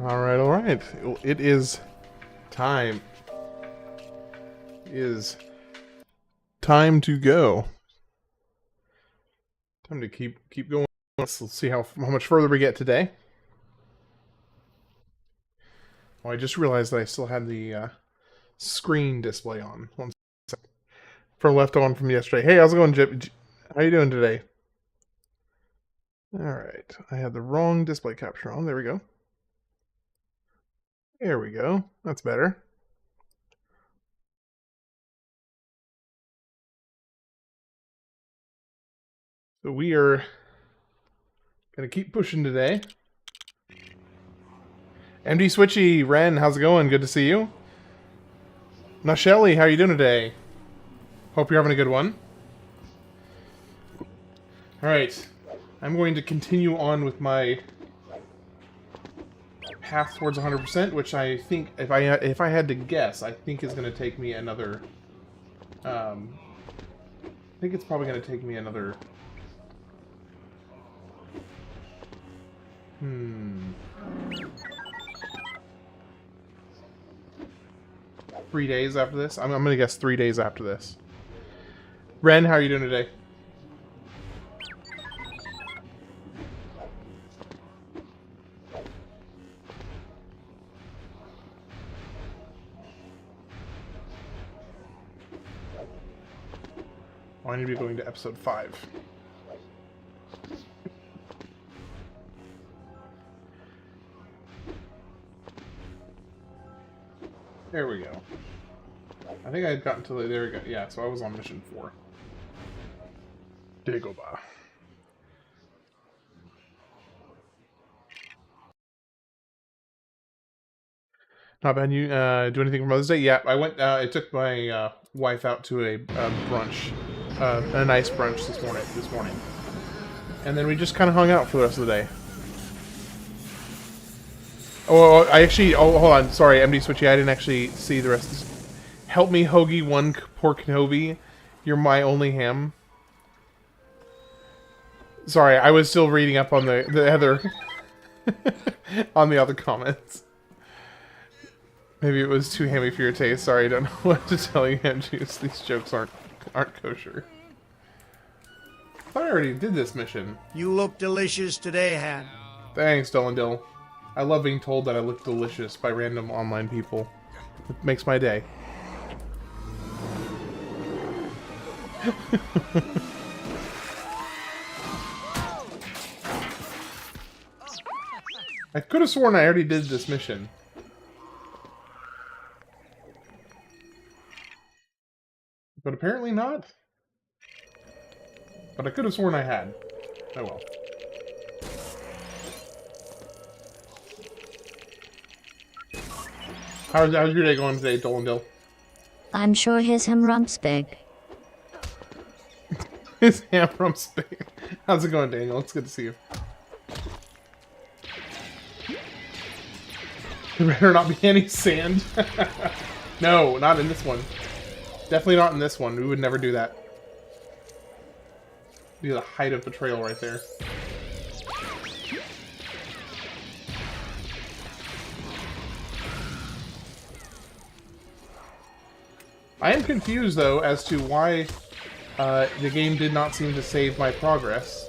All right. It is time. It is time to go. Time to keep going. Let's see how much further we get today. Oh, I just realized that I still had the screen display on. One second. From left on from yesterday. Hey, how's it going, Jip? How you doing today? All right. I had the wrong display capture on. There we go. There we go. That's better. So we are gonna keep pushing today. MD Switchy, Ren, how's it going? Good to see you. Now, Shelly, how are you doing today? Hope you're having a good one. Alright. I'm going to continue on with my path towards 100%, which I think, if I had to guess, I think is going to take me another... I think it's probably going to take me another... 3 days after this? I'm going to guess 3 days after this. Ren, how are you doing today? Oh, I need to be going to episode 5. There we go. I think I had gotten to the... There we go. Yeah, so I was on mission 4. Dagobah. Not bad. You do anything for Mother's Day? Yeah, I went. I took my wife out to a brunch, a nice brunch this morning, and then we just kind of hung out for the rest of the day. Oh, I actually. Oh, hold on. Sorry, MD Switchy. I didn't actually see the rest of this. Help me, Hoagie. One poor Kenobi. You're my only ham. Sorry, I was still reading up on the other on the other comments. Maybe it was too hammy for your taste. Sorry, I don't know what to tell you, Juice. These jokes aren't kosher. I thought I already did this mission. You look delicious today, Han. Thanks, Dill. I love being told that I look delicious by random online people. It makes my day. I could have sworn I already did this mission. But apparently not. But I could have sworn I had. Oh well. How's your day going today, Dill? I'm sure his ham rump's big. His ham rump's big. How's it going, Daniel? It's good to see you. There better not be any sand. No, not in this one. Definitely not in this one. We would never do that. Be the height of betrayal right there. I am confused, though, as to why the game did not seem to save my progress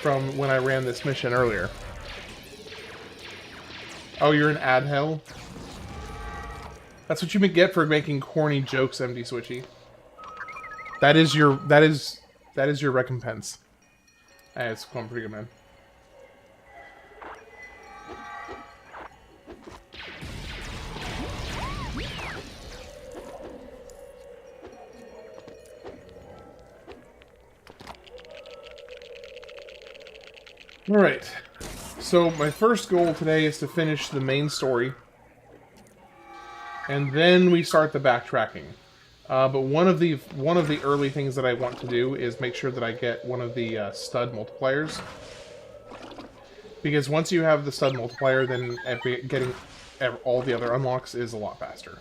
from when I ran this mission earlier. Oh, you're in ad hell? That's what you get for making corny jokes, MD Switchy. That is your recompense. Hey, it's going pretty good, man. Alright. So my first goal today is to finish the main story. And then we start the backtracking. But one of the early things that I want to do is make sure that I get one of the stud multipliers. Because once you have the stud multiplier, then getting all the other unlocks is a lot faster.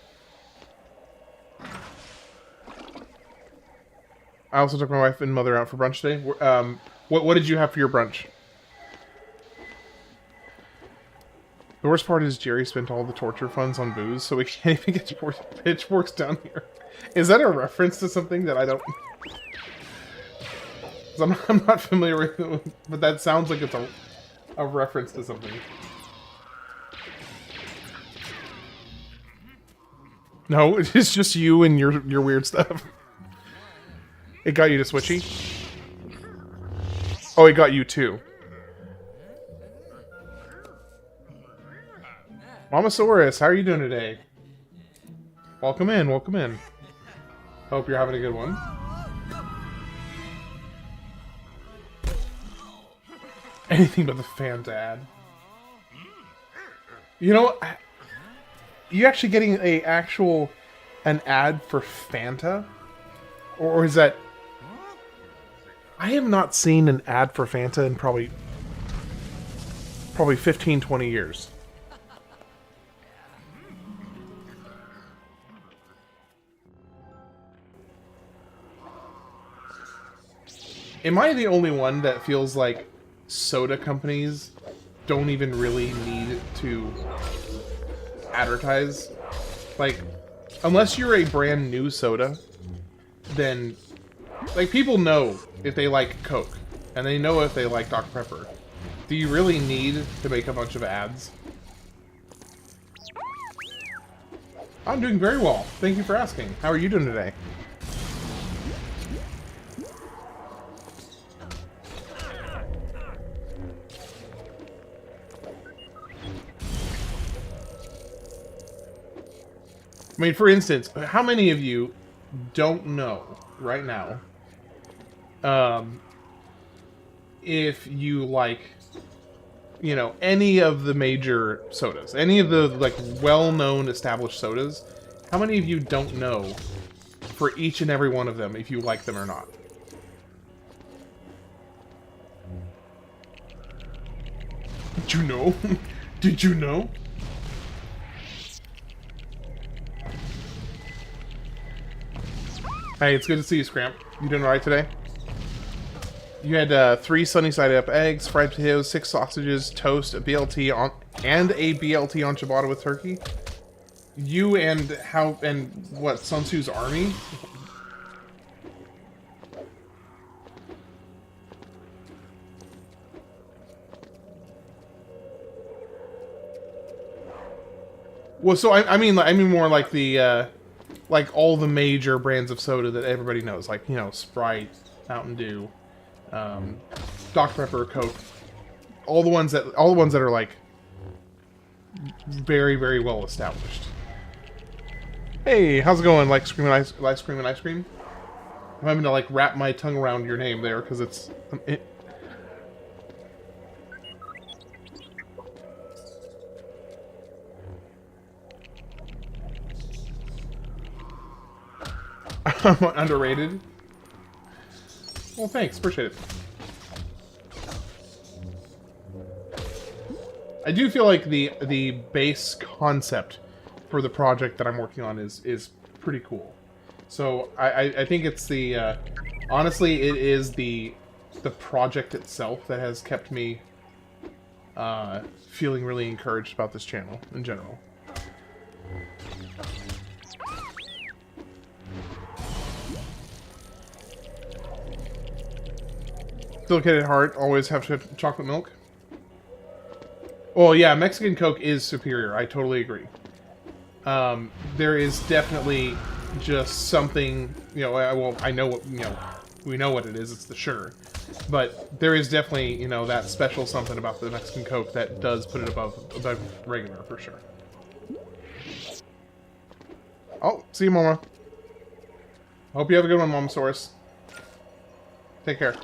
I also took my wife and mother out for brunch today. What did you have for your brunch? The worst part is Jerry spent all the torture funds on booze, so we can't even get pitchforks down here. Is that a reference to something that I don't... 'Cause I'm not familiar with it, but that sounds like it's a reference to something. No, it's just you and your weird stuff. It got you to Switchy? Oh, it got you too. Mamasaurus, how are you doing today? Welcome in, welcome in. Hope you're having a good one. Anything but the fan dad. You know, you actually getting an ad for Fanta? Or is that... I have not seen an ad for Fanta in probably 15, 20 years. Am I the only one that feels like soda companies don't even really need to advertise? Like, unless you're a brand new soda, then, like, people know if they like Coke, and they know if they like Dr. Pepper. Do you really need to make a bunch of ads? I'm doing very well. Thank you for asking. How are you doing today? I mean, for instance, how many of you don't know right now if you like, you know, any of the major sodas, any of the like well-known established sodas? How many of you don't know for each and every one of them if you like them or not? Did you know? Did you know? Hey, it's good to see you, Scramp. You doing alright today? You had 3 sunny side up eggs, fried potatoes, 6 sausages, toast, a BLT on, and a BLT on ciabatta with turkey. You and what, Sun Tzu's army? Well, so I mean more like the like all the major brands of soda that everybody knows, like, you know, Sprite, Mountain Dew, Dr. Pepper, Coke, all the ones that are like very, very well established. Hey, how's it going? Like screaming ice cream? I'm having to like wrap my tongue around your name there because it's. Underrated. Well, thanks. Appreciate it. I do feel like the base concept for the project that I'm working on is pretty cool. So I think it's the honestly it is the project itself that has kept me feeling really encouraged about this channel in general. Still kid at heart, always have chocolate milk. Well, yeah, Mexican Coke is superior. I totally agree. There is definitely just something, you know, well, I know what, you know, we know what it is. It's the sugar. But there is definitely, you know, that special something about the Mexican Coke that does put it above regular, for sure. Oh, see you, Mama. Hope you have a good one, Momosaurus. Take care.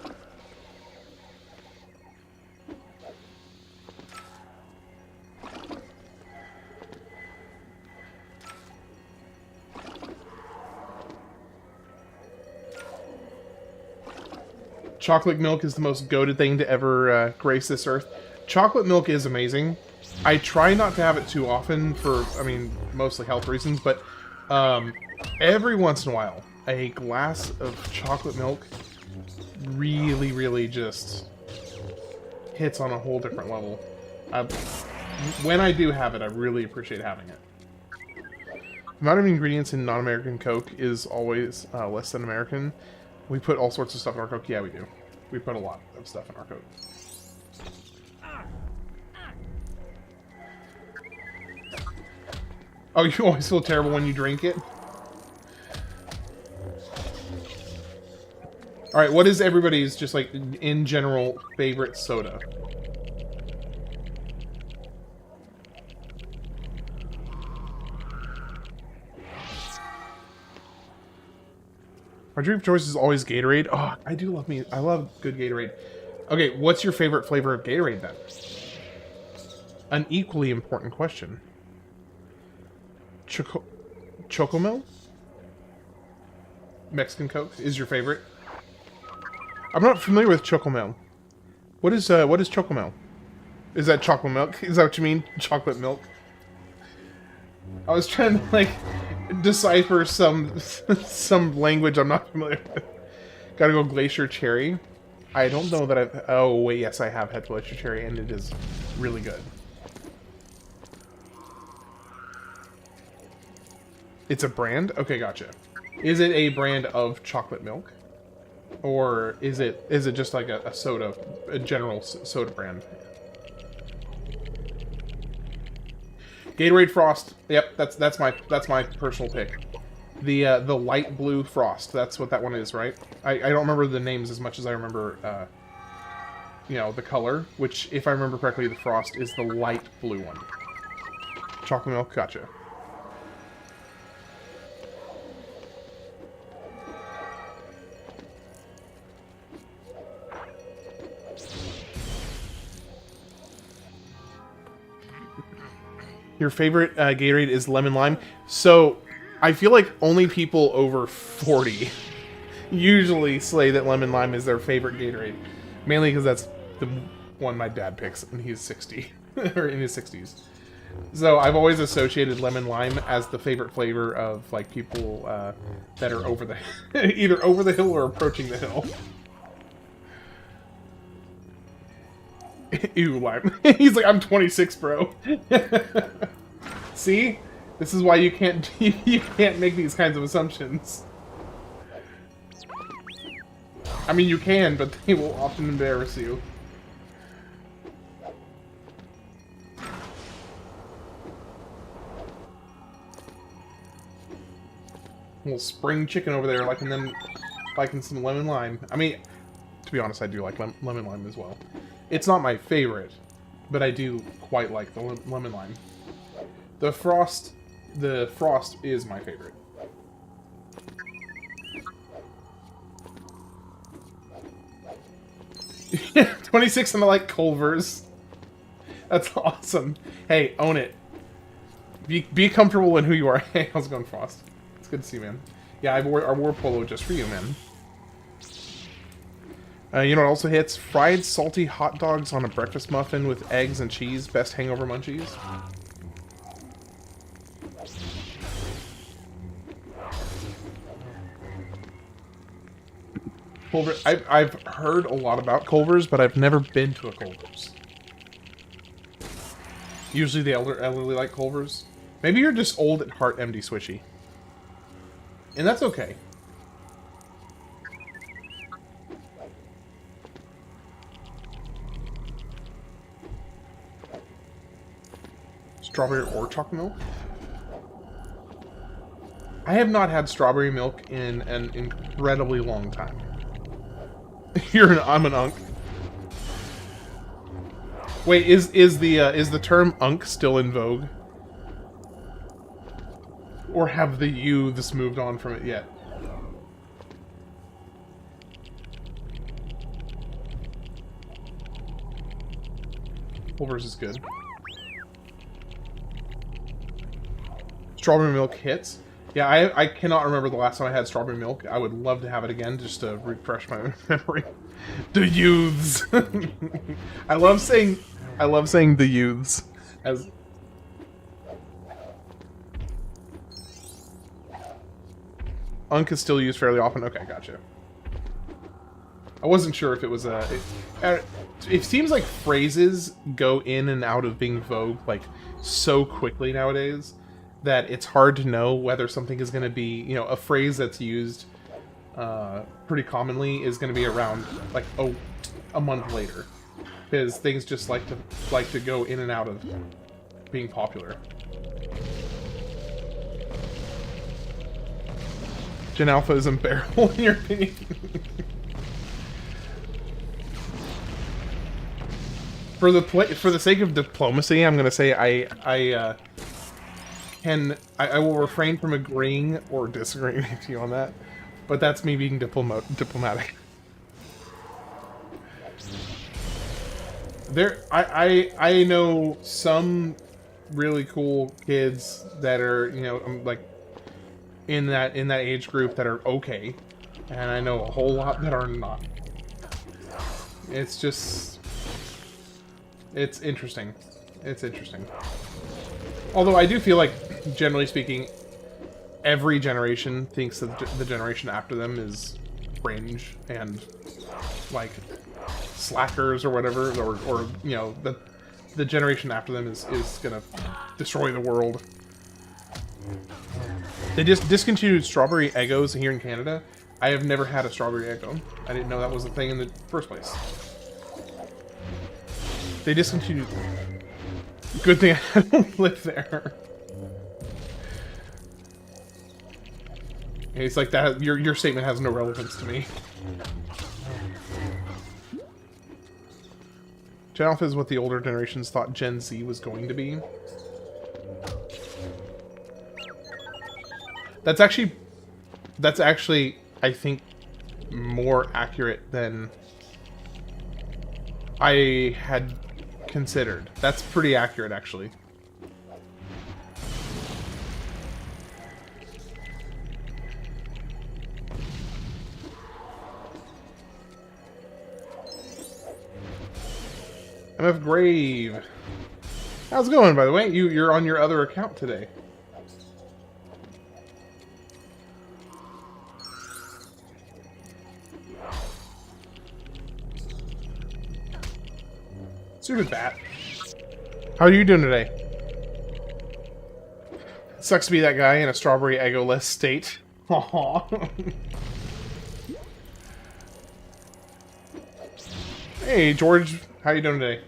Chocolate milk is the most goated thing to ever grace this earth. Chocolate milk is amazing. I try not to have it too often for, I mean, mostly health reasons, but every once in a while, a glass of chocolate milk really, really just hits on a whole different level. when I do have it, I really appreciate having it. The amount of ingredients in non-American Coke is always less than American. We put all sorts of stuff in our Coke. Yeah, we do. We put a lot of stuff in our Coke. Oh, you always feel terrible when you drink it? Alright, what is everybody's, just like, in general, favorite soda? My drink of choice is always Gatorade. Oh, I love good Gatorade. Okay, what's your favorite flavor of Gatorade, then? An equally important question. Chocomel? Mexican Coke is your favorite? I'm not familiar with Chocomel. What is Chocomel? Is that chocolate milk? Is that what you mean? Chocolate milk? I was trying to, like, decipher some language I'm not familiar with. Gotta go Glacier Cherry. I don't know that I've... Oh, wait, yes, I have had Glacier Cherry, and it is really good. It's a brand? Okay, gotcha. Is it a brand of chocolate milk? Or is it just like a soda, a general soda brand? Gatorade Frost. Yep, that's my personal pick. The light blue Frost. That's what that one is, right? I don't remember the names as much as I remember you know, the color, which, if I remember correctly, the Frost is the light blue one. Chocolate milk, gotcha. Your favorite Gatorade is lemon lime. So, I feel like only people over 40 usually say that lemon lime is their favorite Gatorade. Mainly because that's the one my dad picks, and he's 60. Or in his 60s. So, I've always associated lemon lime as the favorite flavor of, like, people that are over the... either over the hill or approaching the hill. Ew, lime. He's like, I'm 26, bro. See? This is why you can't make these kinds of assumptions. I mean, you can, but they will often embarrass you. Little spring chicken over there, liking some lemon lime. I mean, to be honest, I do like lemon lime as well. It's not my favorite, but I do quite like the lemon lime. The Frost is my favorite. Yeah, 26 and I like Culver's. That's awesome. Hey, own it. Be comfortable in who you are. Hey, how's it going, Frost? It's good to see you, man. Yeah, I wore polo just for you, man. You know what also hits? Fried salty hot dogs on a breakfast muffin with eggs and cheese. Best hangover munchies. Culver, I've heard a lot about Culver's, but I've never been to a Culver's. Usually the elderly like Culver's. Maybe you're just old at heart, MD Swishy. And that's okay. Strawberry or chocolate milk? I have not had strawberry milk in an incredibly long time. I'm an unk. Wait, is the term unk still in vogue? Or have the youths moved on from it yet? Culver's is good. Strawberry milk hits. Yeah, I cannot remember the last time I had strawberry milk. I would love to have it again just to refresh my memory. The youths. I love saying the youths as unk is still used fairly often. Okay, gotcha. I wasn't sure if it was a... It seems like phrases go in and out of being vogue, like, so quickly nowadays that it's hard to know whether something is going to be, you know, a phrase that's used pretty commonly is going to be around, like, a month later. Because things just like to go in and out of being popular. Gen Alpha is unbearable in your opinion. For the sake of diplomacy, I'm gonna say I will refrain from agreeing or disagreeing with you on that, but that's me being diplomatic. I know some really cool kids that are, you know, like in that age group that are okay, and I know a whole lot that are not. It's just, it's interesting. It's interesting. Although I do feel like, generally speaking, every generation thinks that the generation after them is cringe and like slackers or whatever, or you know, the generation after them is gonna destroy the world. They just discontinued strawberry Eggos here in Canada. I have never had a strawberry Eggo. I didn't know that was a thing in the first place. They discontinued. Good thing I don't live there. It's like that. Your statement has no relevance to me. Gen Alpha is what the older generations thought Gen Z was going to be. That's actually, I think, more accurate than I had considered. That's pretty accurate, actually. MF Grave. How's it going, by the way? You're on your other account today. Stupid bat. How are you doing today? Sucks to be that guy in a strawberry Eggo-less state. Aww. Hey, George. How you doing today?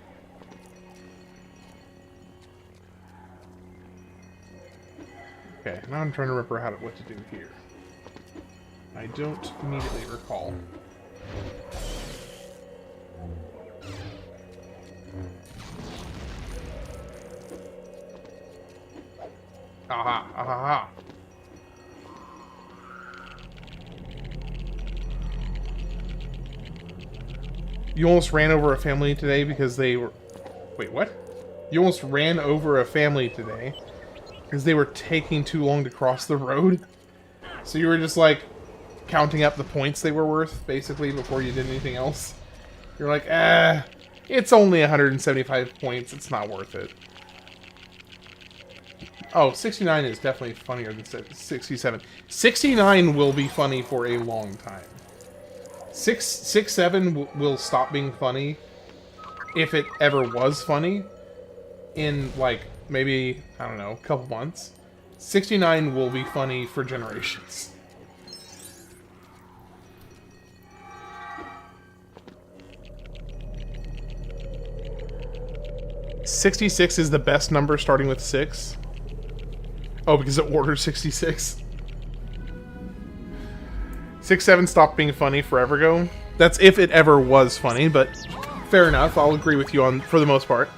Okay, now I'm trying to remember what to do here. I don't immediately recall. Aha, aha, aha. You almost ran over a family today because they were... Wait, what? You almost ran over a family today because they were taking too long to cross the road? So you were just, like, counting up the points they were worth, basically, before you did anything else? You're like, it's only 175 points, it's not worth it. Oh, 69 is definitely funnier than 67. 69 will be funny for a long time. 67 will stop being funny, if it ever was funny, in, like, maybe, I don't know, a couple months. 69 will be funny for generations. $66 is the best number starting with 6. Oh, because it ordered 66. 6-7 stopped being funny forever ago. That's if it ever was funny, but fair enough. I'll agree with you on for the most part.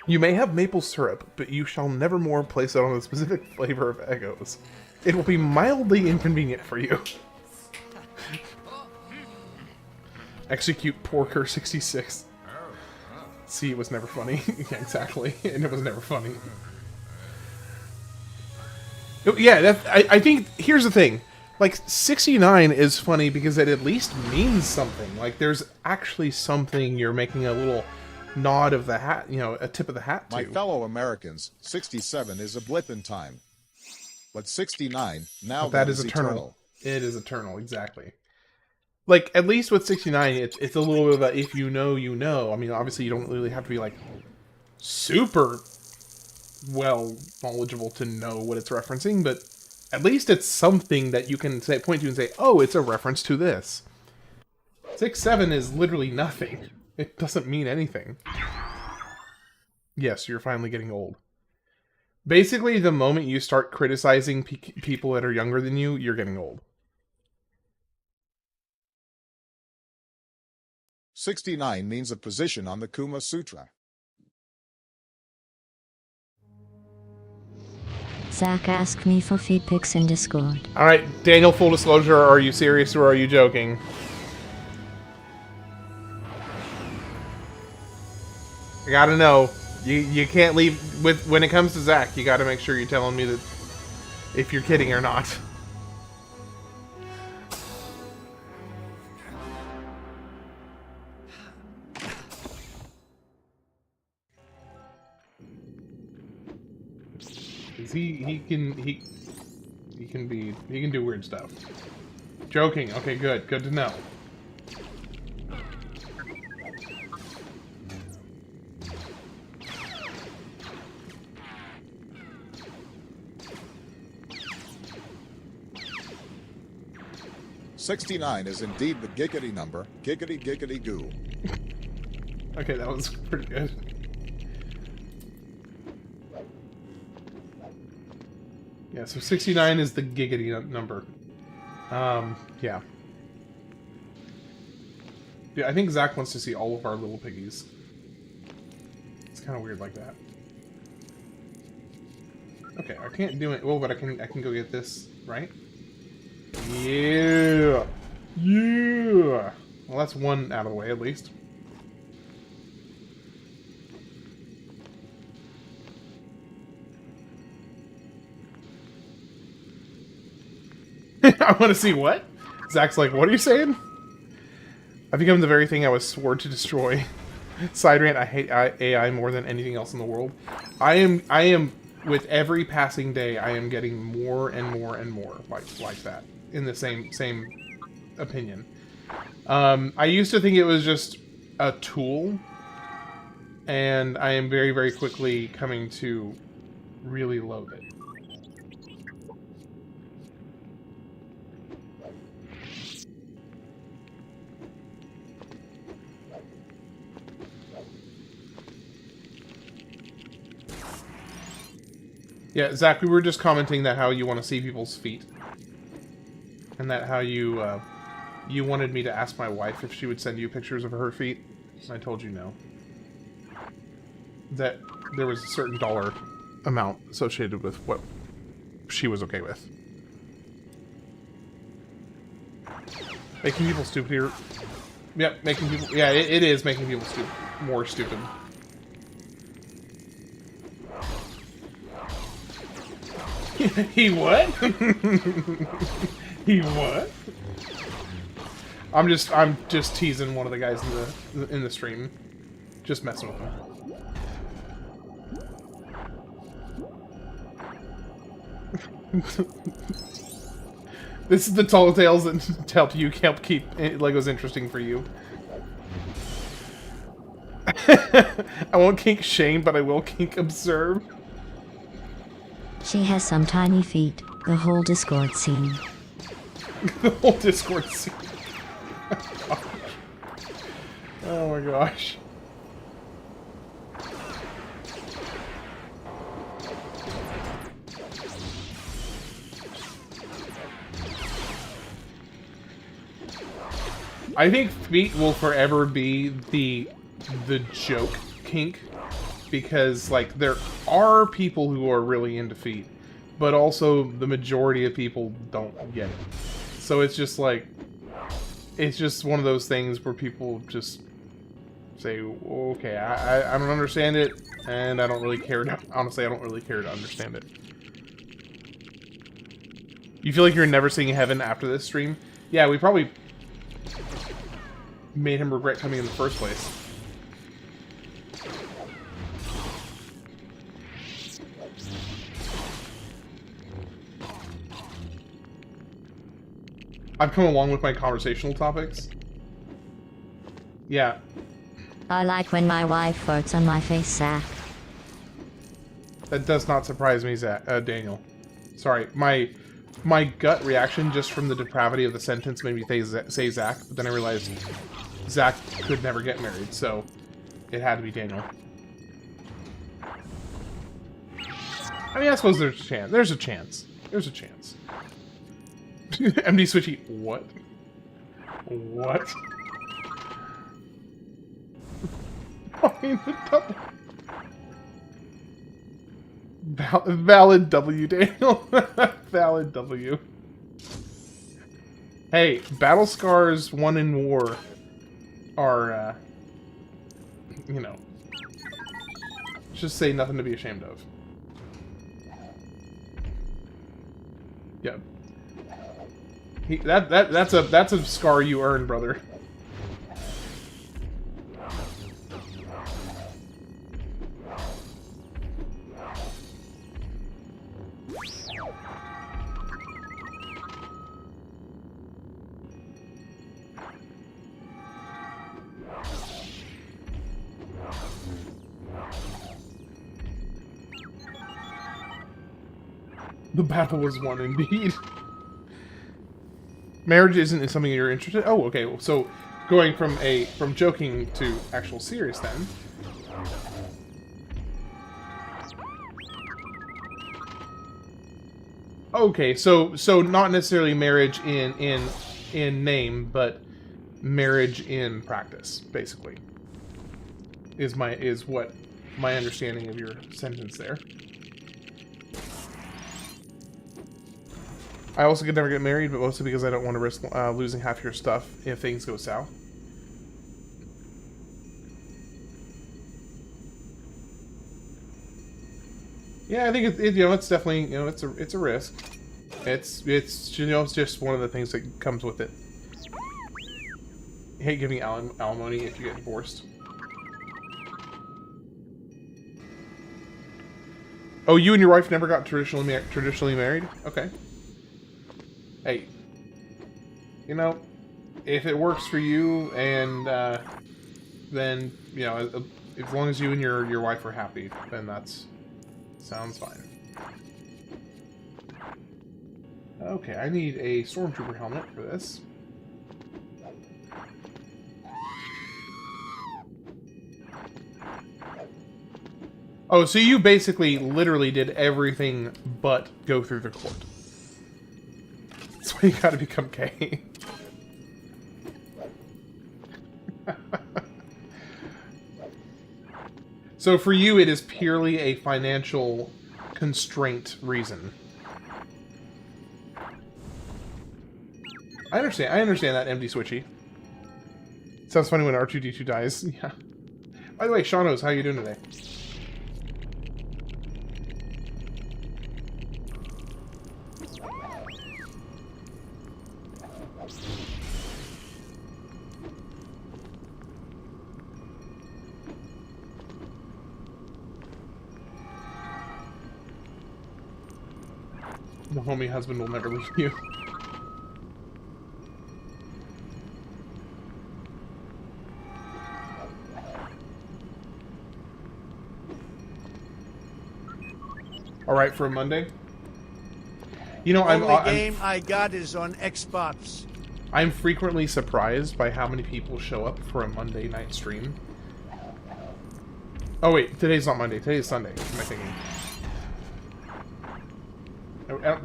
You may have maple syrup, but you shall never more place it on a specific flavor of Eggos. It will be mildly inconvenient for you. Execute Porker 66. See, it was never funny. Yeah, exactly. And it was never funny. Yeah, I think, here's the thing. Like, 69 is funny because it at least means something. Like, there's actually something you're making a little nod of the hat, you know, a tip of the hat to. My fellow Americans, 67 is a blip in time. But 69, now But that is eternal. eternal. It is eternal, exactly. Like, at least with 69, it's a little bit of a, if you know, you know. I mean, obviously you don't really have to be, like, super well knowledgeable to know what it's referencing, but at least it's something that you can say, point to and say, oh, it's a reference to this. 6-7 is literally nothing. It doesn't mean anything. Yes, you're finally getting old. Basically, the moment you start criticizing people that are younger than you, you're getting old. 69 means a position on the Kuma Sutra. Zach asked me for feed pics in Discord. Alright, Daniel, full disclosure, are you serious or are you joking? I gotta know. You can't leave with when it comes to Zach, you gotta make sure you're telling me that if you're kidding or not. He can do weird stuff. Joking. Okay, good. Good to know. "69 is indeed the giggity number. Giggity giggity goo." Okay, that was pretty good. Yeah, so 69 is the giggity number. Yeah. Yeah, I think Zach wants to see all of our little piggies. It's kind of weird like that. Okay, I can't do it. Oh, but I can go get this, right? Yeah! Yeah! Well, that's one out of the way, at least. I want to see what? Zach's like, what are you saying? I've become the very thing I was sworn to destroy. Side rant, I hate AI more than anything else in the world. I am, with every passing day, I am getting more and more and more like that. In the same opinion. I used to think it was just a tool, and I am very, very quickly coming to really loathe it. Yeah, Zach, we were just commenting that how you want to see people's feet. And that how you, you wanted me to ask my wife if she would send you pictures of her feet. And I told you no. That there was a certain dollar amount associated with what she was okay with. Making people stupid here. Yep, making people... Yeah, it is making people more stupid. He what? He what? I'm just teasing one of the guys in the stream. Just messing with him. This is the tall tales that help you help keep Legos interesting for you. I won't kink shame, but I will kink observe. She has some tiny feet. The whole Discord scene. The whole Discord scene. Oh my gosh. I think feet will forever be the joke kink, because like there are people who are really into feet, but also the majority of people don't get it. So it's just like, it's just one of those things where people just say, okay, I don't understand it, and I don't really care to, honestly, I don't really care to understand it. You feel like you're never seeing heaven after this stream? Yeah, we probably made him regret coming in the first place. I've come along with my conversational topics. Yeah. I like when my wife farts on my face, Zach. That does not surprise me, Zach, Daniel. Sorry, my gut reaction just from the depravity of the sentence made me say Zach, but then I realized Zach could never get married, so it had to be Daniel. I mean, I suppose there's a chance. There's a chance. There's a chance. MD Switchy, what? What? Valid W, Daniel. Valid W. Hey, battle scars won in war are, you know, just say nothing to be ashamed of. Yep. That's a scar you earned, brother. The battle was won, indeed. Marriage isn't something you're interested in? Oh, okay. So, going from joking to actual serious, then. Okay, so not necessarily marriage in name, but marriage in practice, basically. Is what my understanding of your sentence there. I also could never get married, but mostly because I don't want to risk losing half your stuff if things go south. Yeah, I think it's definitely, it's a risk. It's it's just one of the things that comes with it. I hate giving alimony if you get divorced. Oh, you and your wife never got traditionally married? Okay. Hey, if it works for you, and then as long as you and your wife are happy, then sounds fine. Okay, I need a stormtrooper helmet for this. Oh, so you basically literally did everything but go through the court. That's why you gotta become gay. So for you, it is purely a financial constraint reason. I understand that, MD Switchy. Sounds funny when R2-D2 dies. Yeah. By the way, Shaunos, how you doing today? The homie husband will never leave you. Alright, for a Monday? Only game I got is on Xbox. I'm frequently surprised by how many people show up for a Monday night stream. Oh wait, today's not Monday, today's Sunday. What am I thinking?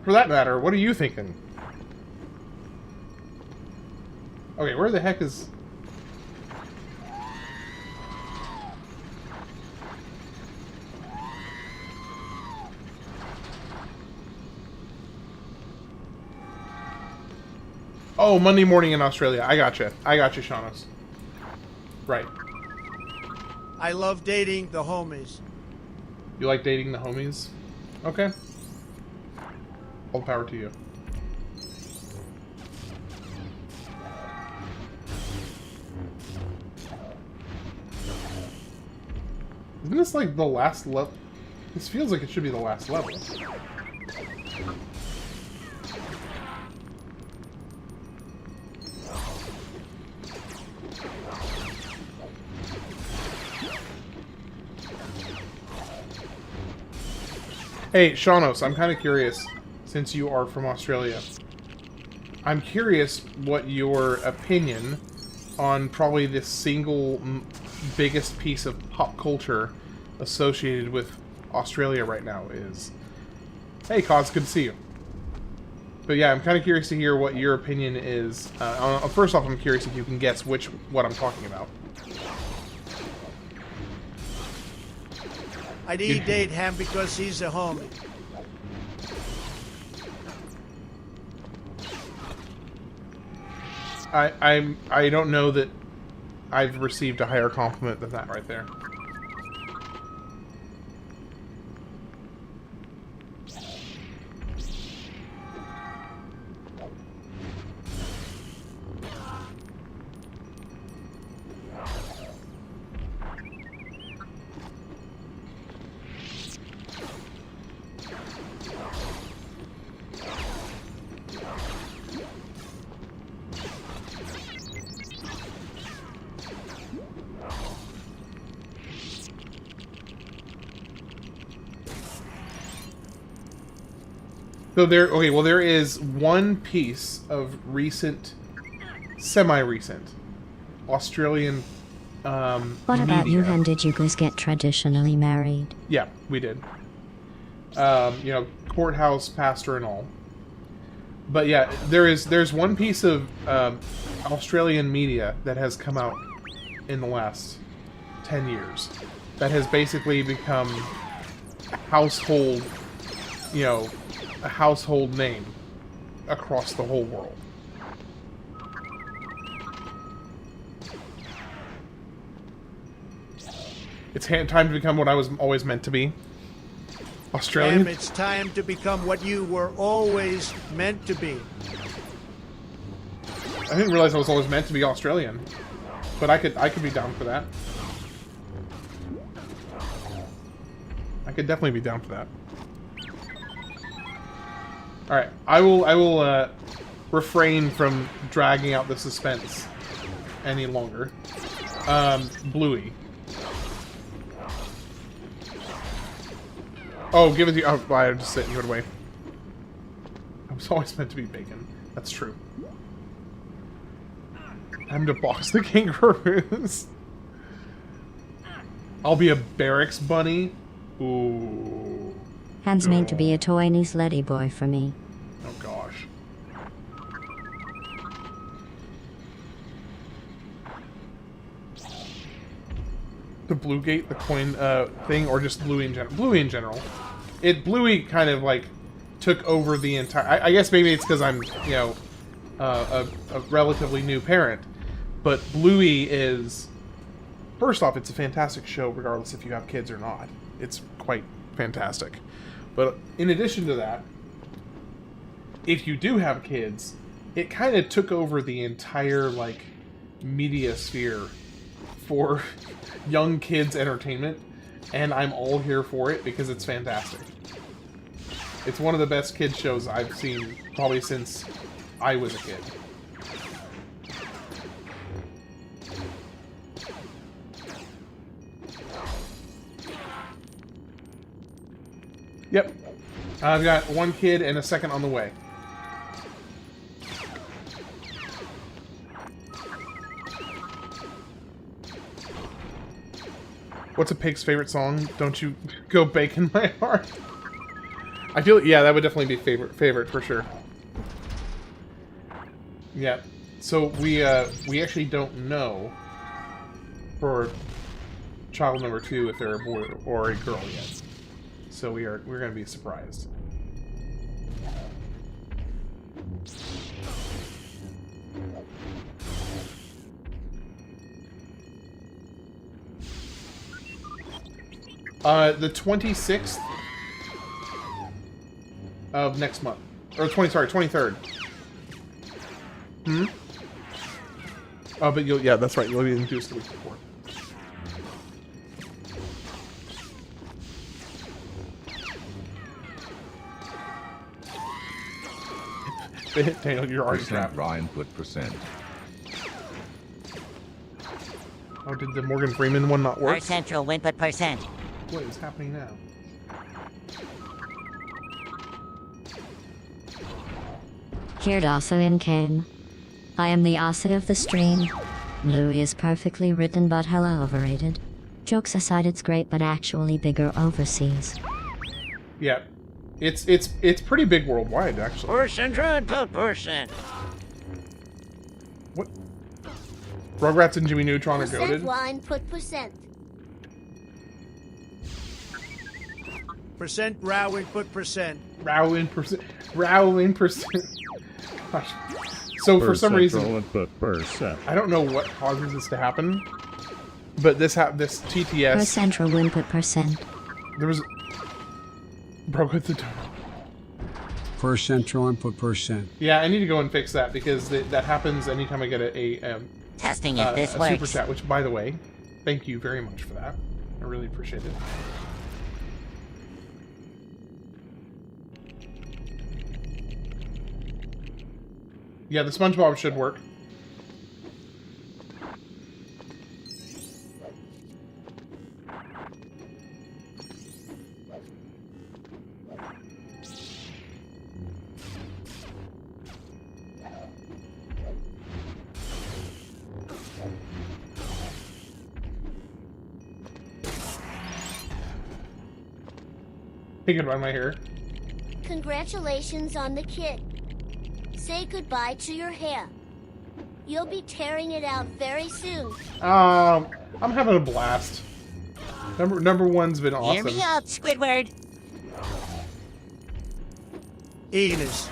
For that matter, what are you thinking? Okay, where the heck is... Oh, Monday morning in Australia. I gotcha, Shanos. Right. I love dating the homies. You like dating the homies? Okay. All power to you. Isn't this like the last level? This feels like it should be the last level. Hey, Shanos, I'm kind of curious, since you are from Australia. I'm curious what your opinion on probably the single biggest piece of pop culture associated with Australia right now is. Hey, Cos, good to see you. But yeah, I'm kind of curious to hear what your opinion is. First off, I'm curious if you can guess what I'm talking about. I did date him because he's a homie. I don't know that I've received a higher compliment than that right there. So there is one piece of recent, semi-recent, Australian What about you, media. and did you guys get traditionally married? Yeah, we did. You know, courthouse, pastor, and all. But yeah, there's one piece of Australian media that has come out in the last 10 years that has basically become a household, you know, a household name across the whole world. It's time to become what I was always meant to be. Australian. Damn, it's time to become what you were always meant to be. I didn't realize I was always meant to be Australian, but I could be down for that. I could definitely be down for that. All right, I will refrain from dragging out the suspense any longer. Bluey. Oh, give it to you. Oh, I just sit and go away. I was always meant to be bacon. That's true. I'm to box the kangaroos. I'll be a barracks bunny. Ooh. Hands made to be a tiny slutty boy for me. Oh gosh. The Bluegate, the coin thing, or just Bluey in general? Bluey in general. Bluey kind of like took over the entire. I guess maybe it's because I'm, you know, a relatively new parent, but Bluey is. First off, it's a fantastic show, regardless if you have kids or not. It's quite fantastic. But in addition to that, if you do have kids, it kind of took over the entire, like, media sphere for young kids' entertainment, and I'm all here for it because it's fantastic. It's one of the best kids shows I've seen probably since I was a kid. Yep. I've got one kid and a second on the way. What's a pig's favorite song? Don't you go bacon my heart? I feel, yeah, that would definitely be favorite for sure. Yeah. So we actually don't know for child number 2 if they're a boy or a girl yet. So we're going to be surprised. The 26th of next month, or 23rd. Hmm. Oh, but yeah, that's right. You'll be induced the week before. Daniel, you're already trapped. Ryan put percent. Oh, did the Morgan Freeman one not work? Our central win put percent. What is happening now? Here also in came. I am the Asa of the stream. Louis is perfectly written but hella overrated. Jokes aside, it's great but actually bigger overseas. Yeah. It's pretty big worldwide, actually. Percent. What? Rugrats and Jimmy Neutron are Percent goated? line put percent. Percent rowing put percent. Rowling percent. Rowling percent. Gosh. So for some reason, I don't know what causes this to happen, but this TTS. Per central input percent. There was broke with the total. Per central input percent. Yeah, I need to go and fix that because that happens anytime I get a Testing if this super works. chat. Which, by the way, thank you very much for that. I really appreciate it. Yeah, the SpongeBob should work. Hey, goodbye, my hair. Congratulations on the kid. Say goodbye to your hair. You'll be tearing it out very soon. I'm having a blast. Number one's been awesome. Hear me out, Squidward. Enos.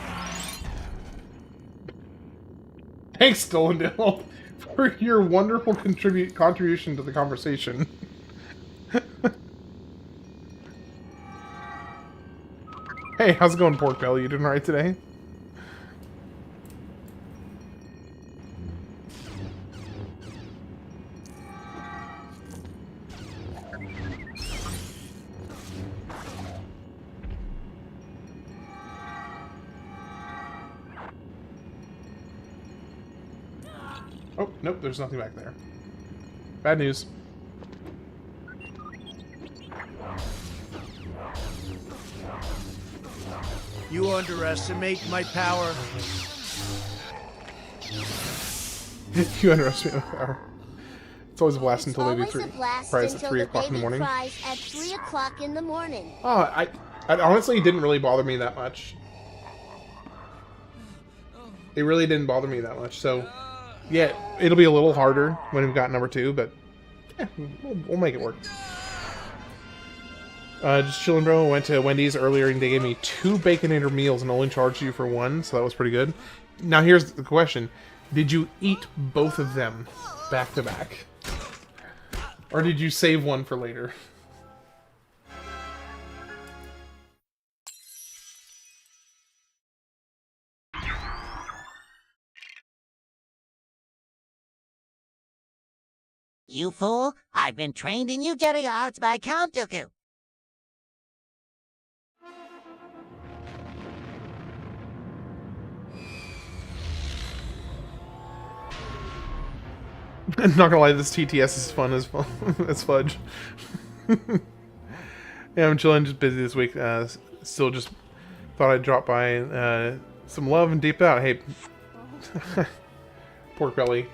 Thanks, Dolendale, for your wonderful contribution to the conversation. Hey, how's it going, Pork Belly? You doing alright today? Oh, nope, there's nothing back there. Bad news. You underestimate my power. You underestimate my power. It's always a blast until maybe Always a 3. blast Cries at until 3 the o'clock in the baby morning. cries at 3 o'clock in the morning. Oh, I honestly, it didn't really bother me that much. It really didn't bother me that much. So, yeah, it'll be a little harder when we've got number 2, but yeah, we'll make it work. Just chilling, bro. Went to Wendy's earlier and they gave me 2 Baconator meals and only charged you for 1, so that was pretty good. Now here's the question: did you eat both of them back to back, or did you save one for later? You fool! I've been trained in Jedi arts by Count Dooku. I'm not gonna lie, this TTS is fun as as fudge. Yeah, I'm chilling, just busy this week. Still just thought I'd drop by. Some love and deep out. Hey, Pork Belly.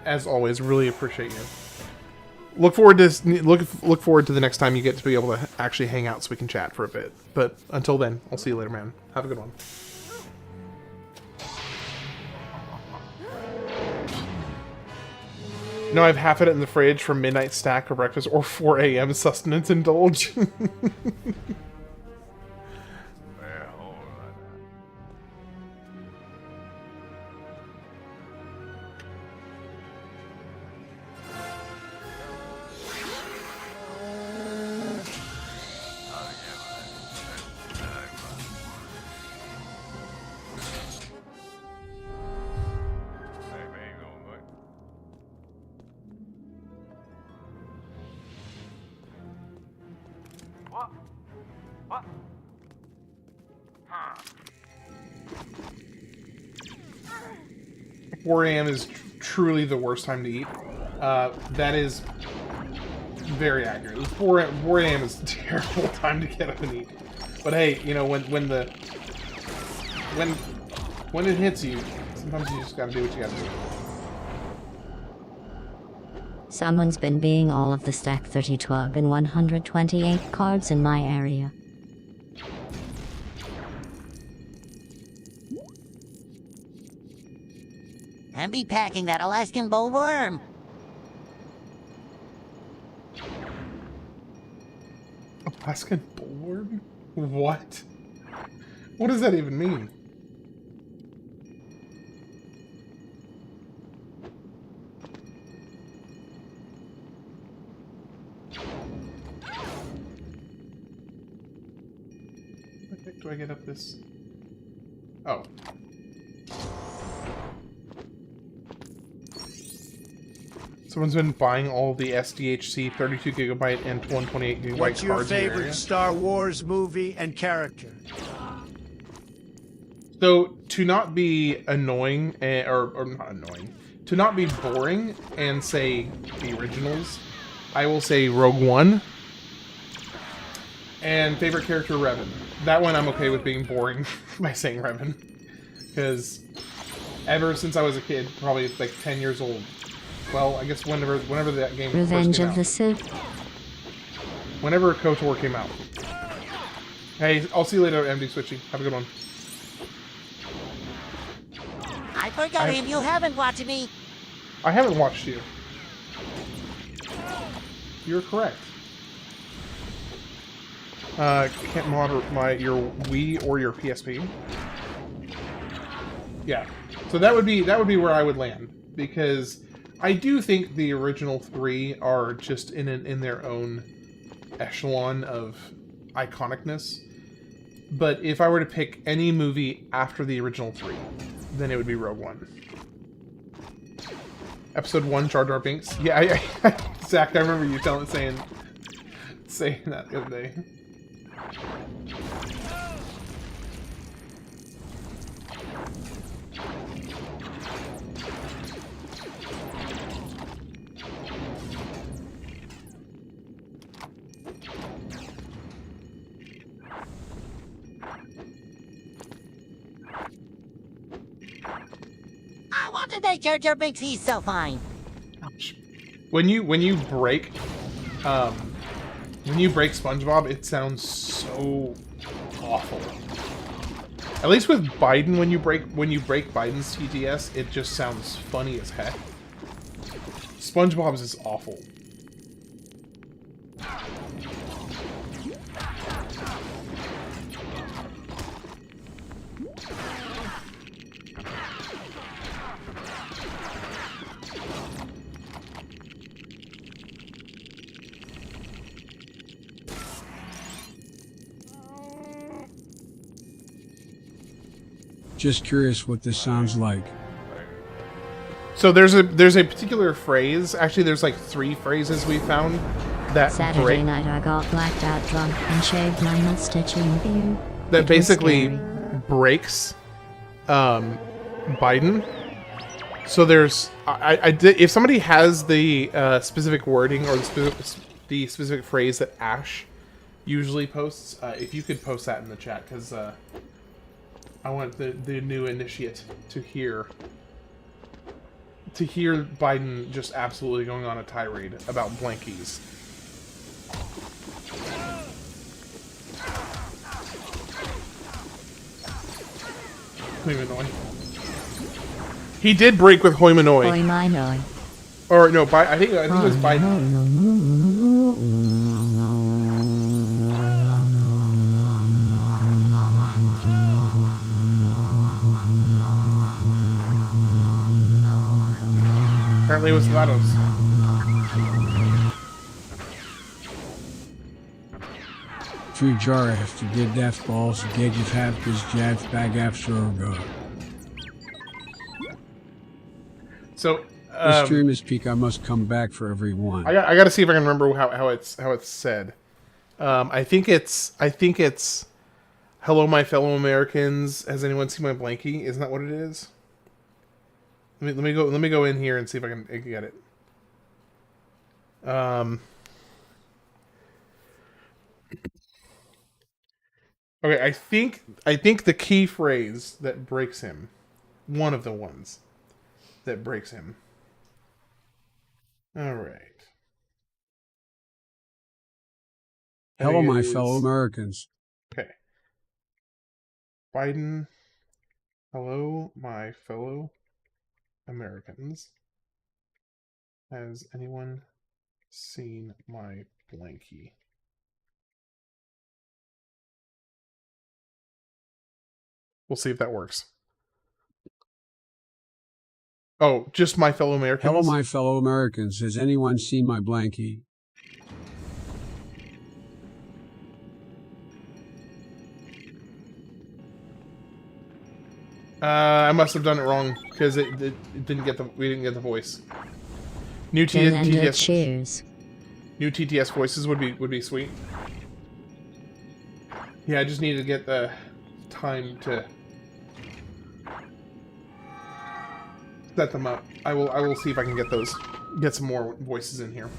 As always, really appreciate you. Look forward to the next time you get to be able to actually hang out so we can chat for a bit. But until then, I'll see you later, man. Have a good one. No, I have half of it in the fridge for midnight snack or breakfast or 4 a.m. sustenance indulge. What? 4 a.m. is truly the worst time to eat. That is very accurate. 4 a.m. is a terrible time to get up and eat. But hey, you know, when When it hits you, sometimes you just gotta do what you gotta do. Someone's been being all of the stack 30 12 and 128 cards in my area. And be packing that Alaskan bull worm. Alaskan bullworm? What? What does that even mean? What do I get up this? Oh. Someone's been buying all the SDHC 32 gigabyte and 128 gigabyte What's your cards in your favorite area. Star Wars movie and character? So, to not be annoying, or not annoying, to not be boring and say the originals, I will say Rogue One. And favorite character, Revan. That one I'm okay with being boring by saying Revan. Because ever since I was a kid, probably like 10 years old, well, I guess whenever that game Revenge first came of the out. Sith. Whenever KOTOR came out. Hey, I'll see you later, MD Switchy. Have a good one. I forgot if you haven't watched me. I haven't watched you. You're correct. Can't mod your Wii or your PSP. Yeah, so that would be where I would land, because I do think the original three are just in their own echelon of iconicness. But if I were to pick any movie after the original three, then it would be Rogue One. Episode 1, Jar Jar Binks. Yeah, Zach, I remember you saying that the other day. I want to thank Jar Jar Binks. He's so fine. When you break SpongeBob, it sounds so awful. At least with Biden, when you break Biden's TTS, it just sounds funny as heck. SpongeBob's is awful. Just curious what this sounds like. So there's a particular phrase. Actually, there's like 3 phrases we found that Saturday break, night I got blacked out drunk and shaved my mustache and beard. that It was basically scary. breaks Biden. So there's I did, if somebody has the specific wording or the specific phrase that Ash usually posts, if you could post that in the chat, because I want the new initiate to hear Biden just absolutely going on a tirade about blankies. Hoimanoi. He did break with Hoimanoi. Boy, my no. Or no, I think it was Biden. Apparently it was Lados. Free jar after did death balls, gauge of half his jabs bag after go. So This stream is peak, I must come back for every one. I got to see if I can remember how it's said. I think it's hello my fellow Americans. Has anyone seen my blankie? Isn't that what it is? Let me go in here and see if I can get it. Okay, I think the key phrase that breaks him one of the ones that breaks him. All right. Hello, That my is- fellow Americans. Okay. Biden. Hello, my fellow Americans. Has anyone seen my blankie? We'll see if that works. Oh, just my fellow Americans? Hello, my fellow Americans. Has anyone seen my blankie? I must have done it wrong because it didn't get the we didn't get the voice. New Then end your TTS cheers. new TTS voices would be sweet. Yeah, I just need to get the time to set them up. I will see if I can get some more voices in here.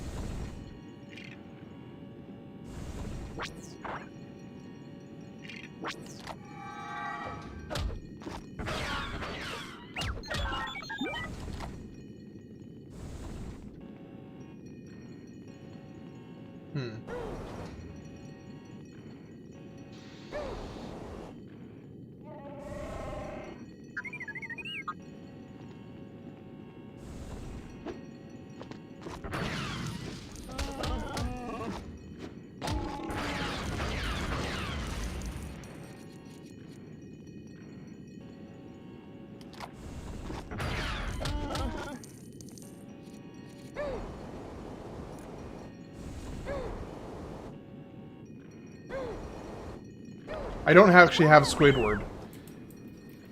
I don't actually have Squidward.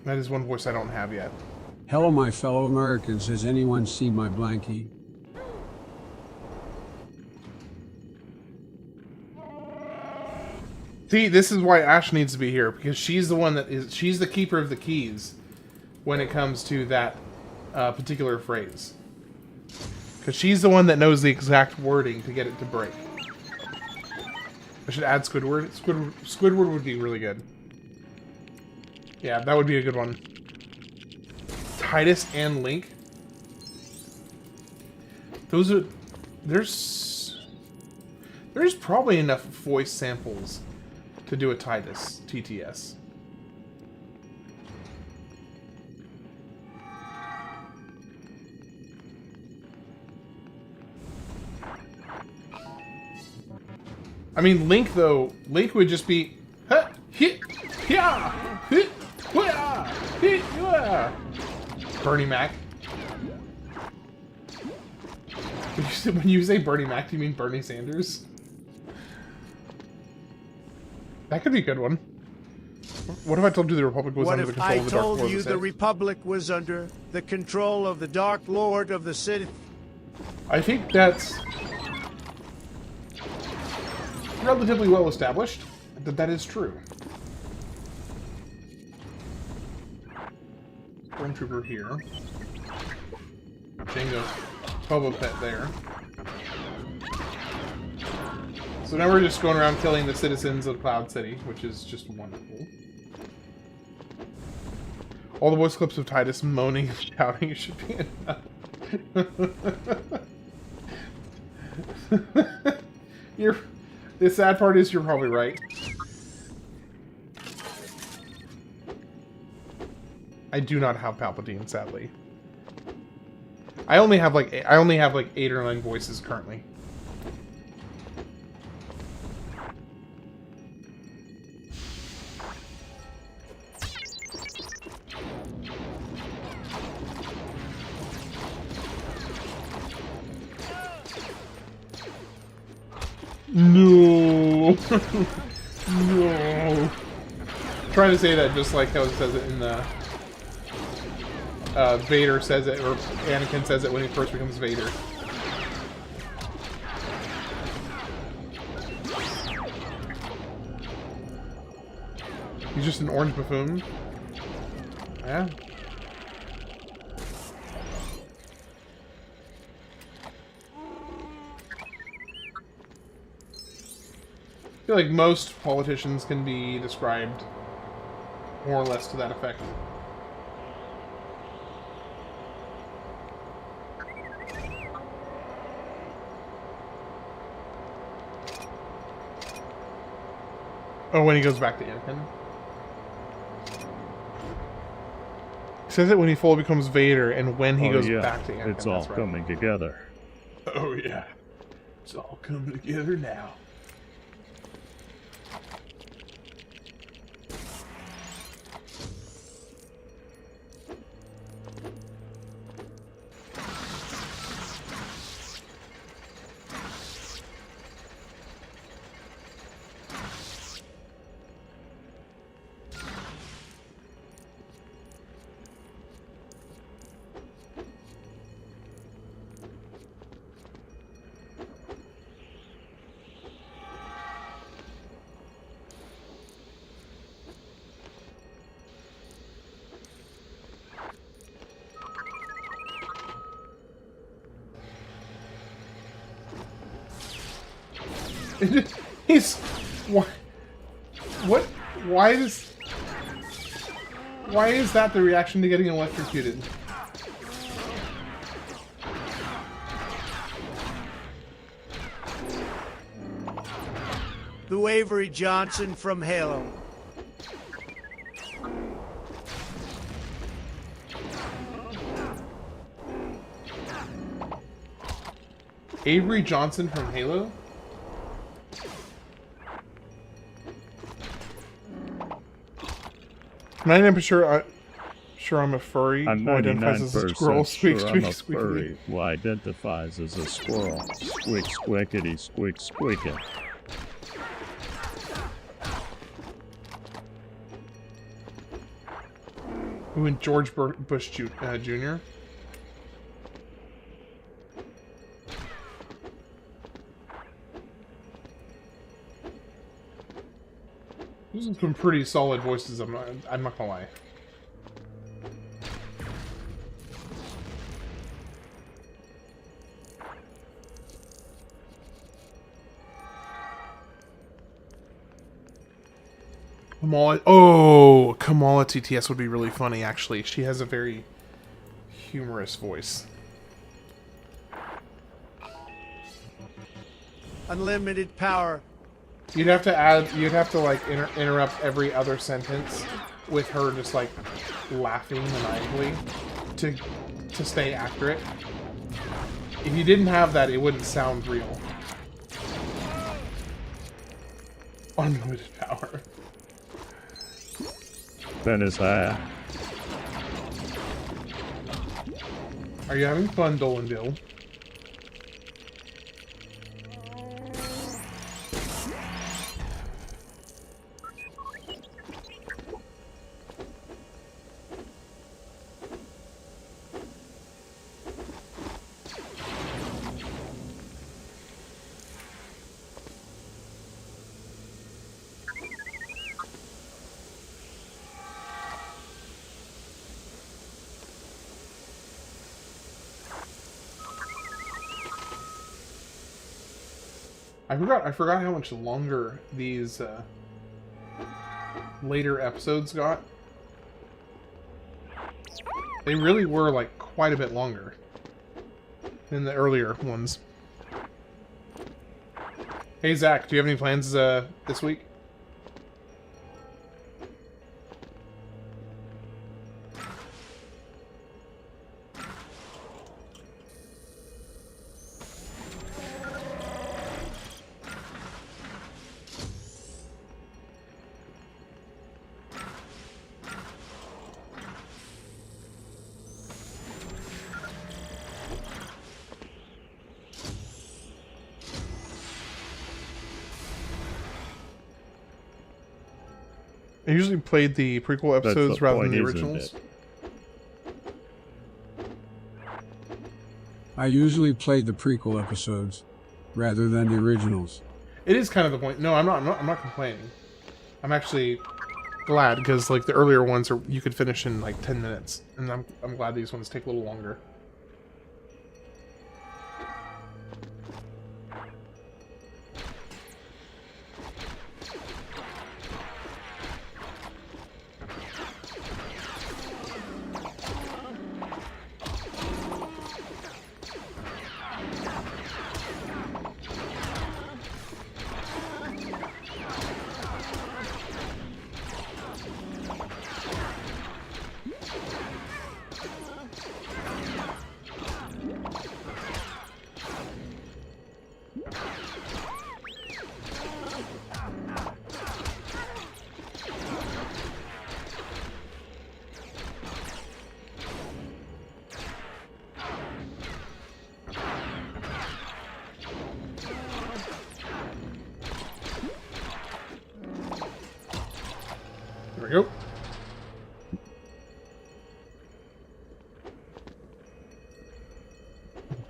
That is one voice I don't have yet. Hello, my fellow Americans. Has anyone seen my blankie? See, this is why Ash needs to be here, because she's the one she's the keeper of the keys when it comes to that particular phrase. Because she's the one that knows the exact wording to get it to break. I should add Squidward. Squidward would be really good. Yeah, that would be a good one. Titus and Link. Those are... There's probably enough voice samples to do a Titus TTS. I mean, Link, though, Link would just be... "Huh, hit, yeah, hit, yeah, hit, yeah." Bernie Mac. When you say Bernie Mac, do you mean Bernie Sanders? That could be a good one. What if I told you the Republic was What under the if control I of the Dark told Lord you of the the Sith? Republic was under the control of the Dark Lord of the Sith? I think that's relatively well established that that is true. Stormtrooper here. Jango's Boba Fett there. So now we're just going around killing the citizens of Cloud City, which is just wonderful. All the voice clips of Titus moaning and shouting should be enough. The sad part is you're probably right. I do not have Palpatine, sadly. I only have like 8 or 9 voices currently. No. No. Trying to say that just like how it says it in the Vader says it, or Anakin says it when he first becomes Vader. He's just an orange buffoon. Yeah. I feel like most politicians can be described more or less to that effect. Oh, when he goes back to Anakin. It says it when he fully becomes Vader, and when he goes back to Anakin. It's all coming together. Oh yeah, it's all coming together now. He's what? Why is that the reaction to getting electrocuted? The Avery Johnson from Halo. Avery Johnson from Halo? I'm 99% sure I'm a furry I'm who identifies as a squirrel. 99% Squeak, sure squeak, I'm a squeak. furry who identifies as a squirrel. Squeak, squeakity, squeak, squeaking. Who and George Bush Jr.? Those are some pretty solid voices. I'm not gonna lie. Kamala. Oh, Kamala TTS would be really funny. Actually, she has a very humorous voice. Unlimited power. You'd have to like interrupt every other sentence with her just like laughing maniacally to stay accurate. If you didn't have that, it wouldn't sound real. Unlimited power. Then his hair. Are you having fun, Dolan Bill? I forgot how much longer these later episodes got. They really were like quite a bit longer than the earlier ones. Hey Zach, do you have any plans this week? I usually played the prequel episodes rather than the originals. I usually played the prequel episodes rather than the originals. It is kind of the point. No, I'm not complaining. I'm actually glad because like the earlier ones you could finish in like 10 minutes, and I'm glad these ones take a little longer. we go.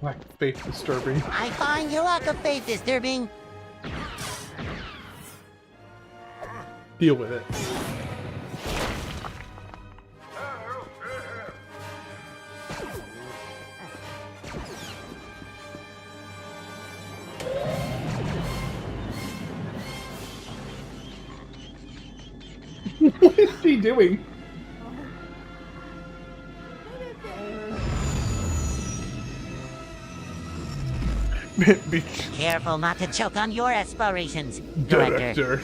Lack of faith disturbing. I find your lack of faith disturbing. Deal with it. What is she doing? Be Careful not to choke on your aspirations, Director.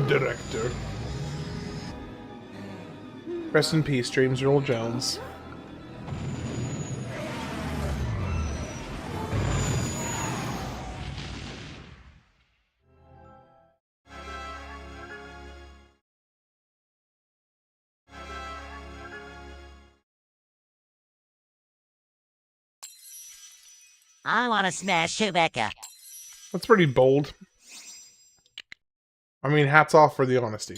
Director. Rest in peace, James Earl Jones. I want to smash Chewbacca. That's pretty bold. I mean, hats off for the honesty.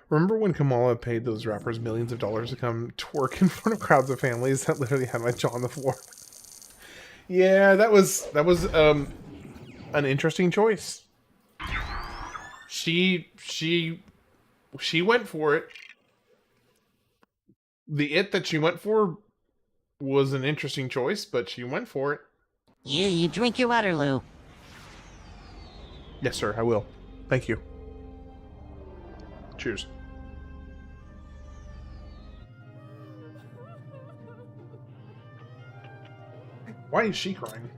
Remember when Kamala paid those rappers millions of dollars to come twerk in front of crowds of families that literally had my jaw on the floor? Yeah, that was an interesting choice. She went for it. The it that she went for was an interesting choice, but she went for it. You drink your water, Lou. Yes, sir, I will. Thank you. Cheers. Why is she crying?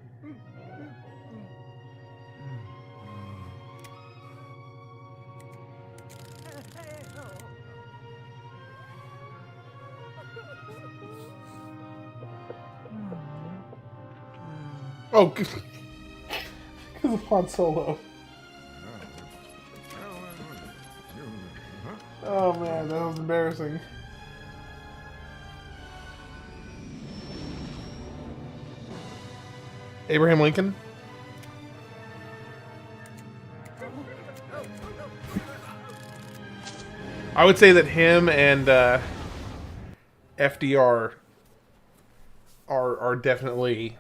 Oh, because of Han Solo. Oh man, that was embarrassing. Abraham Lincoln? I would say that him and FDR are definitely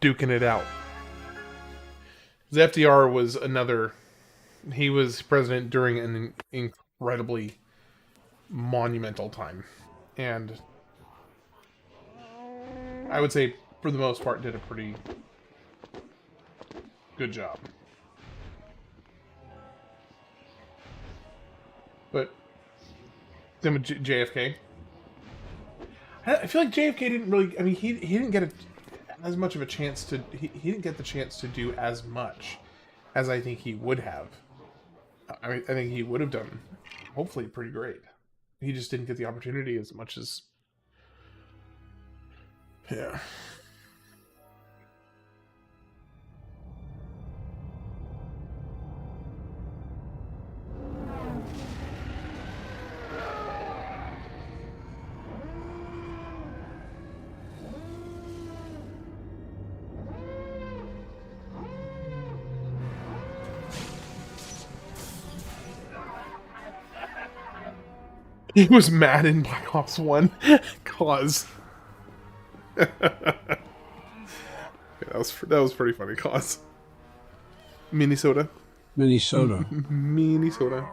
duking it out. 'Cause FDR was another... He was president during an incredibly monumental time. And I would say, for the most part, did a pretty good job. But then with JFK, I feel like JFK didn't really. I mean, he didn't get as much of a chance to. He didn't get the chance to do as much as I think he would have. I mean, I think he would have done, hopefully, pretty great. He just didn't get the opportunity as much as. Yeah. He was mad in Black Ops 1 cause that was pretty funny, cause Minnesota. Minnesota. Minnesota.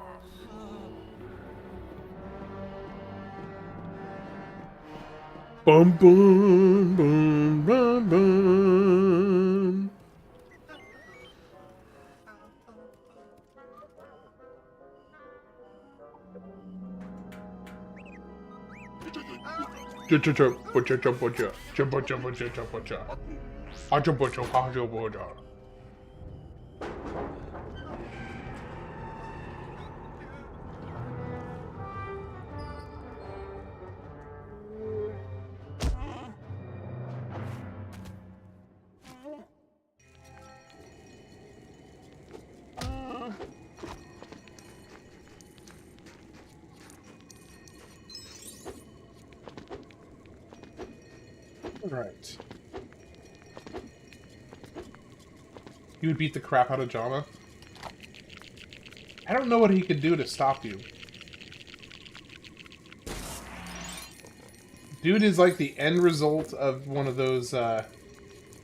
Bum bum bum bum bum. Right. He would beat the crap out of Jama. I don't know what he could do to stop you. Dude is like the end result of one of those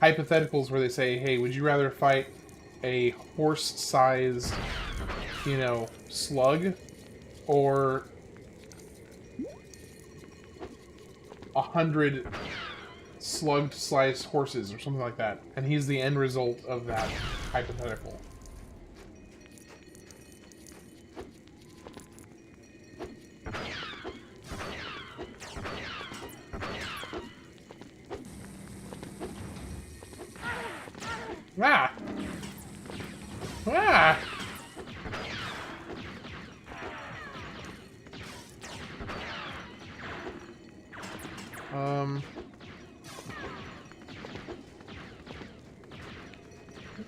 hypotheticals where they say, hey, would you rather fight a horse-sized, you know, slug, or 100 slug-sized horses, or something like that? And he's the end result of that hypothetical. Ah! Ah!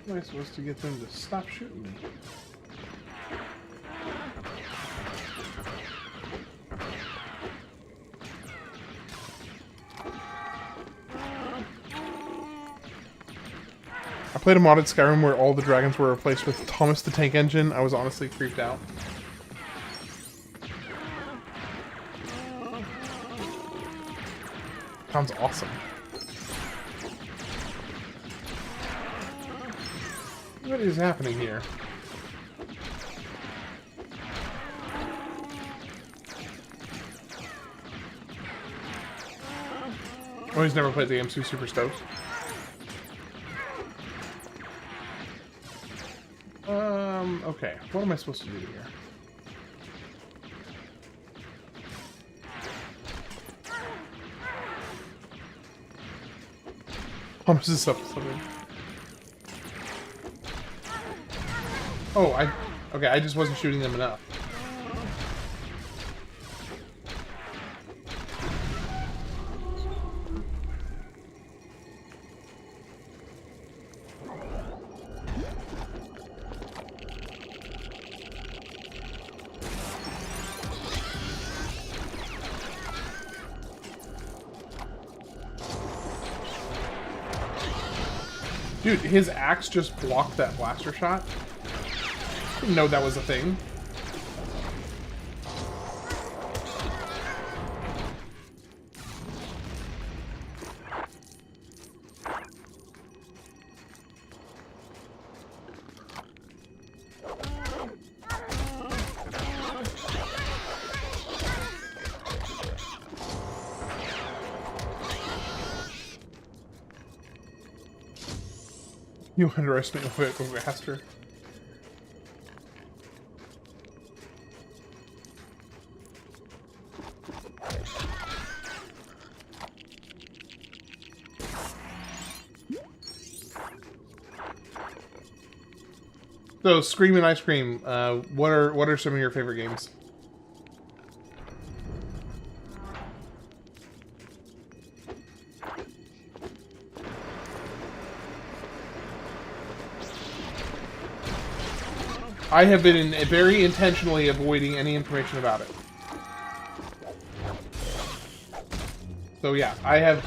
How am I supposed to get them to stop shooting me? I played a modded Skyrim where all the dragons were replaced with Thomas the Tank Engine. I was honestly creeped out. Sounds awesome. What is happening here? Oh, he's never played the game, so he's super stoked. Okay. What am I supposed to do here? Thomas is up something. Oh, okay, I just wasn't shooting them enough. Dude, his axe just blocked that blaster shot. Didn't know that was a thing. You underestimate what Master. So, Screamin' Ice Cream, what are some of your favorite games? I have been very intentionally avoiding any information about it. So yeah, I have...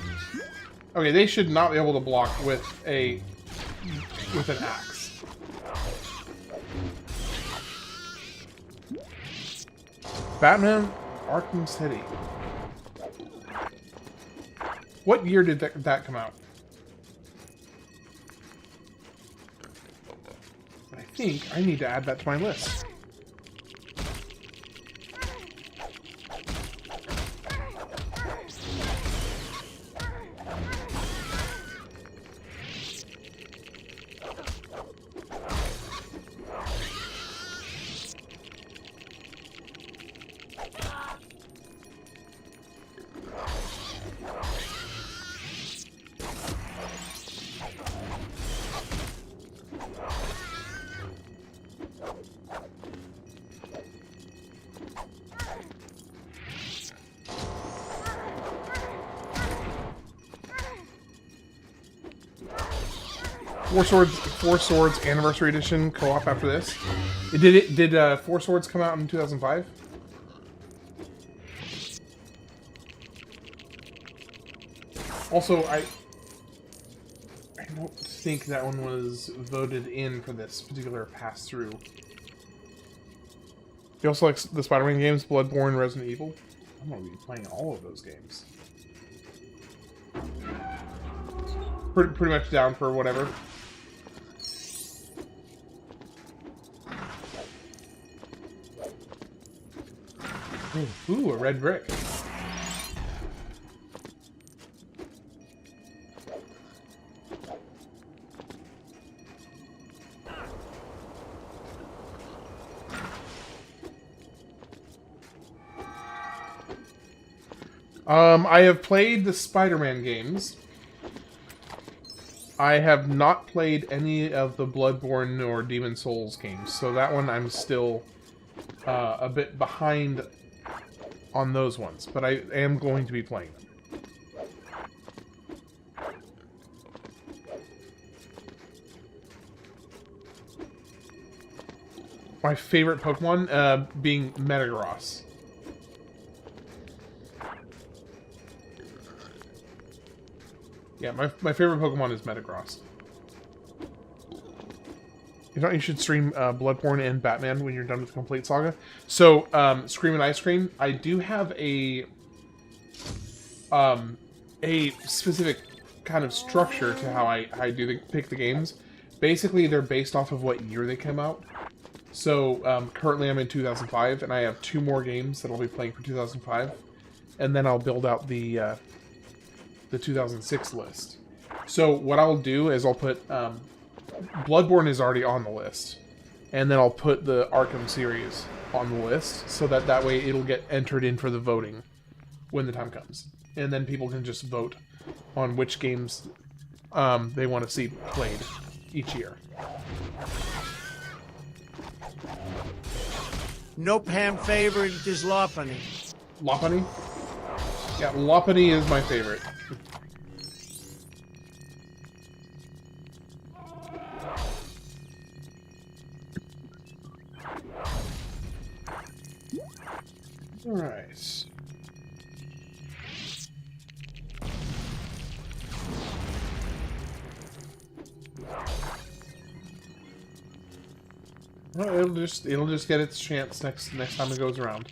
Okay, they should not be able to block with an axe. Batman Arkham City. What year did that come out? I think I need to add that to my list. Four Swords Anniversary Edition co-op after this. Did Four Swords come out in 2005? Also, I don't think that one was voted in for this particular pass-through. You also like the Spider-Man games, Bloodborne, Resident Evil? I'm going to be playing all of those games. Pretty much down for whatever. Ooh, a red brick. I have played the Spider-Man games. I have not played any of the Bloodborne or Demon Souls games, so that one I'm still a bit behind on those ones, but I am going to be playing them. My favorite Pokemon being Metagross. Yeah, my favorite Pokemon is Metagross. You know, you should stream Bloodborne and Batman when you're done with Complete Saga. So, Scream and Ice Cream, I do have a specific kind of structure to how I pick the games. Basically, they're based off of what year they came out. So, currently I'm in 2005, and I have 2 more games that I'll be playing for 2005. And then I'll build out the 2006 list. So what I'll do is I'll put Bloodborne is already on the list, and then I'll put the Arkham series on the list so that way it'll get entered in for the voting when the time comes, and then people can just vote on which games they want to see played each year. No Pam favorite is Lopunny. Lopunny? Yeah, Lopunny is my favorite. Alright. Well, it'll just get its chance next time it goes around.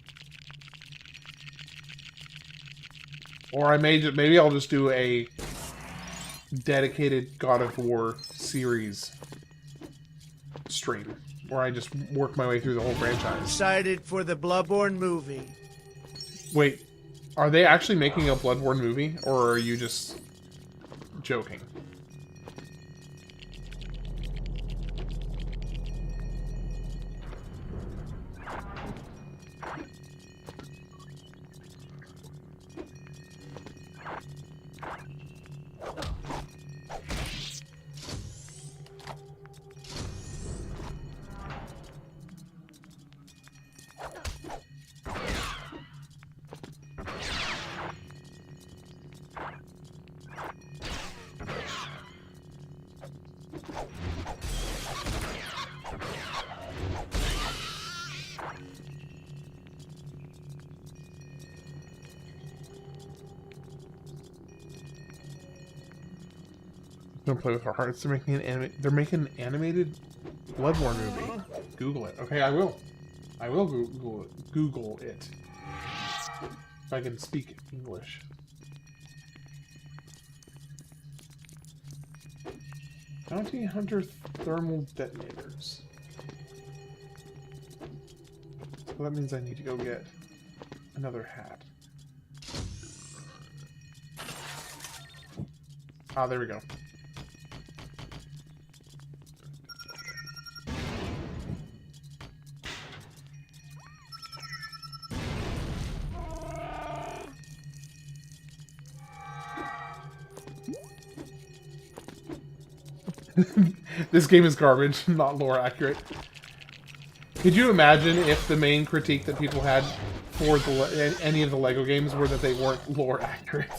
Or maybe I'll just do a dedicated God of War series stream, where I just work my way through the whole franchise. Excited for the Bloodborne movie. Wait, are they actually making a Bloodborne movie, or are you just joking? Don't play with our hearts. They're making an animated Bloodborne movie. Google it. Okay, I will. I will Google it. If I can speak English. Bounty Hunter thermal detonators. So that means I need to go get another hat. Ah, there we go. This game is garbage, not lore accurate. Could you imagine if the main critique that people had for any of the LEGO games were that they weren't lore accurate?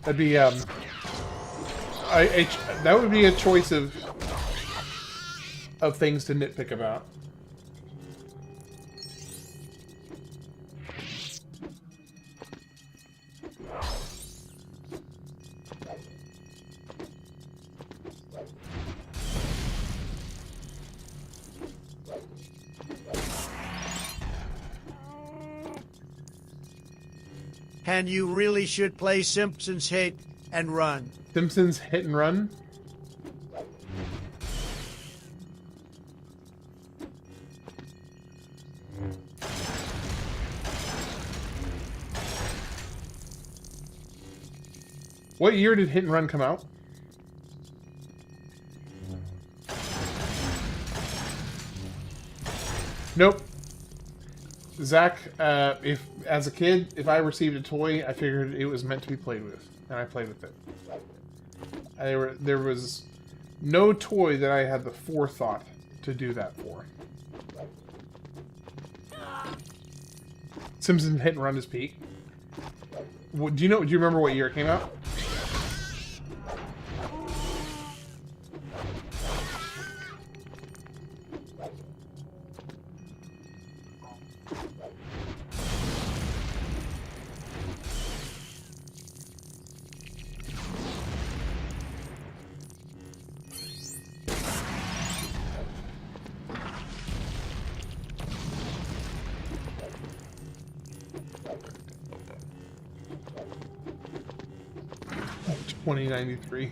That'd be that would be a choice of things to nitpick about. and you really should play Simpsons Hit and Run. Simpsons Hit and Run? What year did Hit and Run come out? Nope. Zach, if as a kid, if I received a toy, I figured it was meant to be played with, and I played with it. There was no toy that I had the forethought to do that for. Simpsons Hit and Run is peak. Do you remember what year it came out? $20.93.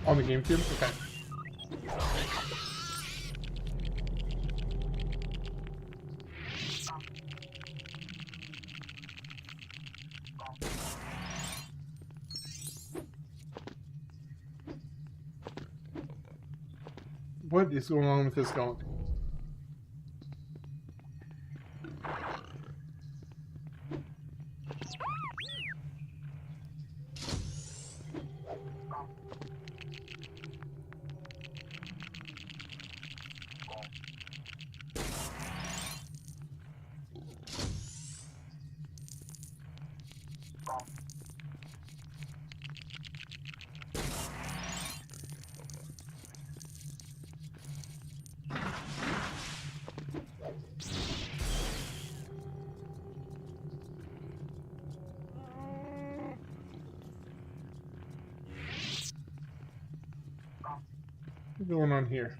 On the GameCube? Okay. What is going on with this going? What's going on here?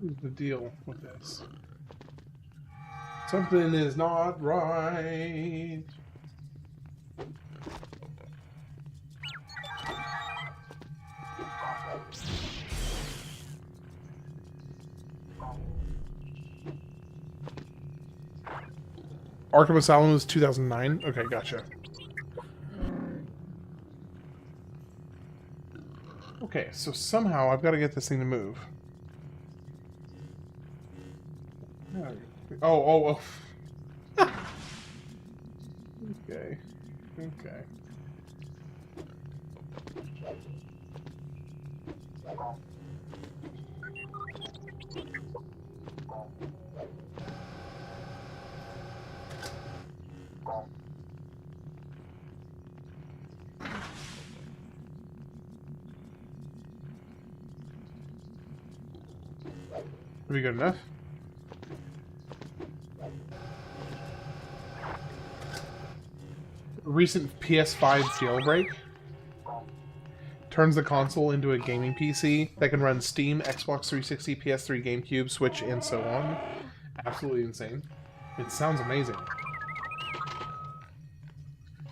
What's the deal with this? Something is not right. Arkham Asylum was 2009? Okay, gotcha. Okay, so somehow I've got to get this thing to move. Oh. Okay. Okay. Are we good enough? Recent PS5 jailbreak turns the console into a gaming PC that can run Steam, Xbox 360, PS3, GameCube, Switch, and so on. Absolutely insane. It sounds amazing.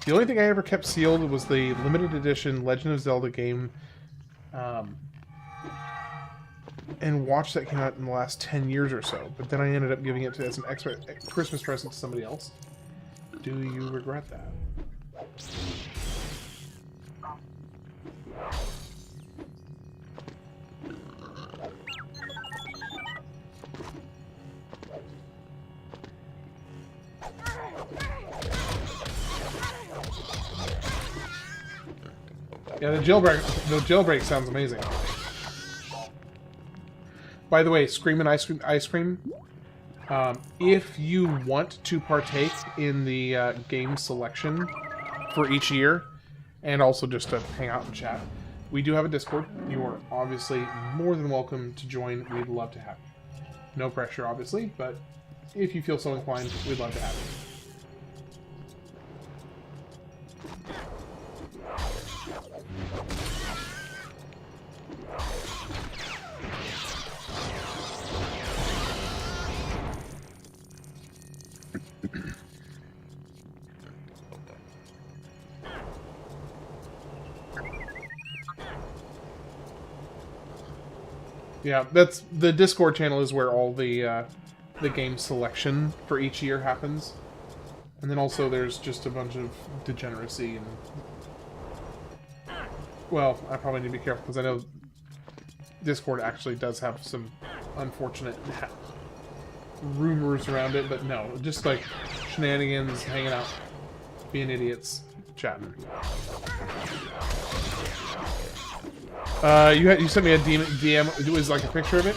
The only thing I ever kept sealed was the limited edition Legend of Zelda game and watch that came out in the last 10 years or so, but then I ended up giving it to as an extra Christmas present to somebody else. Do you regret that? Yeah, the jailbreak sounds amazing. By the way, Screamin' Ice Cream, If you want to partake in the game selection for each year, and also just to hang out and chat, we do have a Discord. You are obviously more than welcome to join. We'd love to have you. No pressure, obviously, but if you feel so inclined, we'd love to have you. Yeah, that's the Discord channel is where all the game selection for each year happens, and then also there's just a bunch of degeneracy and, well, I probably need to be careful because I know Discord actually does have some unfortunate rumors around it, but no, just like shenanigans, hanging out, being idiots, chatting. You sent me a DM. It was like a picture of it.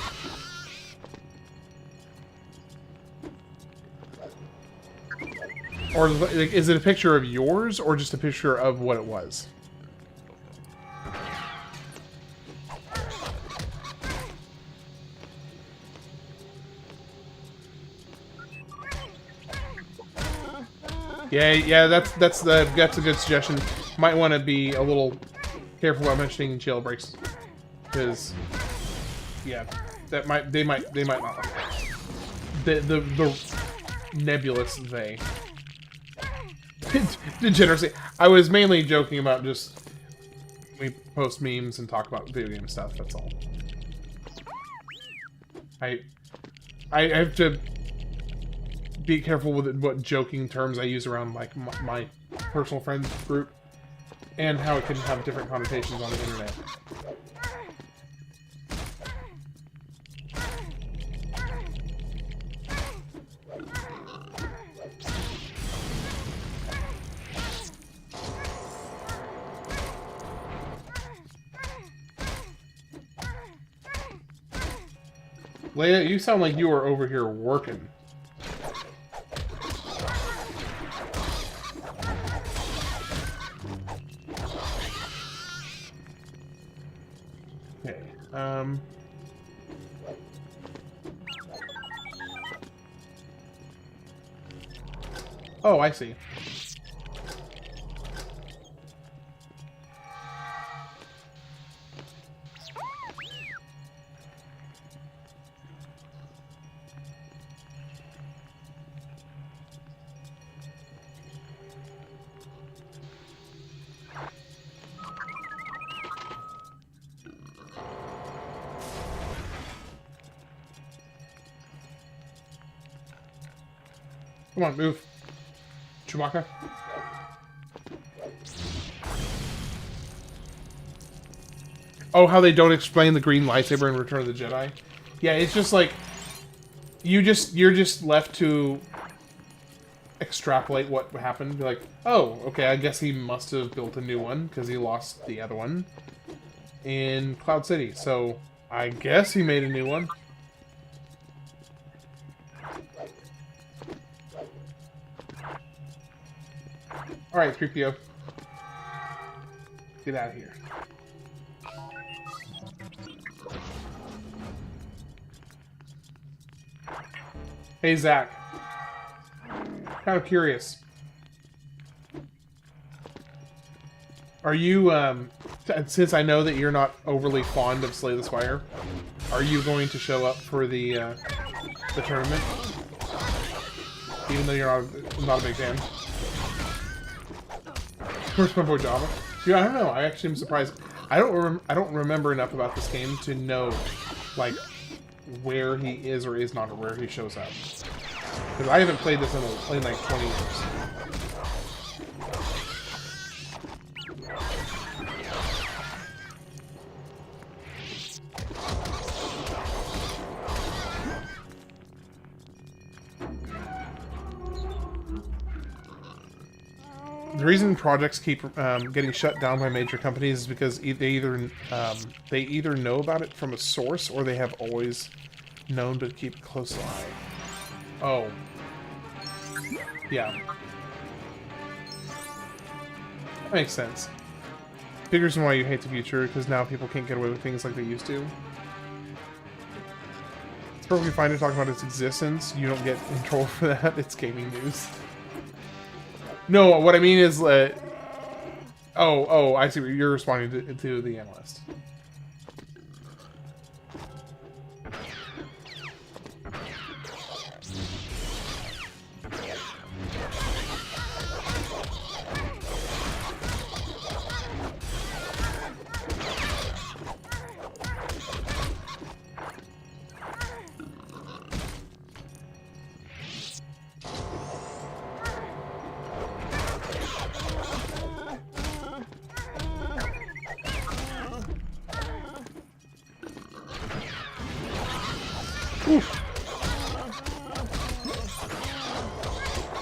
Or like, is it a picture of yours, or just a picture of what it was? Yeah, that's a good suggestion. Might want to be a little careful about mentioning jailbreaks, because yeah, they might not like that. The nebulous they degeneracy. I was mainly joking about just we post memes and talk about video game stuff. That's all. I have to be careful with what joking terms I use around like my personal friends group, and how it can have different connotations on the internet. Leia, you sound like you are over here working. Okay, oh, I see. Come on, move. Chewbacca. Oh, how they don't explain the green lightsaber in Return of the Jedi? Yeah, it's just like you're just left to extrapolate what happened. Be like, oh, okay, I guess he must have built a new one because he lost the other one in Cloud City. So I guess he made a new one. Alright, 3PO. Get out of here. Hey, Zach. Kind of curious. Are you, since I know that you're not overly fond of Slay the Spire, are you going to show up for the tournament? Even though you're not a big fan? Where's my boy Java? Dude, I don't know. I actually am surprised. I don't remember enough about this game to know, like, where he is or is not, or where he shows up. Because I haven't played this in like 20 years. The reason projects keep getting shut down by major companies is because they either know about it from a source, or they have always known to keep a close eye. Oh. Yeah. That makes sense. Big reason why you hate the future, because now people can't get away with things like they used to. It's perfectly fine to talk about its existence. You don't get in trouble for that. It's gaming news. No, what I mean is... Oh, I see. You're responding to the analyst.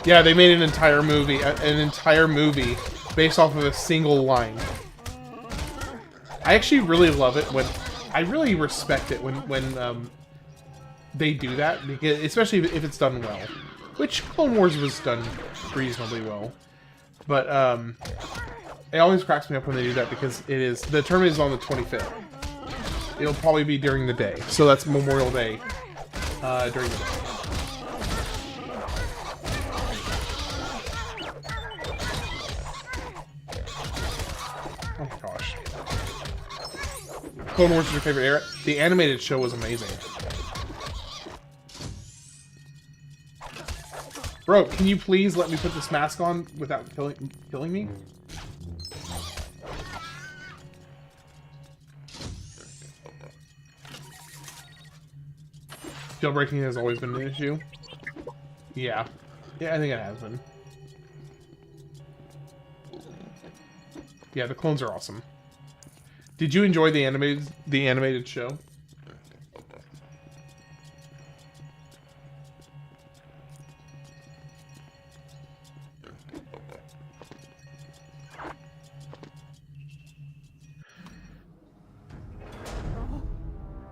Yeah, they made an entire movie based off of a single line. I actually really love it when, I really respect it when they do that, because, especially if it's done well. Which Clone Wars was done reasonably well, but it always cracks me up when they do that, because the tournament is on the 25th. It'll probably be during the day, so that's Memorial Day during the day. Oh my gosh. Clone Wars is your favorite era? The animated show was amazing. Bro, can you please let me put this mask on without killing me? Jailbreaking has always been an issue. Yeah. Yeah, I think it has been. Yeah, the clones are awesome. Did you enjoy the animated show?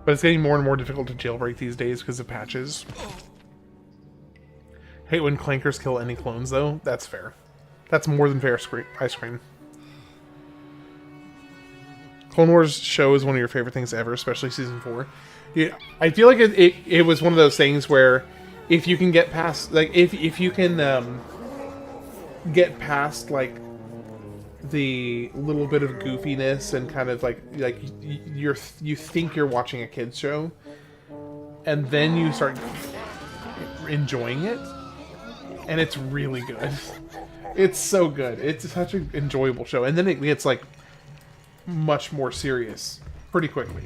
But it's getting more and more difficult to jailbreak these days because of patches. Hate when clankers kill any clones, though. That's fair. That's more than fair ice cream. Clone Wars show is one of your favorite things ever, especially Season 4. Yeah, I feel like it was one of those things where if you can get past... Like, if you can get past, like, the little bit of goofiness and kind of like you think you're watching a kids show, and then you start enjoying it, and it's really good. It's so good. It's such an enjoyable show, and then it gets like much more serious pretty quickly.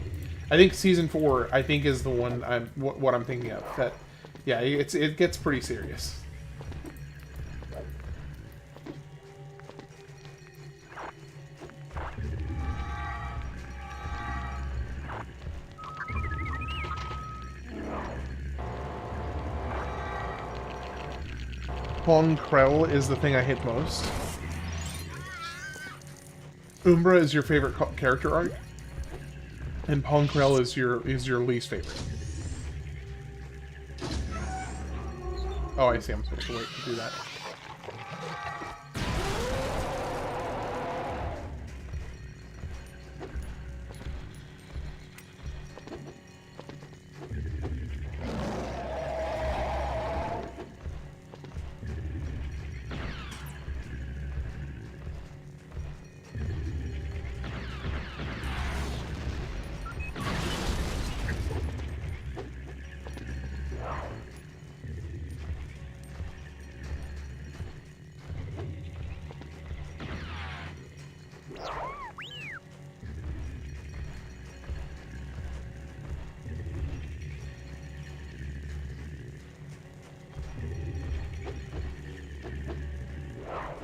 I think Season 4, I think, is the one what I'm thinking of. That, yeah, it gets pretty serious. Pong Krell is the thing I hate most. Umbra is your favorite character arc, and Pong Krell is your least favorite. Oh, I see. I'm supposed to wait to do that.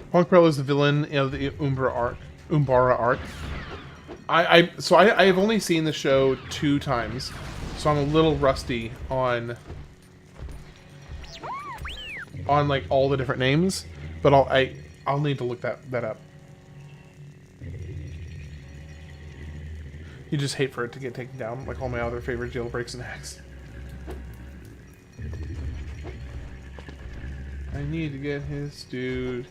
Pong Krell is the villain of the Umbara arc. I've only seen the show 2 times, so I'm a little rusty on like all the different names, but I'll need to look that up. You just hate for it to get taken down, like all my other favorite jailbreaks and hacks. I need to get his dude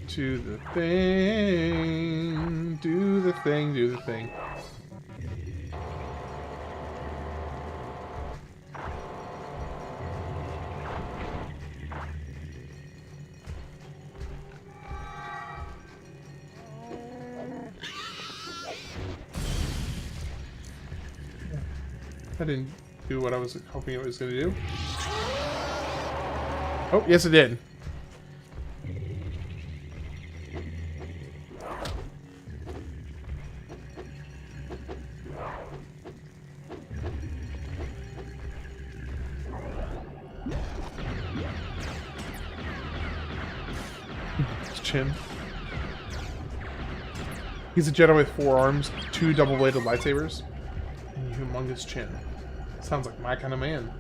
to the thing. Do the thing, do the thing. That didn't do what I was hoping it was going to do. Oh, yes it did. His chin. He's a Jedi with 4 arms, 2 double-bladed lightsabers, and a humongous chin. Sounds like my kind of man.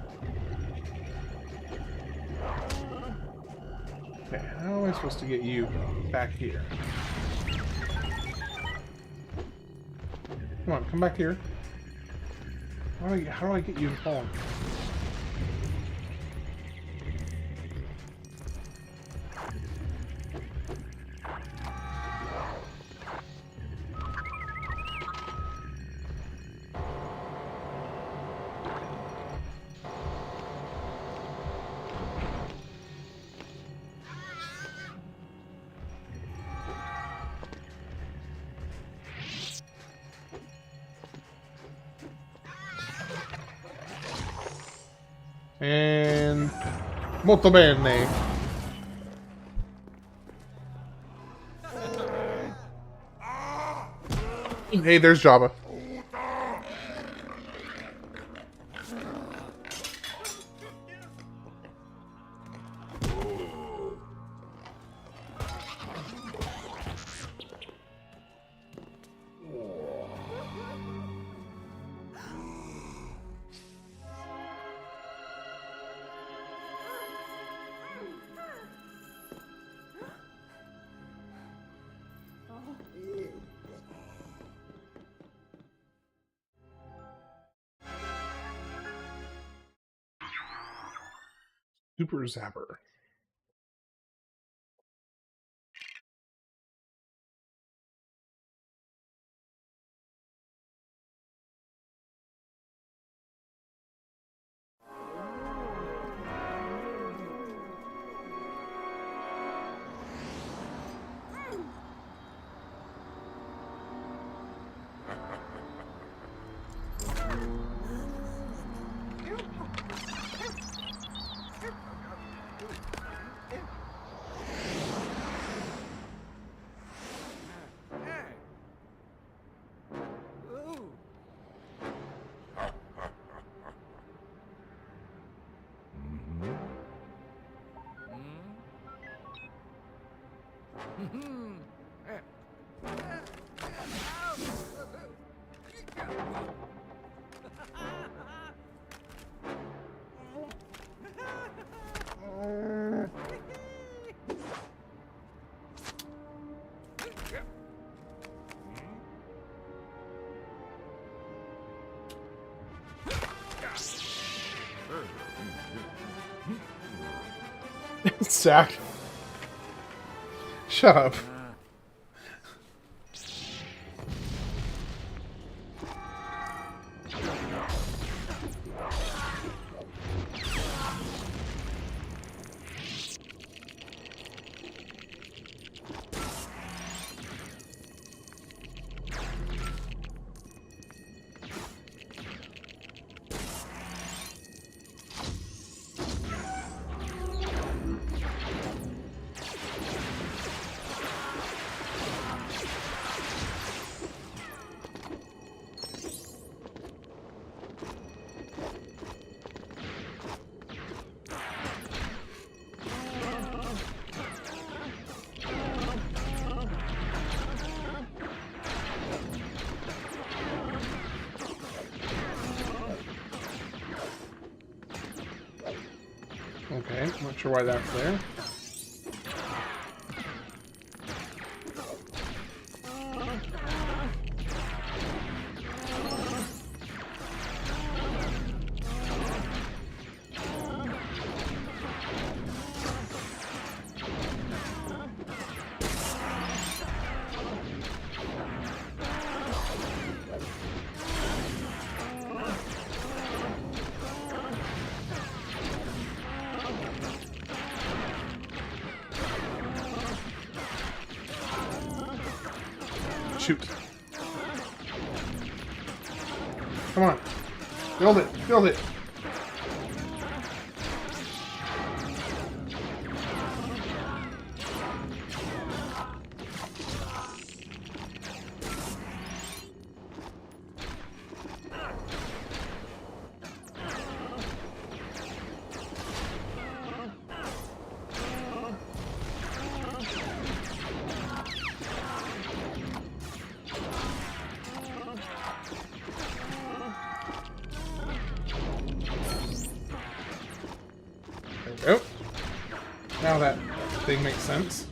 Okay, how am I supposed to get you back here? Come on, come back here. How do I get you to fall? And molto bene. Hey, there's Jabba. Super Zapper. Sack. Shut up. Okay, not sure why that's there. shoot. Come on. Build it. Build it. There we go. Now that thing makes sense.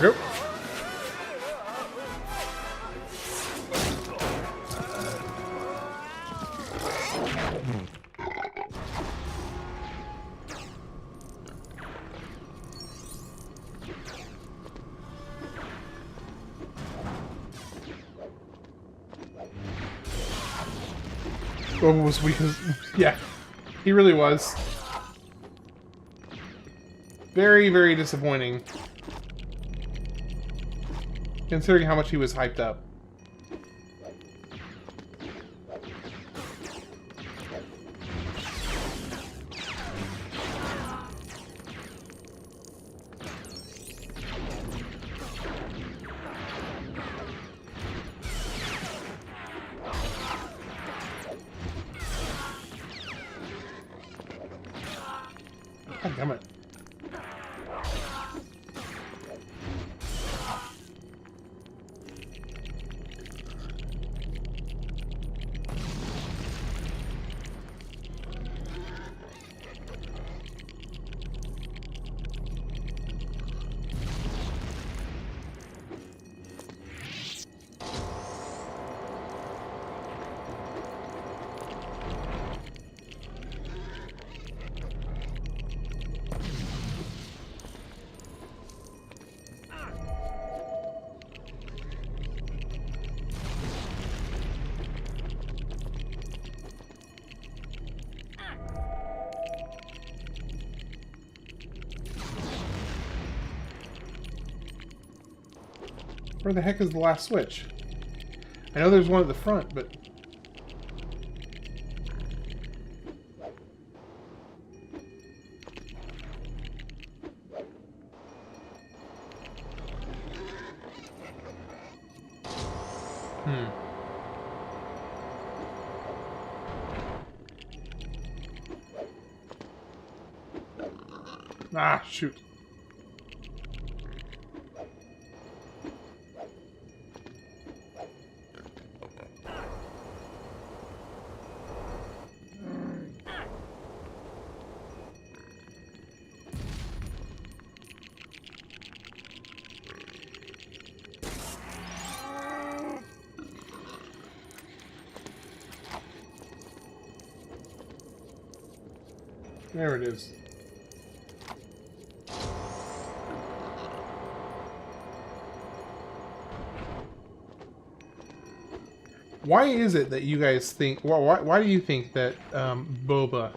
There we go. Boba was weak as... Yeah, he really was. Very, very disappointing. Considering how much he was hyped up. God damn it. Where the heck is the last switch? I know there's one at the front, but... Ah, shoot. There it is. Why is it that you guys think... Why do you think that Boba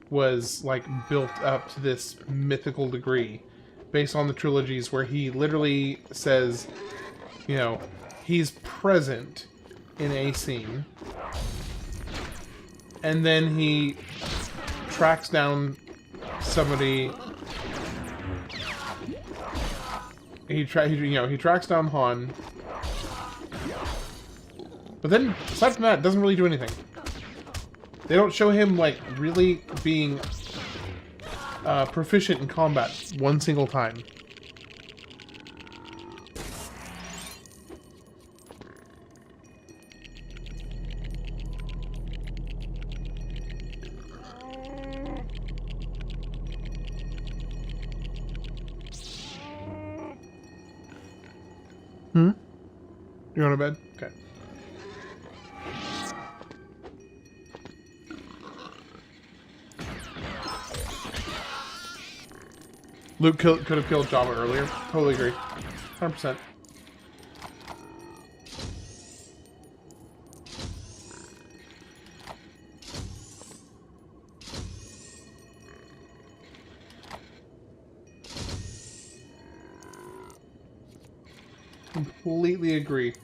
was, like, built up to this mythical degree based on the trilogies where he literally says, you know, he's present in a scene, and then he tracks down somebody... He tracks down Han. But then, aside from that, it doesn't really do anything. They don't show him, like, really being proficient in combat one single time. Hmm? You going to bed? Okay. Luke could have killed Jabba earlier. Totally agree. 100%. Completely agree.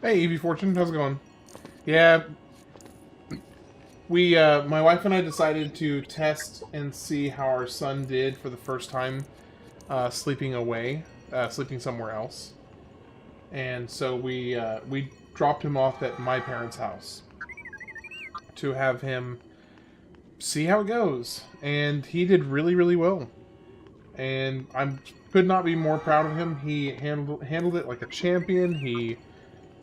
Hey, Evie Fortune, how's it going? Yeah, we, my wife and I decided to test and see how our son did for the first time sleeping away, sleeping somewhere else. And so we dropped him off at my parents' house to have him see how it goes. And he did really, really well. And I could not be more proud of him. He handled it like a champion. He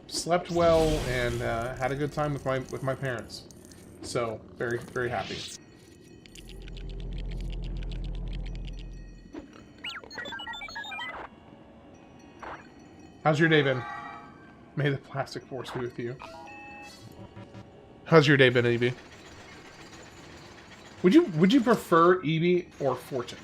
slept well and had a good time with my parents. So very, very happy. How's your day been? May the plastic force be with you. How's your day been, Evie? Would you prefer Evie or Fortune?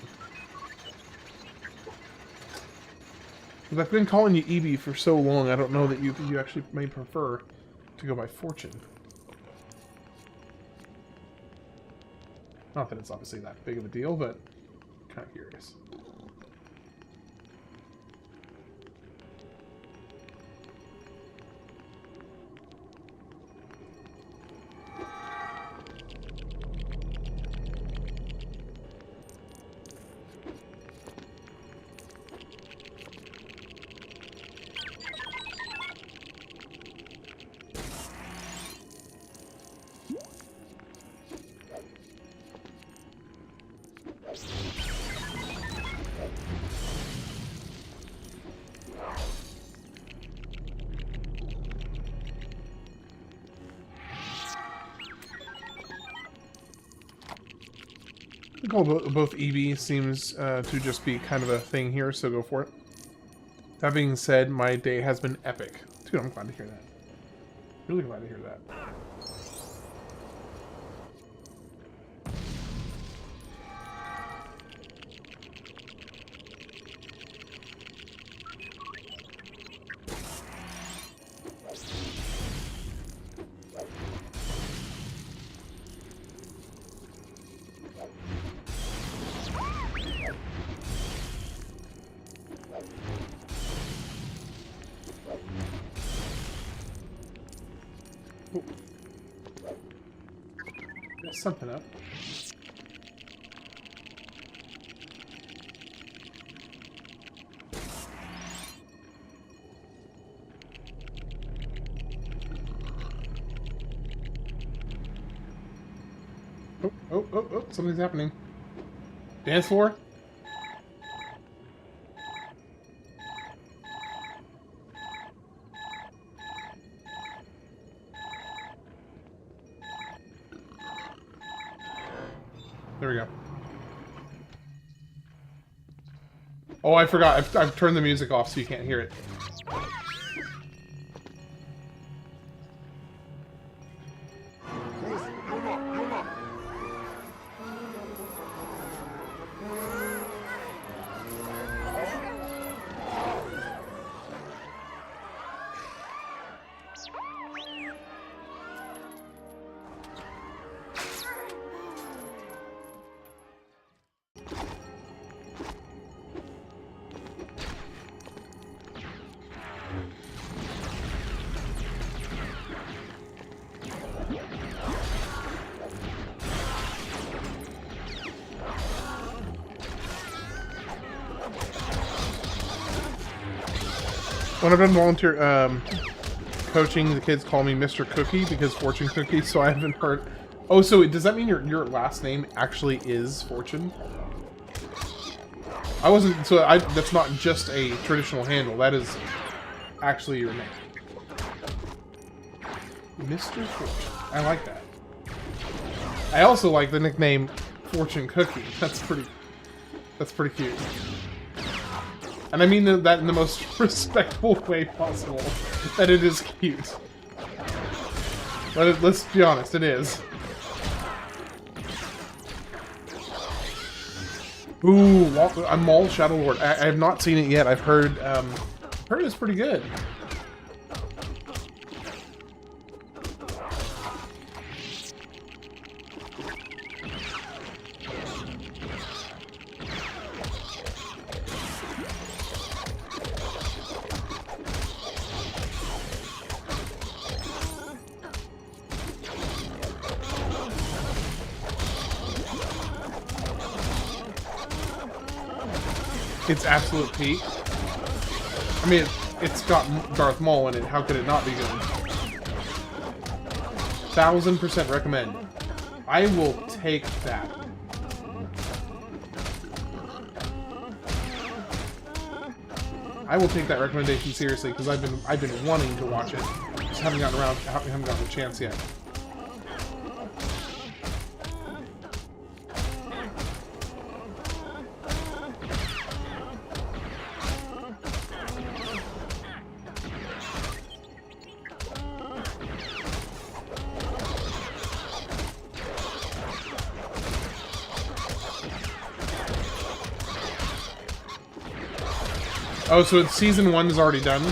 Because I've been calling you Evie for so long, I don't know that you actually may prefer to go by Fortune. Not that it's obviously that big of a deal, but kind of curious. Call both EB seems to just be kind of a thing here, so go for it. That being said, my day has been epic. Dude, I'm glad to hear that. Really glad to hear that. There's something up. Oh, something's happening. Dance floor? There we go. Oh, I forgot. I've turned the music off so you can't hear it. When I've been volunteer coaching, the kids call me Mr. Cookie because Fortune Cookie, so I haven't heard... Oh, so does that mean your last name actually is Fortune? I wasn't... So that's not just a traditional handle, that is actually your name. Mr. Fortune. I like that. I also like the nickname Fortune Cookie. That's pretty cute. And I mean that in the most respectful way possible. That it is cute. Let's be honest, it is. Ooh, Mall Shadow Lord. I have not seen it yet. I've heard it's pretty good. It's absolute peak. I mean, it's got Darth Maul in it. How could it not be good? 1000% recommend. I will take that. I will take that recommendation seriously because I've been wanting to watch it. Just haven't gotten a chance yet. Oh, so it's season 1 is already done?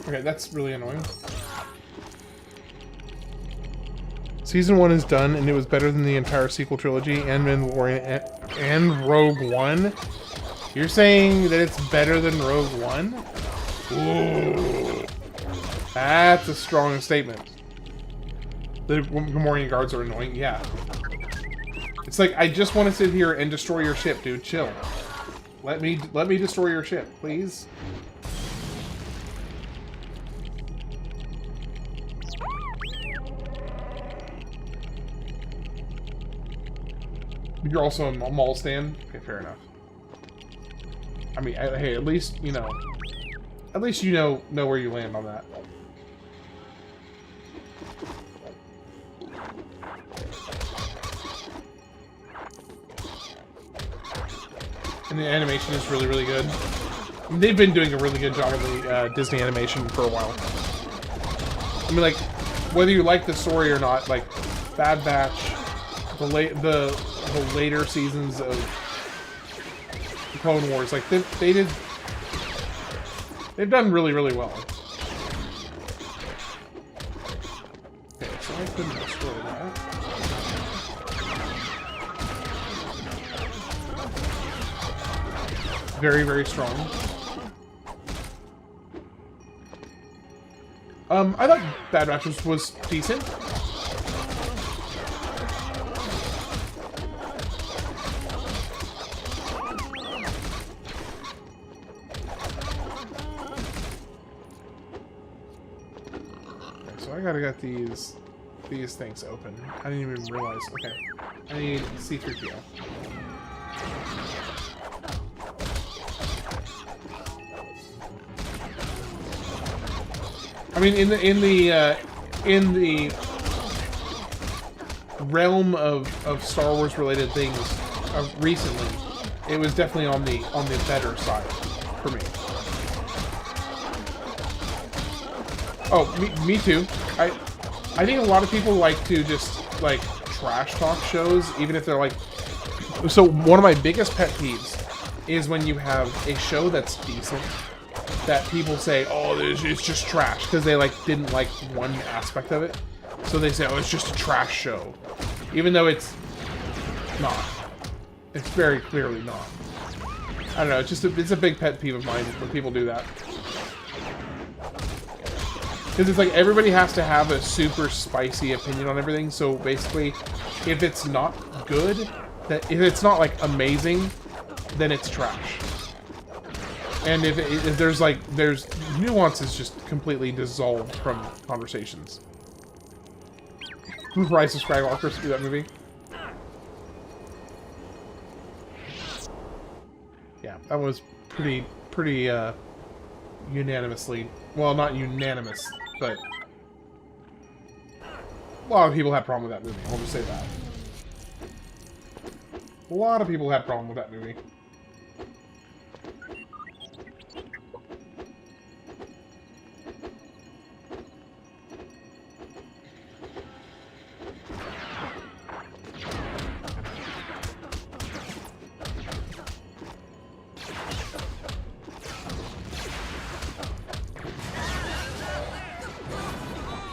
Okay, that's really annoying. Season 1 is done, and it was better than the entire sequel trilogy and Mandalorian and Rogue One. You're saying that it's better than Rogue One? Ooh. That's a strong statement. The Gamorrean guards are annoying, yeah. It's like, I just want to sit here and destroy your ship, dude. Chill. Let me destroy your ship, please. You're also a mall stand? Okay, fair enough. I mean, hey, at least, you know... At least you know where you land on that. And the animation is really, really good. They've been doing a really good job of the Disney animation for a while. I mean, like, whether you like the story or not, like, Bad Batch, the later seasons of Clone Wars, like, they've done really, really well. Okay, so I couldn't destroy that. Very, very strong. I thought Bad Batch was decent. I gotta get these things open. I didn't even realize. Okay. I need C3PO. I mean, in the realm of Star Wars related things recently, it was definitely on the better side for me. Oh, me too. I think a lot of people like to just, like, trash talk shows, even if they're like... So, one of my biggest pet peeves is when you have a show that's decent, that people say, oh, it's just trash, because they, like, didn't like one aspect of it. So they say, oh, it's just a trash show. Even though it's not. It's very clearly not. I don't know, it's a big pet peeve of mine when people do that. Because it's like everybody has to have a super spicy opinion on everything. So basically, if it's not good, if it's not like amazing, then it's trash. And if there's nuances just completely dissolved from conversations. Rise of Skywalker, see that movie? Yeah, that was pretty unanimously, well, not unanimous, but a lot of people had a problem with that movie. I'll just say that. A lot of people had a problem with that movie.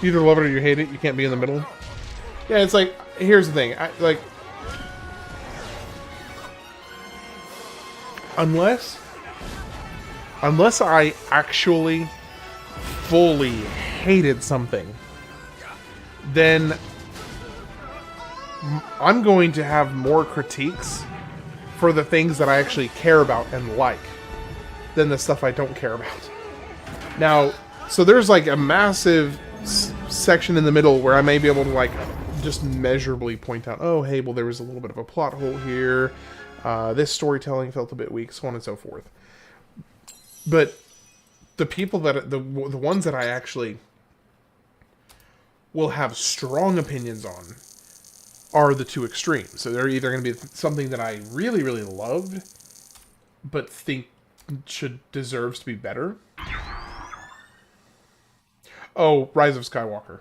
You either love it or you hate it. You can't be in the middle. Yeah, it's like, here's the thing. Unless I actually fully hated something, then I'm going to have more critiques for the things that I actually care about and like than the stuff I don't care about. Now, so there's like a massive section in the middle where I may be able to, like, just measurably point out, oh, hey, well, there was a little bit of a plot hole here. This storytelling felt a bit weak, so on and so forth. But the people that, the ones that I actually will have strong opinions on are the two extremes. So they're either going to be something that I really, really loved, but think deserves to be better. Oh, Rise of Skywalker.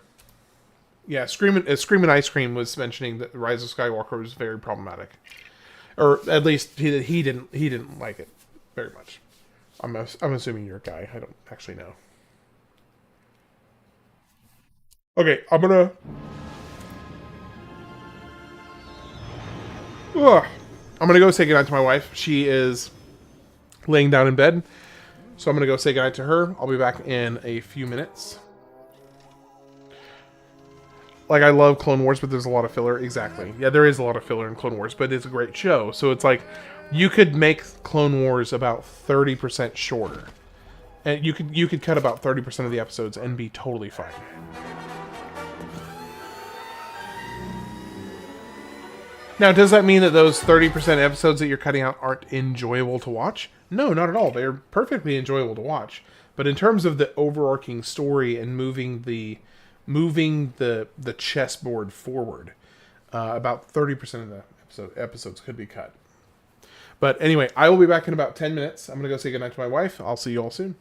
Yeah, Screamin' Ice Cream was mentioning that Rise of Skywalker was very problematic, or at least he didn't like it very much. I'm assuming you're a guy. I don't actually know. Okay, I'm gonna... Ugh. I'm gonna go say goodnight to my wife. She is laying down in bed. So I'm gonna go say goodnight to her. I'll be back in a few minutes. Like, I love Clone Wars, but there's a lot of filler. Exactly. Yeah, there is a lot of filler in Clone Wars, but it's a great show. So it's like, you could make Clone Wars about 30% shorter. And you could cut about 30% of the episodes and be totally fine. Now, does that mean that those 30% episodes that you're cutting out aren't enjoyable to watch? No, not at all. They're perfectly enjoyable to watch. But in terms of the overarching story and moving the chessboard forward, about 30% of the episodes could be cut. But anyway, I will be back in about 10 minutes. I'm going to go say goodnight to my wife. I'll see you all soon.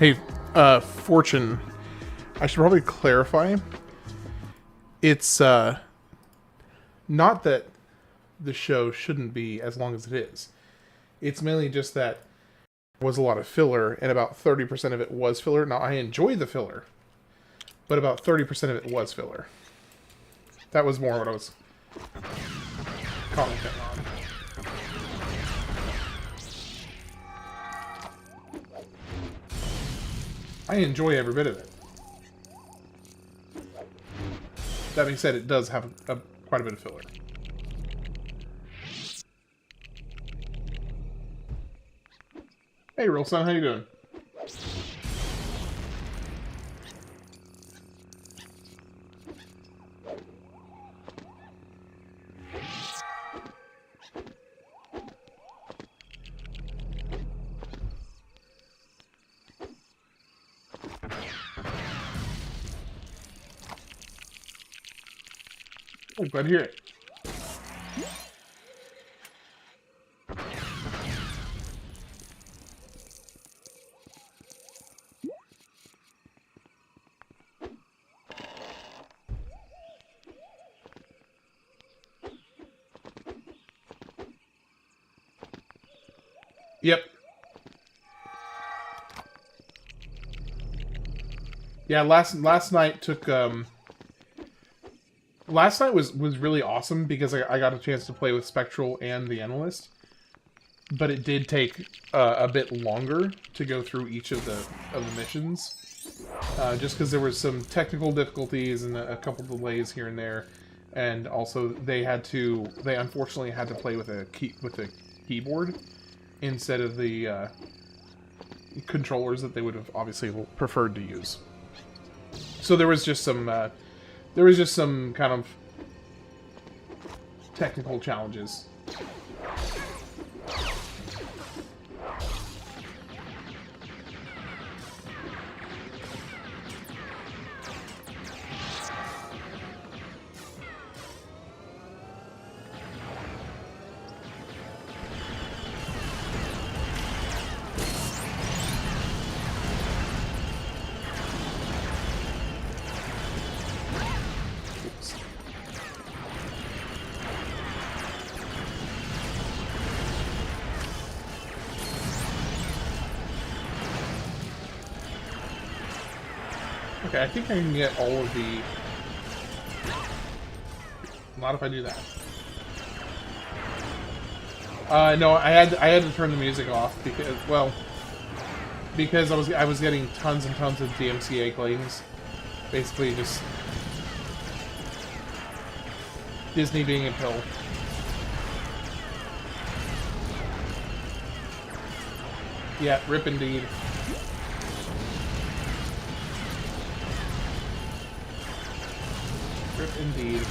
Hey, Fortune, I should probably clarify. It's, not that the show shouldn't be as long as it is. It's mainly just that there was a lot of filler, and about 30% of it was filler. Now, I enjoy the filler, but about 30% of it was filler. That was more what I was commenting on. I enjoy every bit of it. That being said, it does have quite a bit of filler. Hey, Real Son, how you doing? Oh, glad to hear it. Yep. Yeah, last night took last night was really awesome because I got a chance to play with Spectral and the Analyst, but it did take a bit longer to go through each of the missions, just because there was some technical difficulties and a couple delays here and there, and also they unfortunately had to play with a keyboard instead of the controllers that they would have obviously preferred to use. So there was just some kind of technical challenges. Okay, I think I can get all of the... Not if I do that. No, I had to turn the music off because, well, because I was getting tons and tons of DMCA claims. Basically, just Disney being a pill. Yeah, rip indeed. Indeed.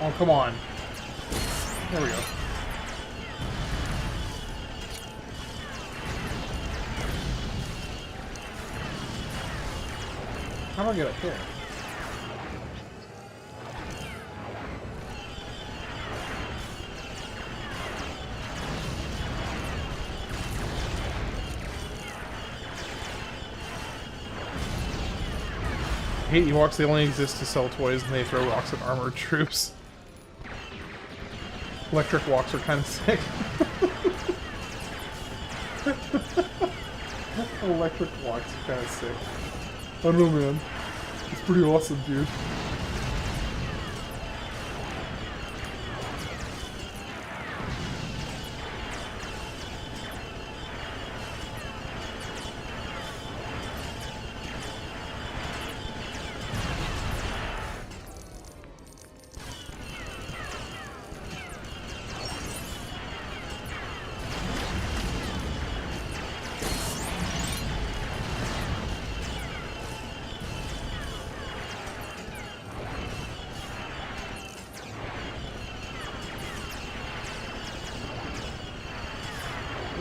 Oh, come on. There we go. How do I get up here? I hate Ewoks, they only exist to sell toys and they throw rocks at armored troops. Electric walks are kind of sick. Electric walks are kind of sick. I don't know, man. It's pretty awesome, dude.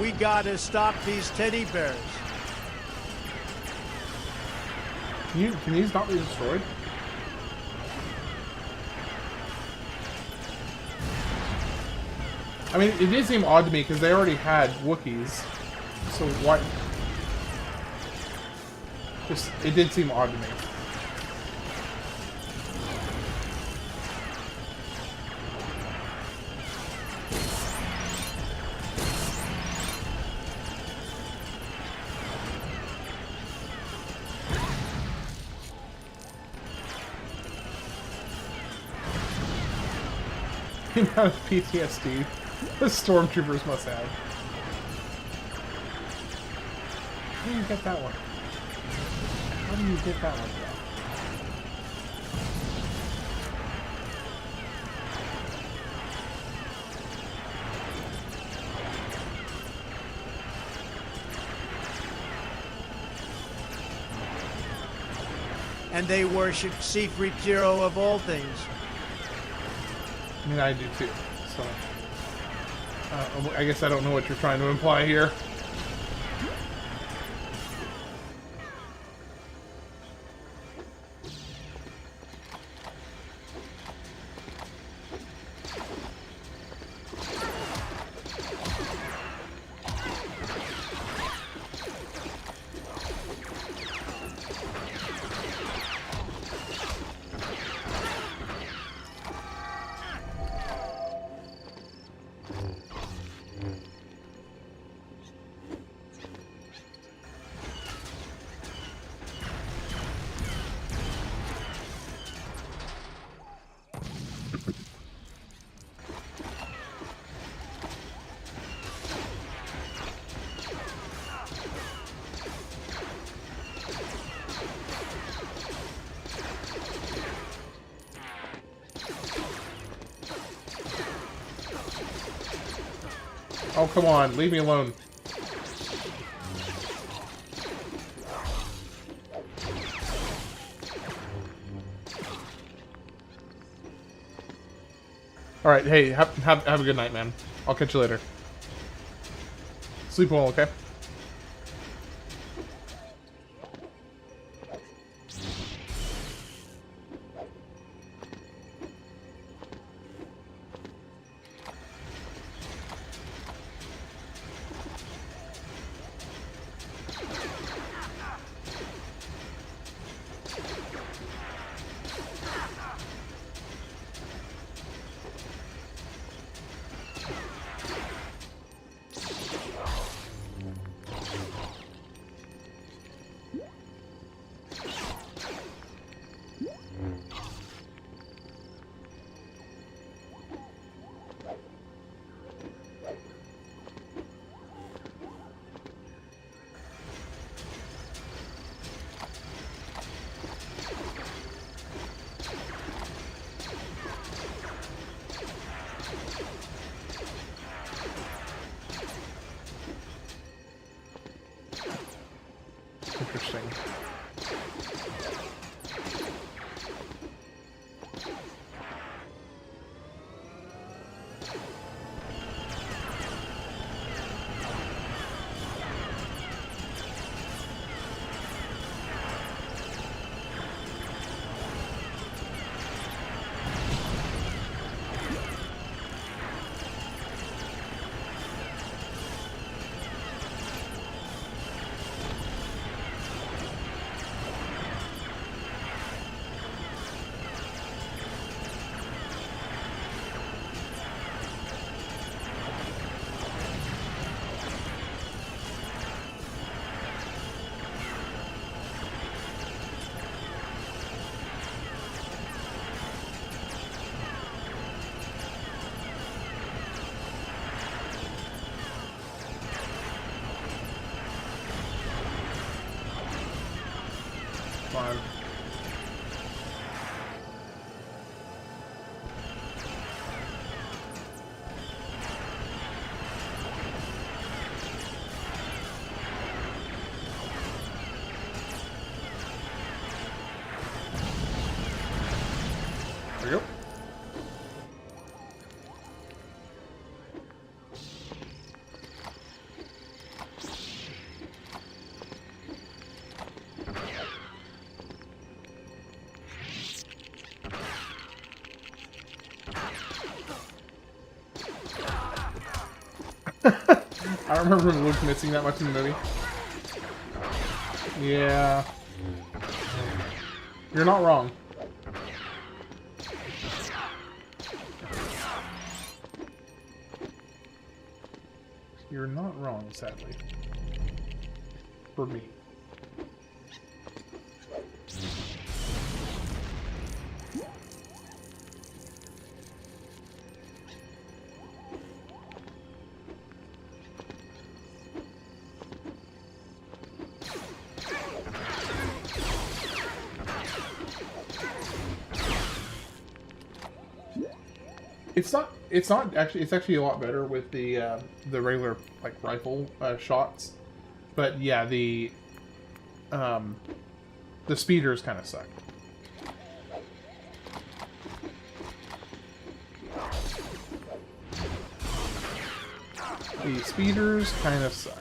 We gotta stop these teddy bears. Can these not be destroyed? I mean, it did seem odd to me because they already had Wookiees. So why? Just, it did seem odd to me. The amount of PTSD the stormtroopers must have. How do you get that one? How do you get that one? And they worship C-3PO of all things. I mean, I do too, so... I guess I don't know what you're trying to imply here. Oh, come on. Leave me alone. Alright, hey, have a good night, man. I'll catch you later. Sleep well, okay? Interesting. Fine. There we go. I don't remember Luke missing that much in the movie. Yeah. You're not wrong. You're not wrong, sadly. For me. It's not actually. It's actually a lot better with the regular like rifle shots, but yeah, the speeders kind of suck. The speeders kind of suck.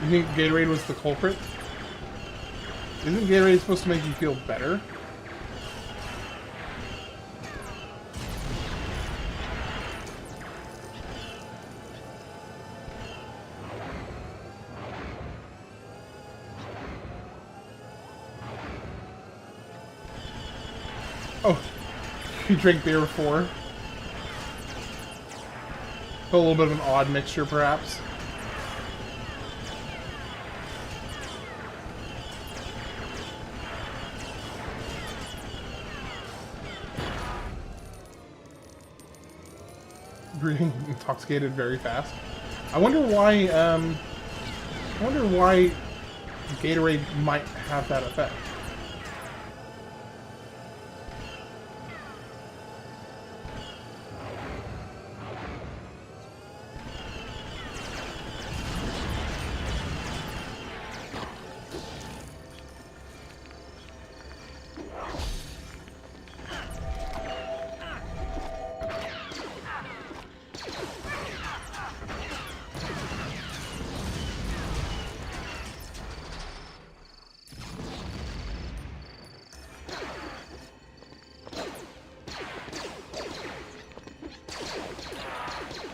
You think Gatorade was the culprit? Isn't Gatorade supposed to make you feel better? Oh, you drink beer before? A little bit of an odd mixture, perhaps. Being intoxicated very fast. I wonder why Gatorade might have that effect.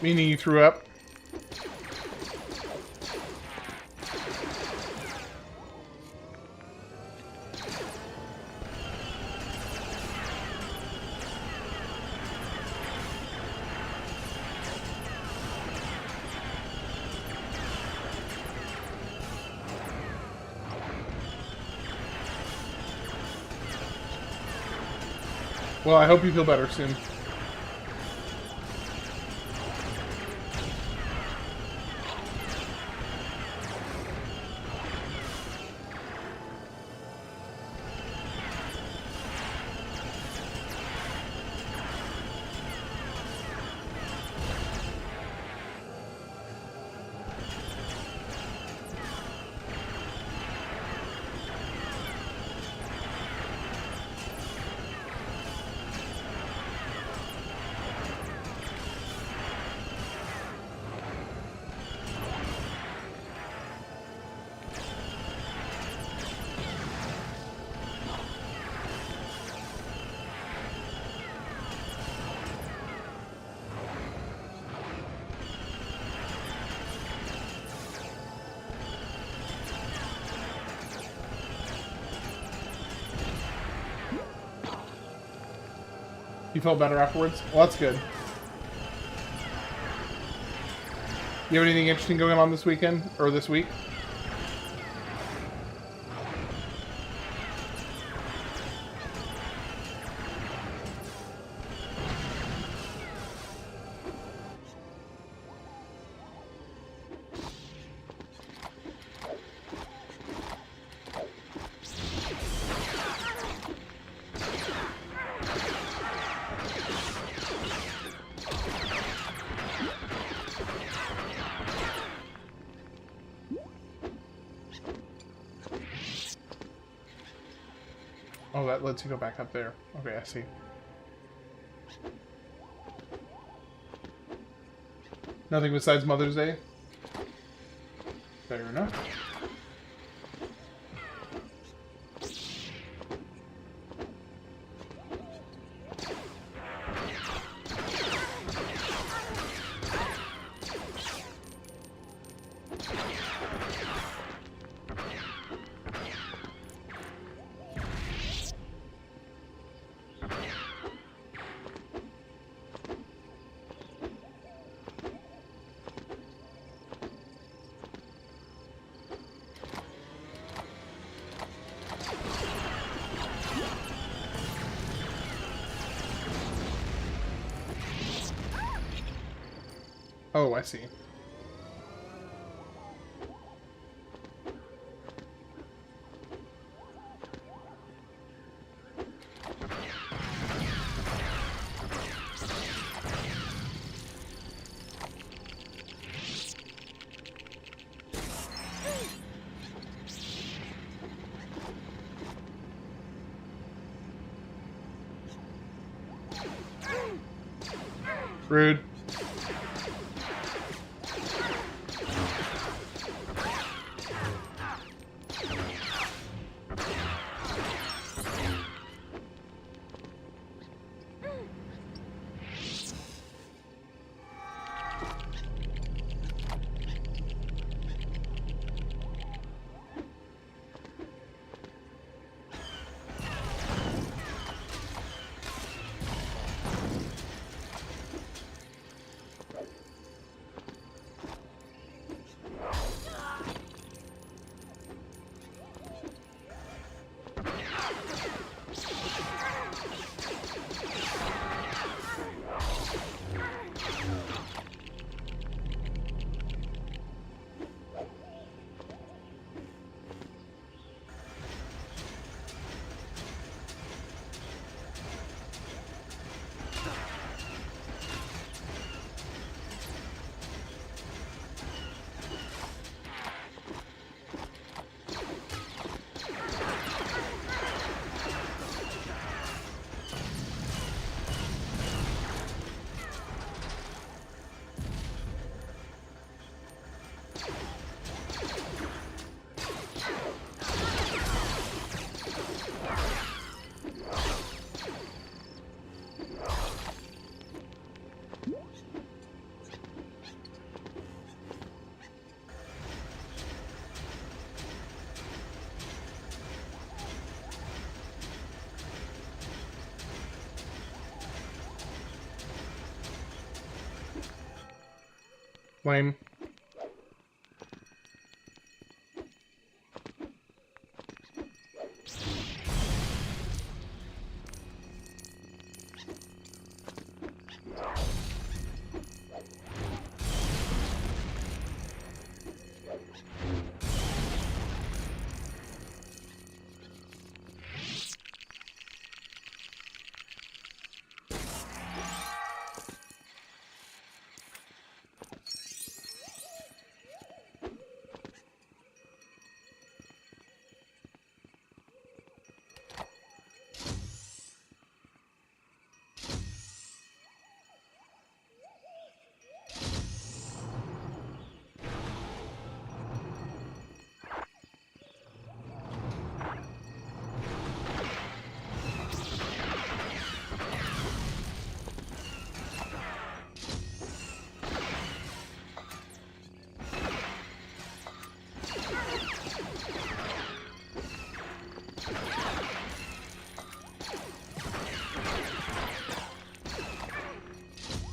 Meaning you threw up? Well, I hope you feel better soon. You felt better afterwards? Well, that's good. You have anything interesting going on this weekend? Or this week? Oh, that lets you go back up there. Okay, I see. Nothing besides Mother's Day? Fair enough. Oh, I see. Rude. Lame.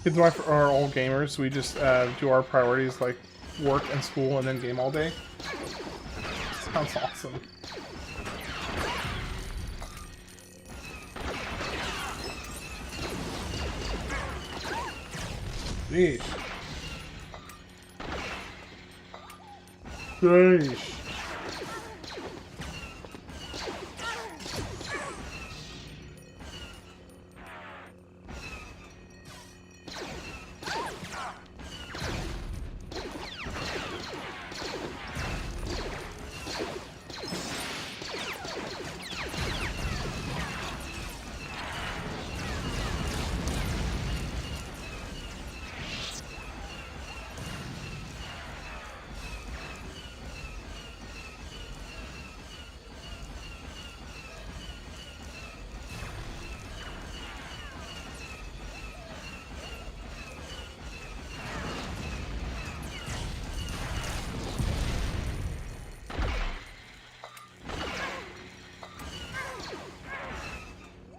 Kids and wife are all gamers, so we just do our priorities like work and school and then game all day. Sounds awesome. Sheesh. Sheesh.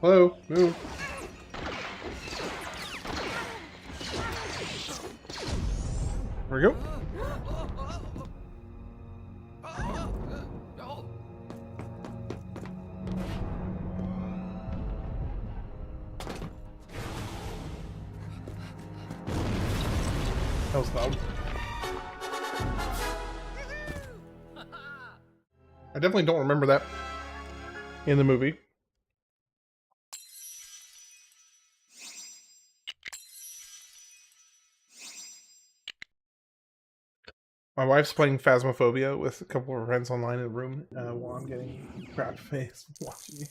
Hello, move. There we go. That was loud. I definitely don't remember that in the movie. My wife's playing Phasmophobia with a couple of friends online in a room while I'm getting crap face watching you.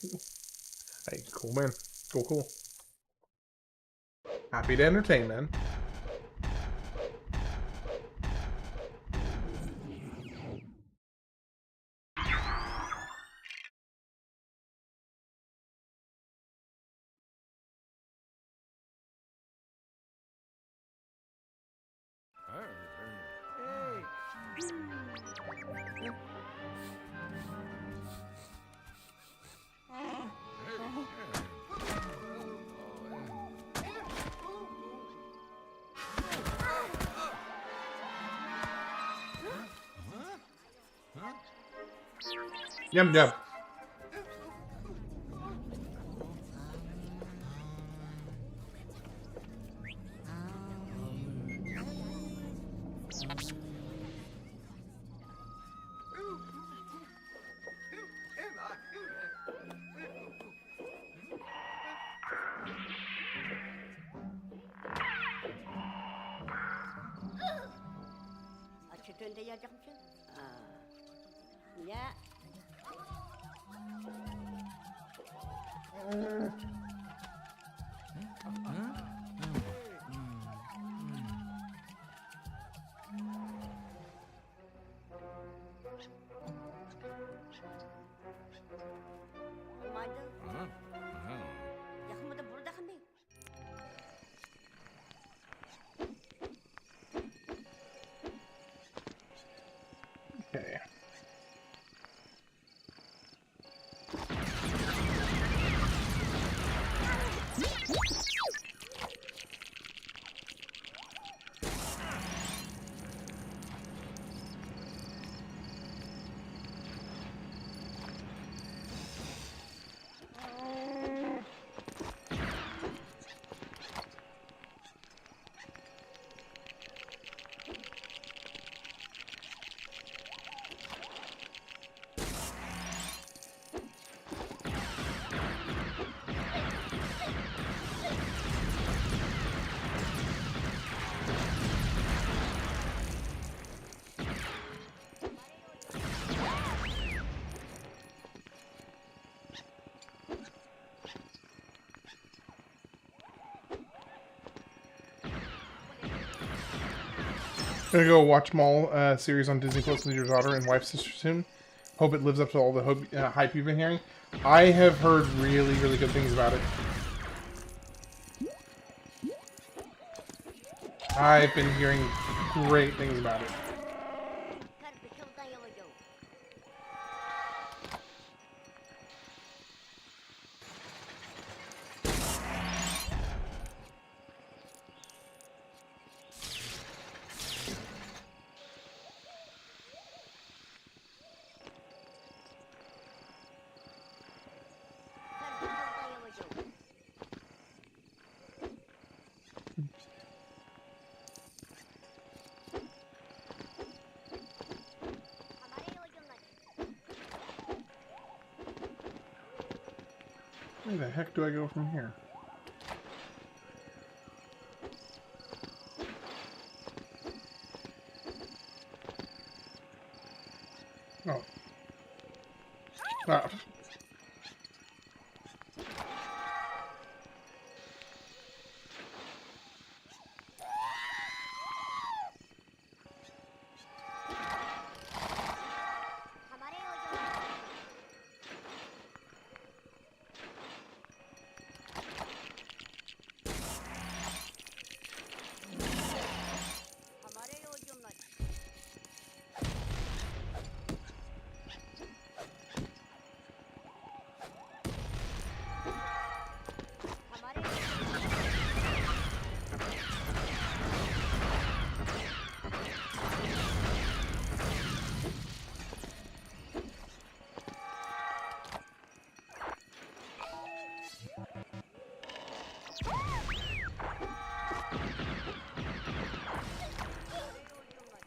Hey, cool, man. Cool, cool. Happy to entertain, man. Yum, yum. Okay. Gonna go watch Mall series on Disney Plus with your daughter and wife's sister soon. Hope it lives up to all the hype you've been hearing. I have heard really, really good things about it. I've been hearing great things about it. Where the heck do I go from here? Oh. Ah.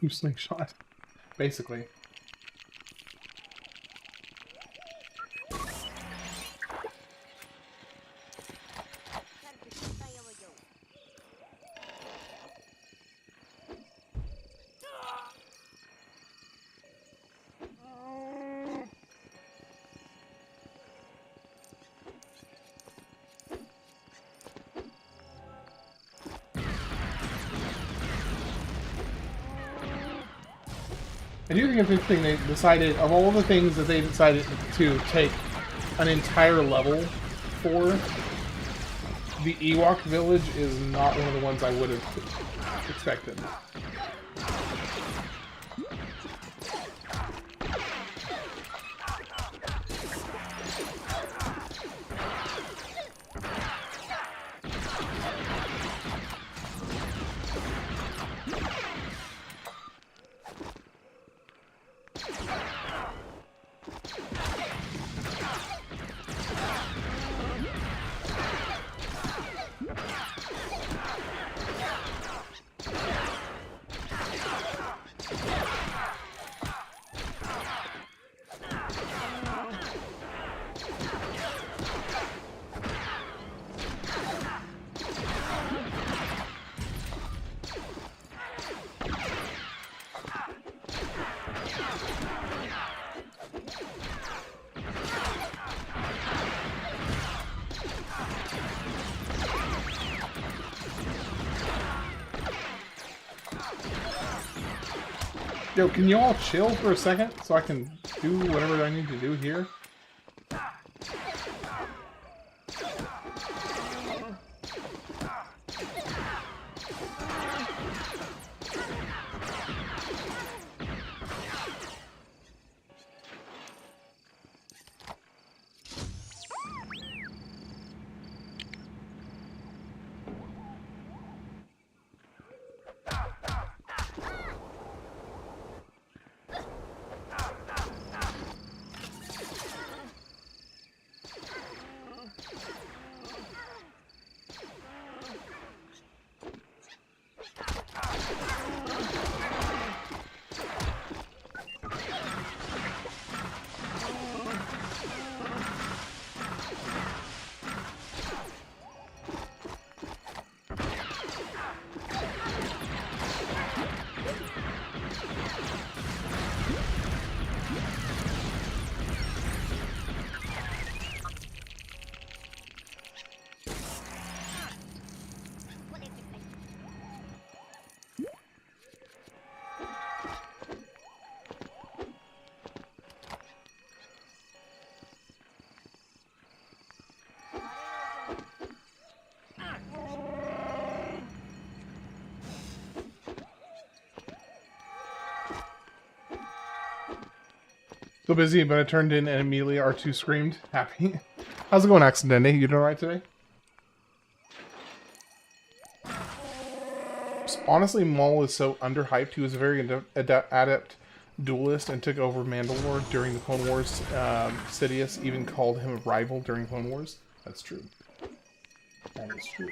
You slingshot, basically. I do think it's interesting they decided, of all the things that they decided to take an entire level for, the Ewok village is not one of the ones I would have expected. Yo, can you all chill for a second so I can do whatever I need to do here? So busy, but I turned in and immediately R2 screamed. Happy. How's it going, Accidente? You doing alright today? Honestly, Maul is so underhyped. He was a very adept duelist and took over Mandalore during the Clone Wars. Sidious even called him a rival during Clone Wars. That's true. That is true.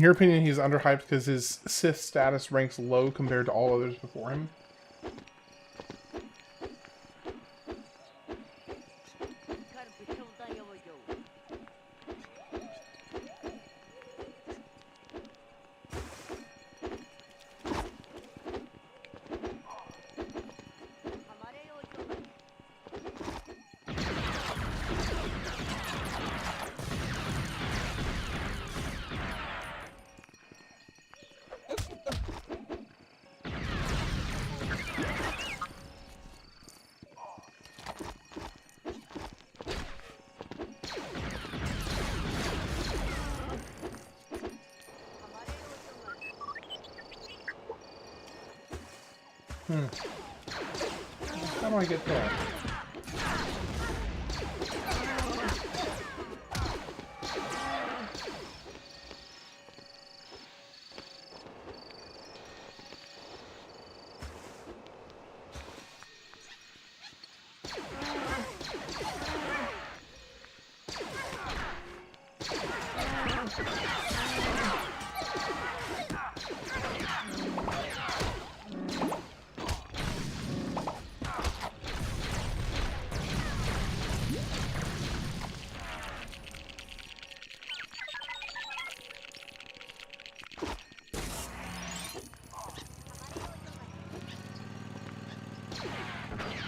In your opinion, he's underhyped because his Sith status ranks low compared to all others before him? How do I get there?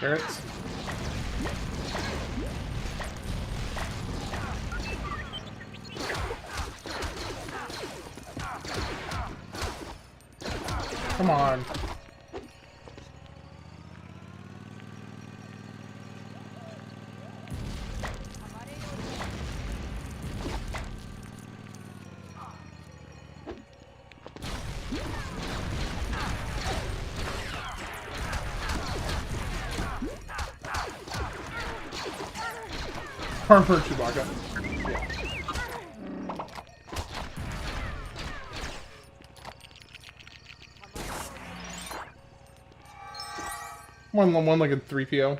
Carrots. Come on. Harper Chewbacca. One like a 3PO.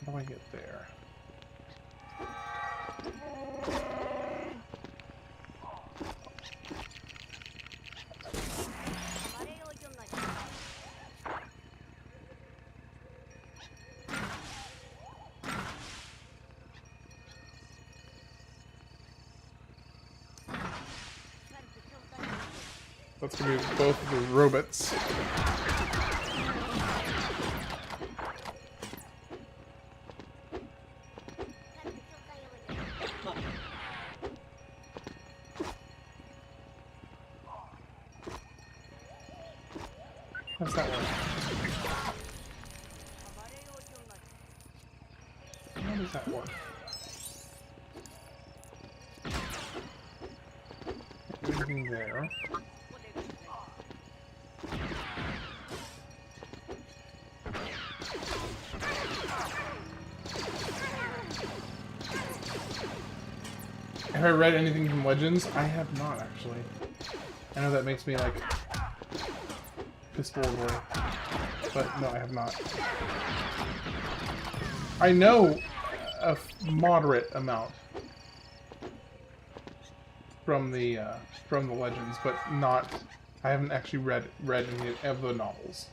How do I get there? Let's remove both of the robots. How's that work? How does that work? Anything there? Have I read anything from Legends? I have not, actually. I know that makes me, like, pistol away. But, no, I have not. I know a moderate amount from the Legends, but not... I haven't actually read any of the novels.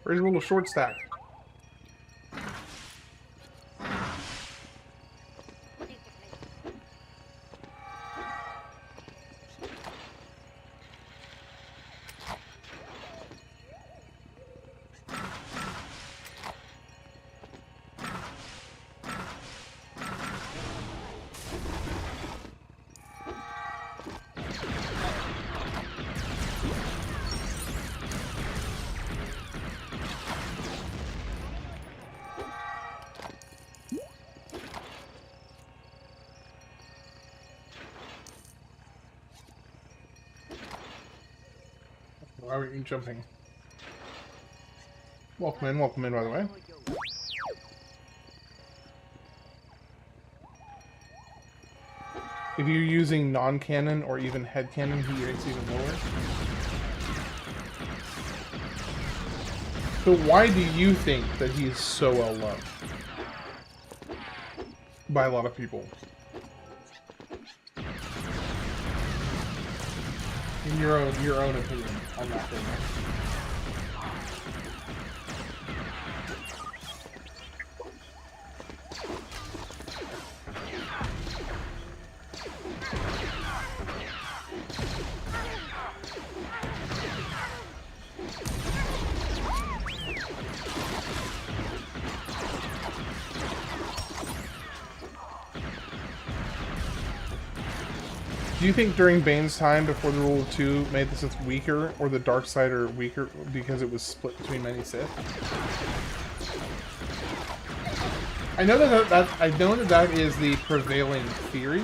Where's a little short stack? Why were you jumping? Welcome in, by the way. If you're using non-cannon or even head cannon, he rates even lower. So why do you think that he is so well loved by a lot of people? In your own opinion on that thing. Do you think during Bane's time, before the Rule of Two, made the Sith weaker, or the dark side are weaker because it was split between many Sith? I know that is the prevailing theory,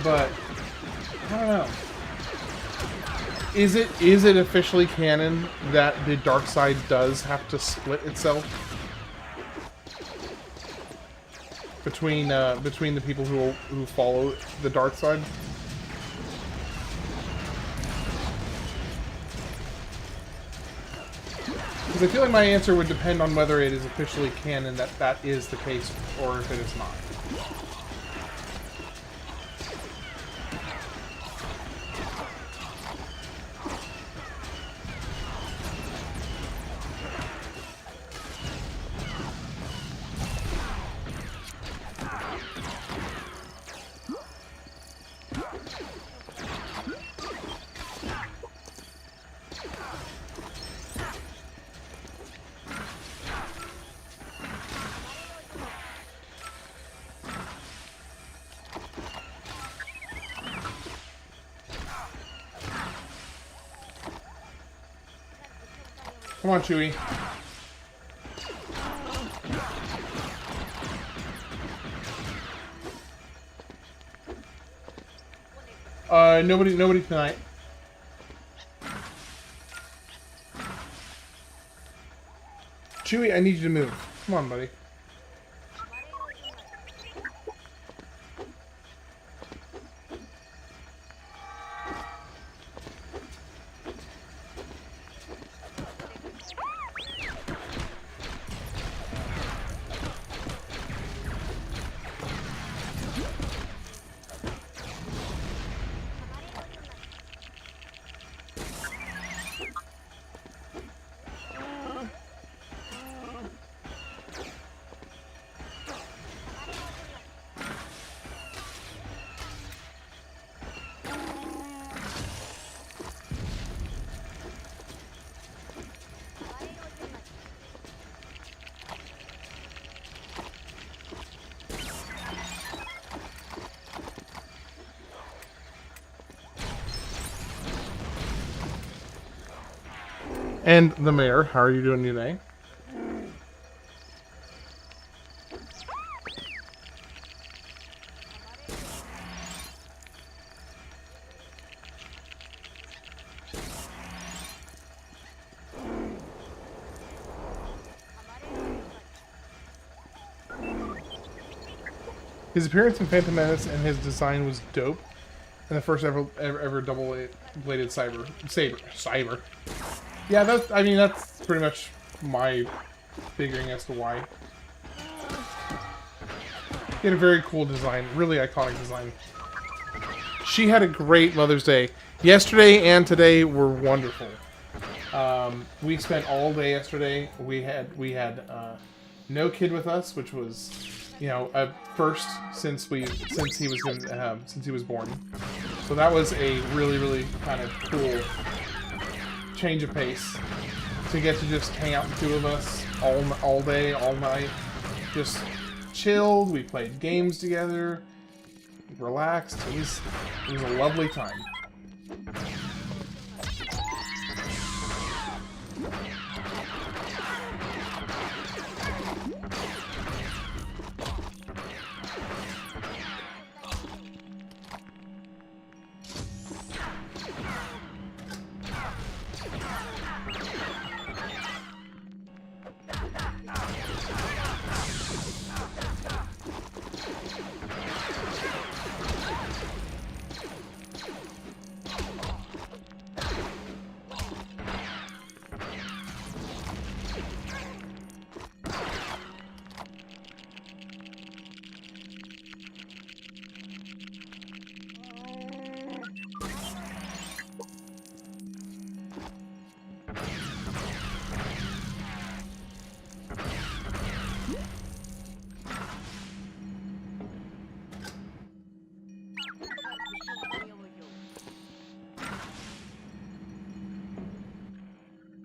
but I don't know. Is it officially canon that the dark side does have to split itself between the people who follow the dark side? Because I feel like my answer would depend on whether it is officially canon that that is the case or if it is not. Come on, Chewie. Nobody tonight. Chewie, I need you to move. Come on, buddy. And the mayor, how are you doing today? His appearance in Phantom Menace and his design was dope, and the first ever double-bladed saber. Yeah, that's pretty much my figuring as to why. He had a very cool design, really iconic design. She had a great Mother's Day. Yesterday and today were wonderful. We spent all day yesterday. We had no kid with us, which was, you know, a first since he was born. So that was a really kind of cool change of pace to get to just hang out, the two of us, all day, all night, just chilled. We played games together, relaxed. It was a lovely time.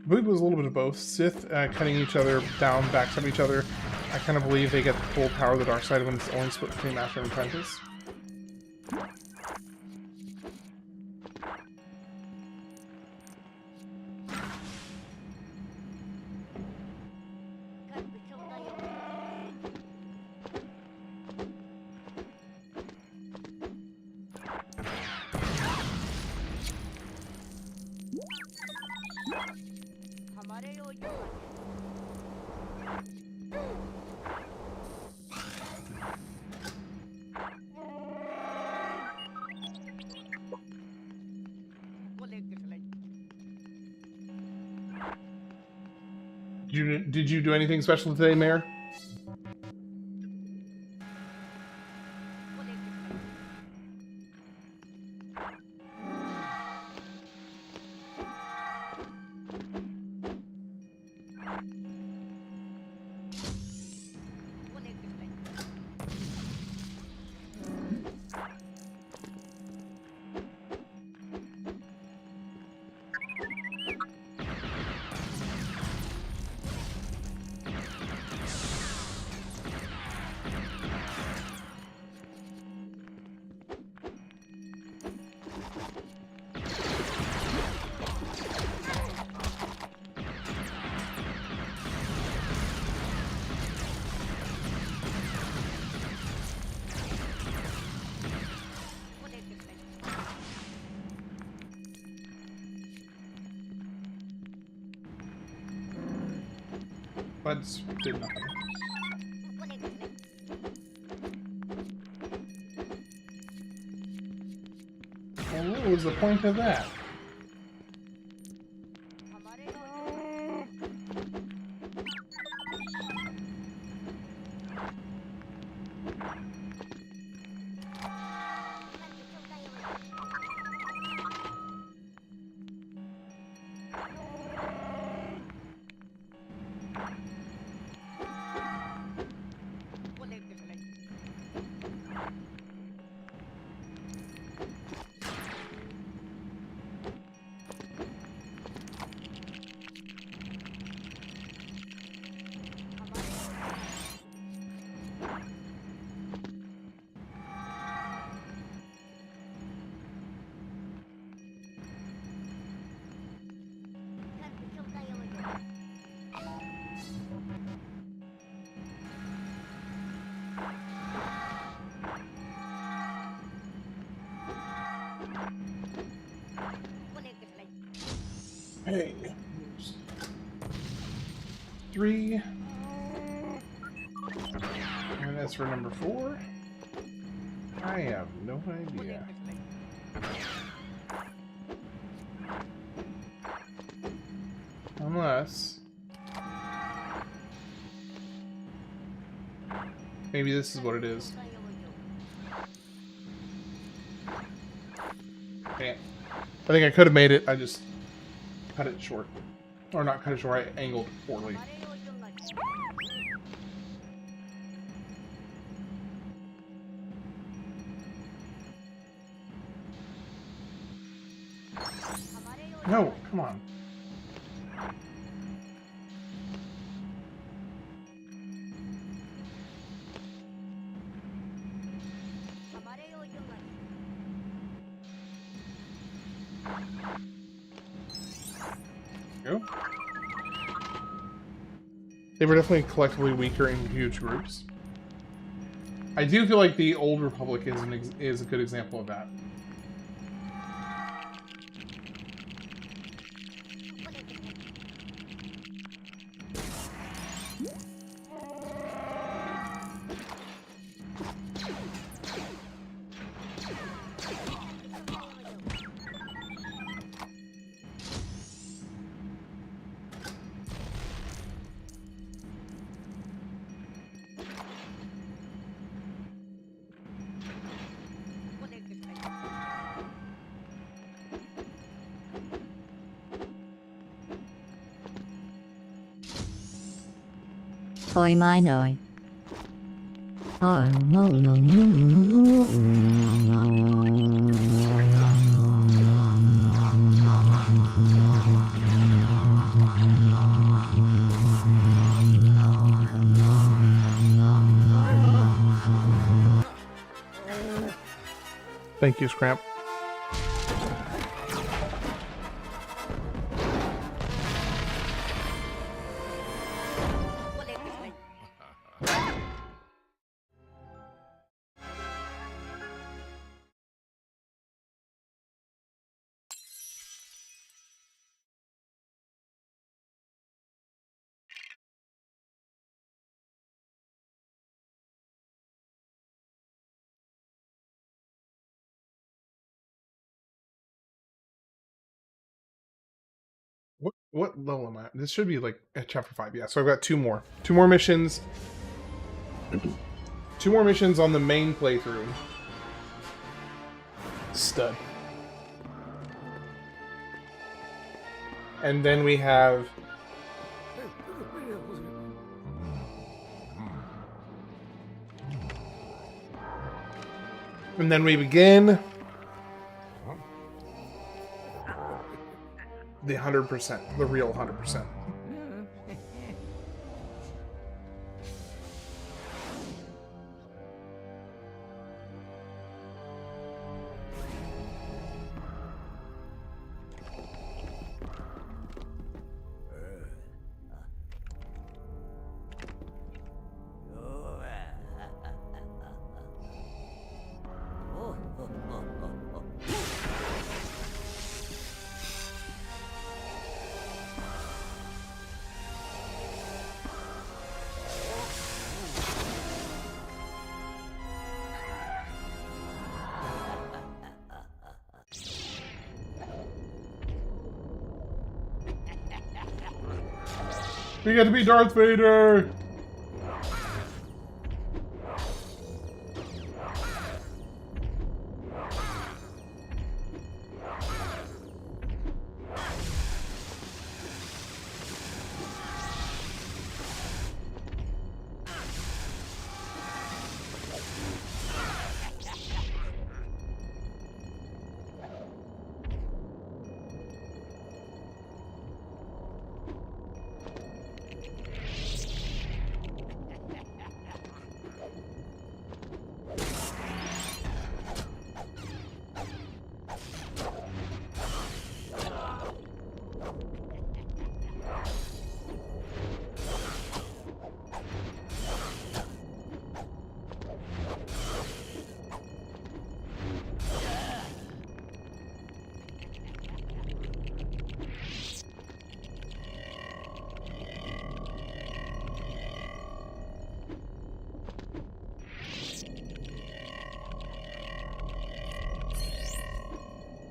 I believe it was a little bit of both. Sith cutting each other down, backstab each other. I kind of believe they get the full power of the dark side when it's only split between Master and Apprentice. Did you do anything special today, Mayor? Buds did nothing. Well, what was the point of that? Hey, 3, and that's for number 4. I have no idea. Unless maybe this is what it is. Okay. I think I could have made it. I just cut it short. Or not cut it short, I angled poorly. No, come on. Go. They were definitely collectively weaker in huge groups. I do feel like the Old Republic is a good example of that. Toy my noi. Oh, no, no, Thank you, Scrap. What level am I at? This should be like at chapter 5, yeah. So I've got two more. Two more missions. Two more missions on the main playthrough. Stud. And then we have... And then we begin... the 100%, the real 100%. We get to be Darth Vader!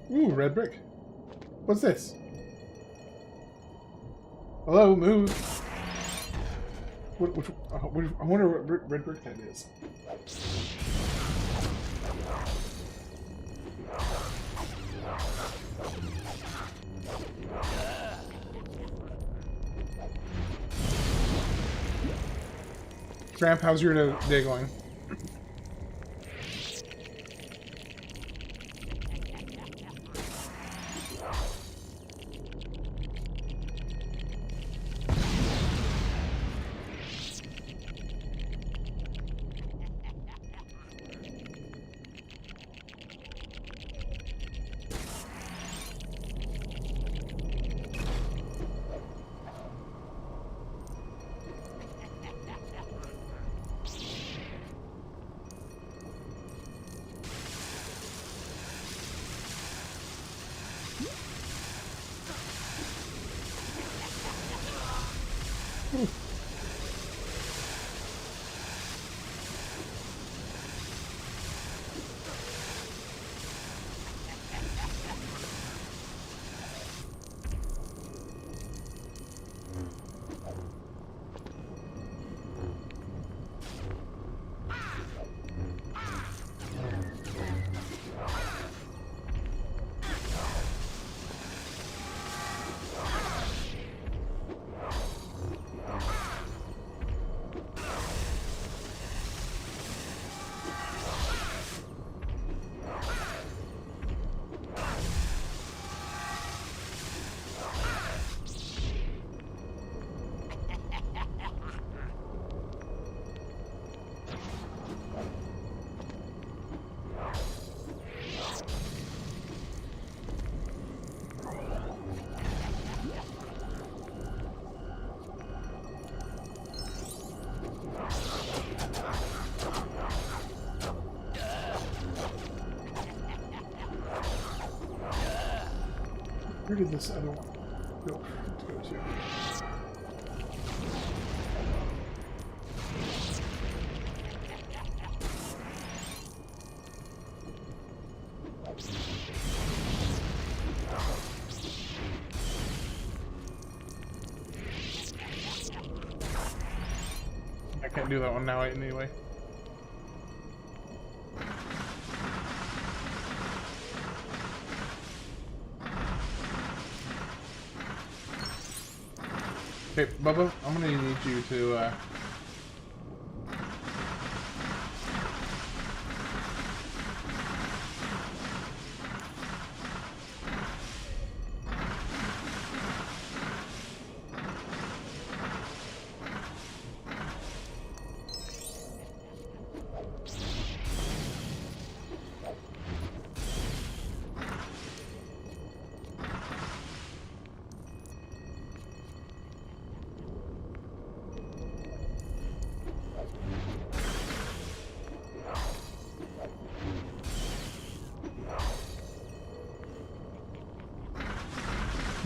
Ooh, red brick. What's this? Hello, move. I wonder what red brick that is. Gramp, how's your day going? Where did this other one go to? I can't do that one now anyway. Okay, Bubba, I'm gonna need you to,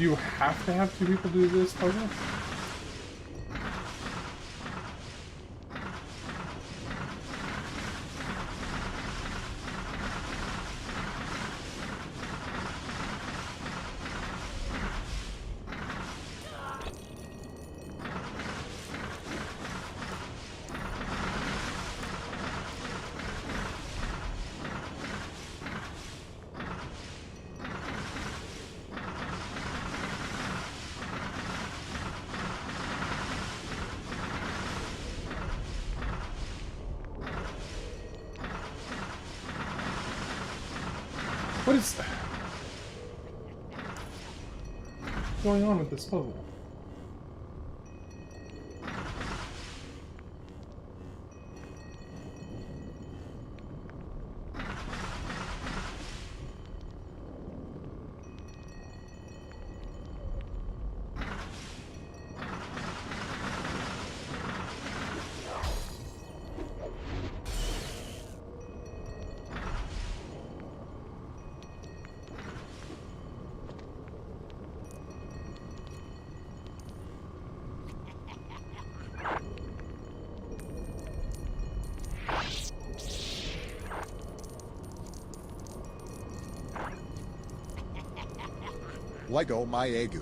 you have to have two people do this puzzle? What is going on with this puzzle? Lego my Egu.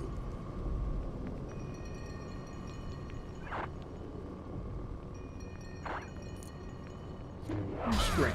Screen.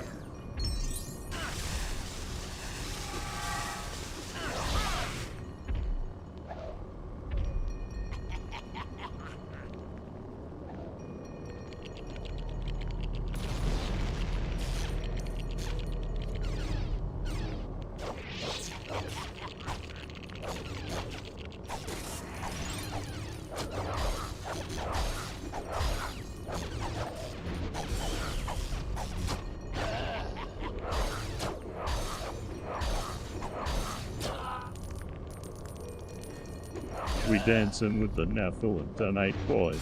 We dancing with the Nephilim tonight, boys.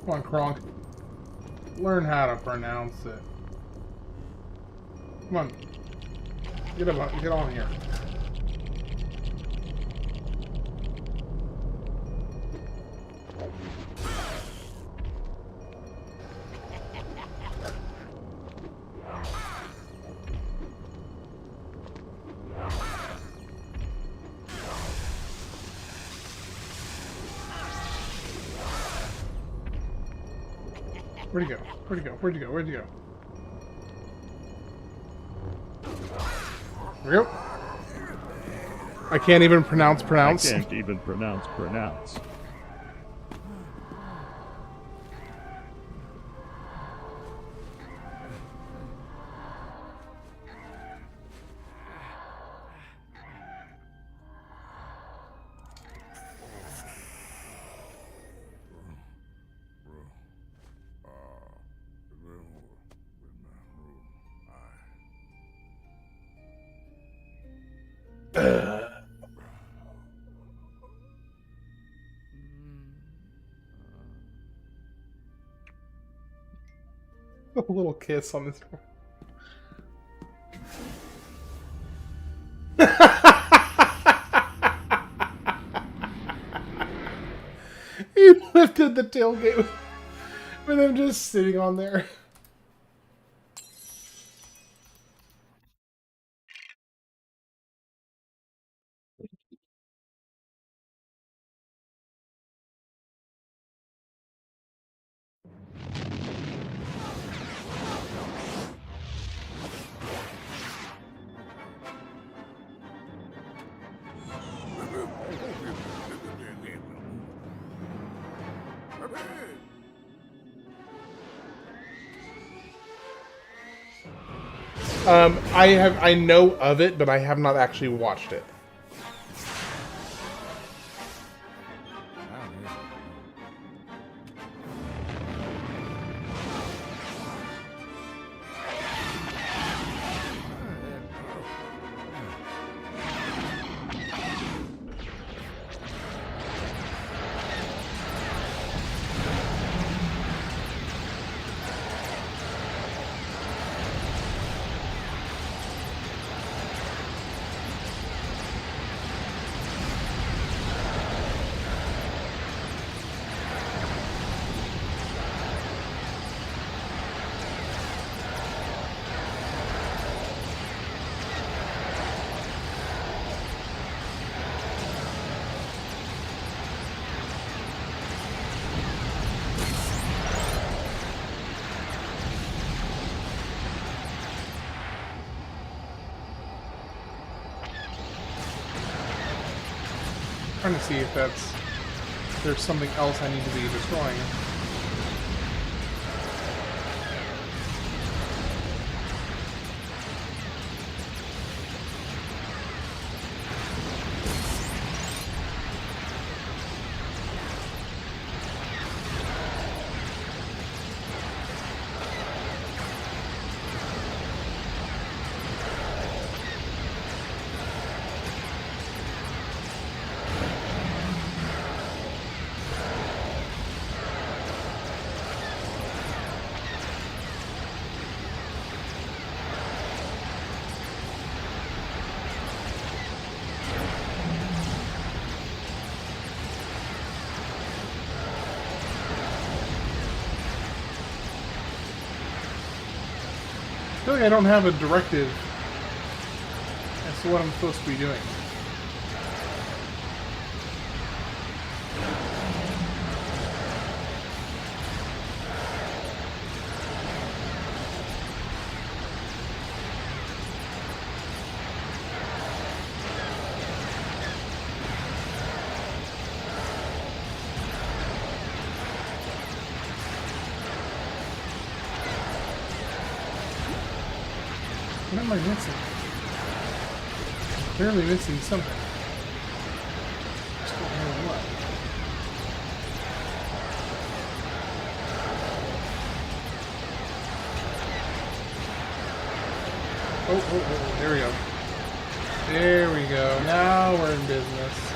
Come on, Kronk. Learn how to pronounce it. Come on. Get on here. Where'd he go? Where'd he go? Where'd he go? Where'd he go? There we go. I can't even pronounce. I can't even pronounce. A little kiss on this one. He lifted the tailgate with him just sitting on there. I know of it, but I have not actually watched it. Trying to see if there's something else I need to be destroying. I feel like I don't have a directive as to what I'm supposed to be doing. What am I missing? Clearly missing something. Just don't know what. Oh, there we go. There we go. Now we're in business.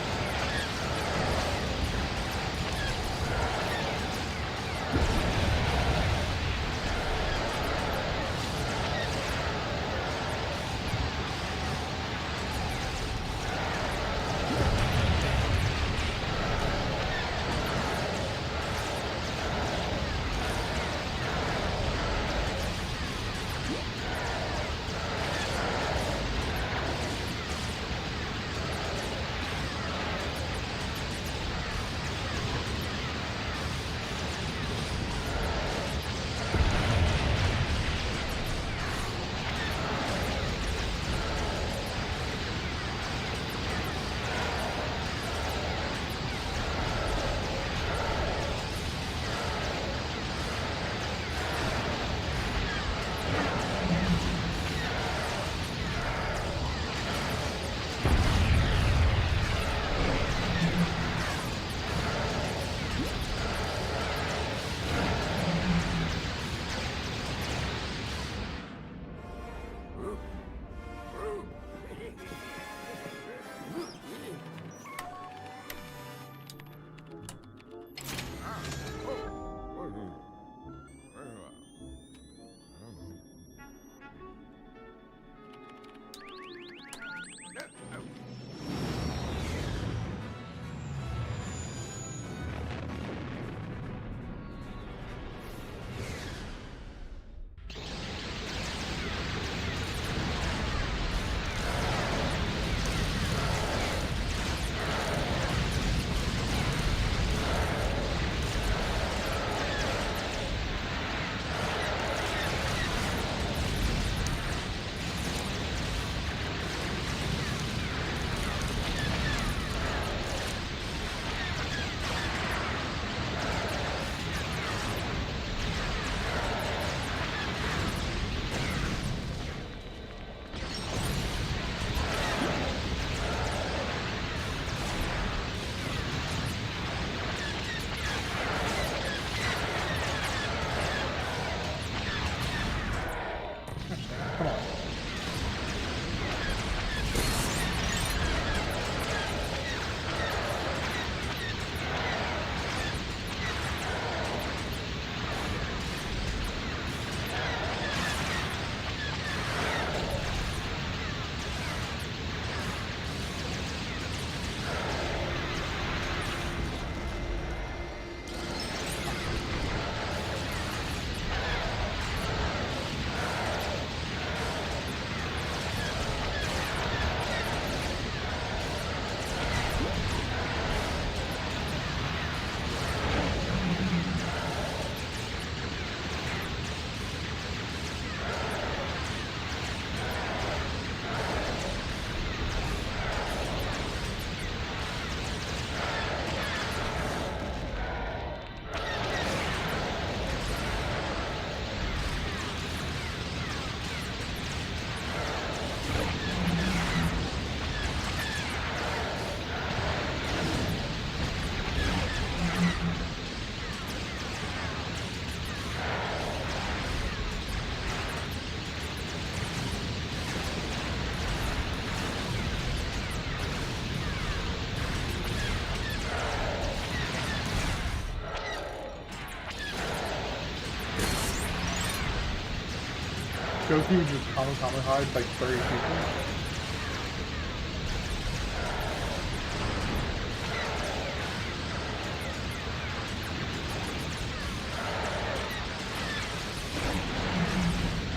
Goku just Kamehameha like 30 people.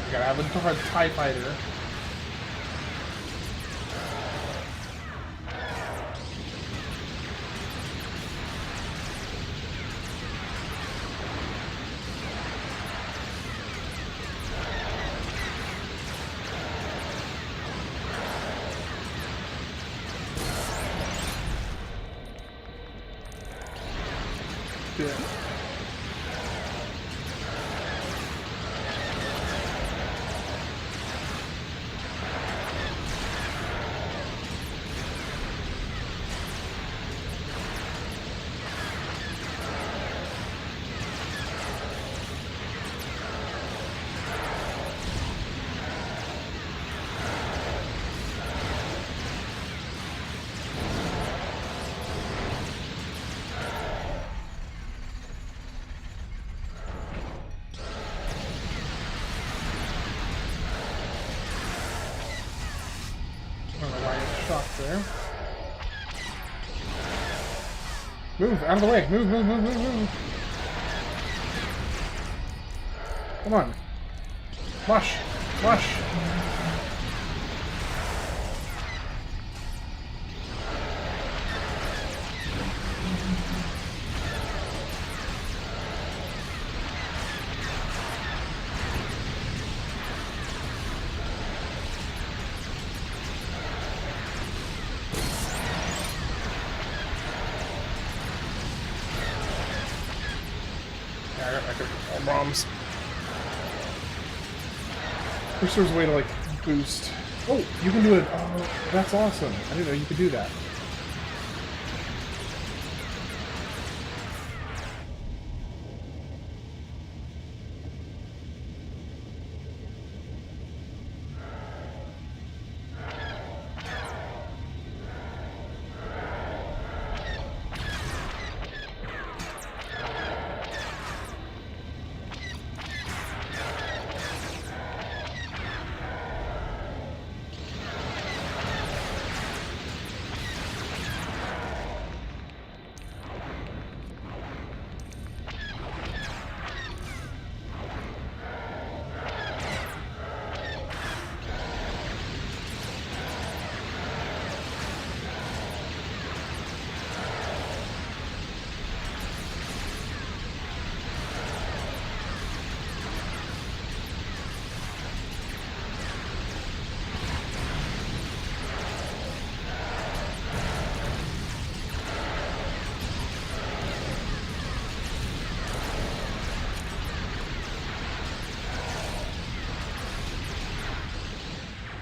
You gotta have a TIE fighter. Yeah. Move, out of the way. Move, move, move, move, move. Come on. Mush. Mush. I could all bombs. Wish there was a way to like boost. Oh, you can do it. Oh, that's awesome. I didn't know you could do that.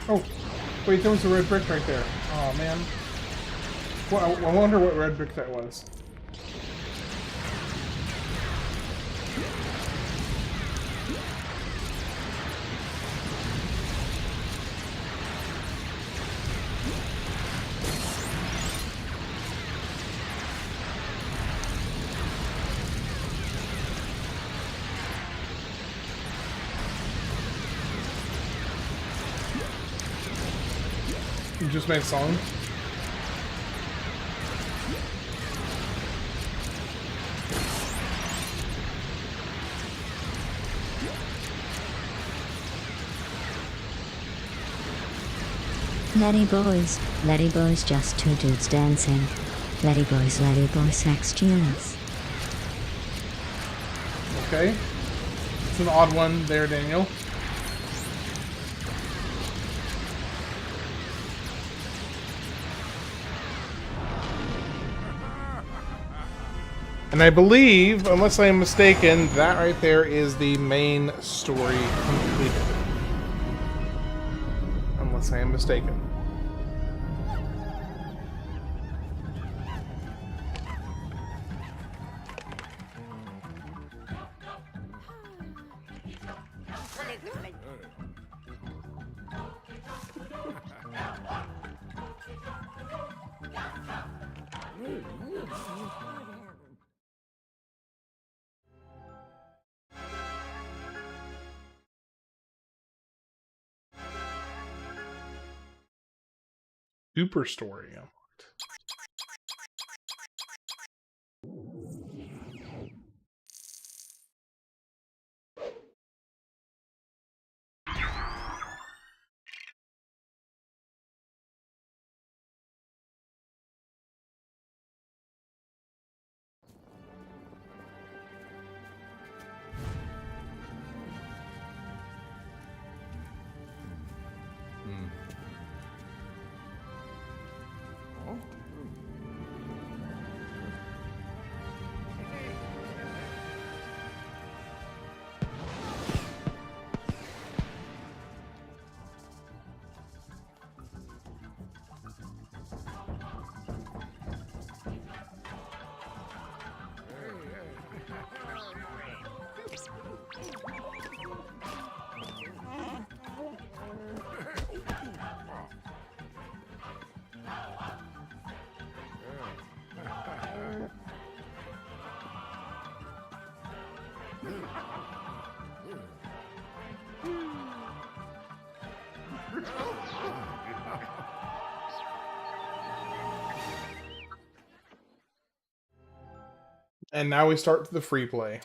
Oh, wait, there was a red brick right there. Oh, man. Well, I wonder what red brick that was. You just made a song? Letty boys, just two dudes dancing. Letty boys, sex tunes. Okay. It's an odd one there, Daniel. And I believe, unless I am mistaken, that right there is the main story completed. Unless I am mistaken. Super story unlocked. And now we start the free play.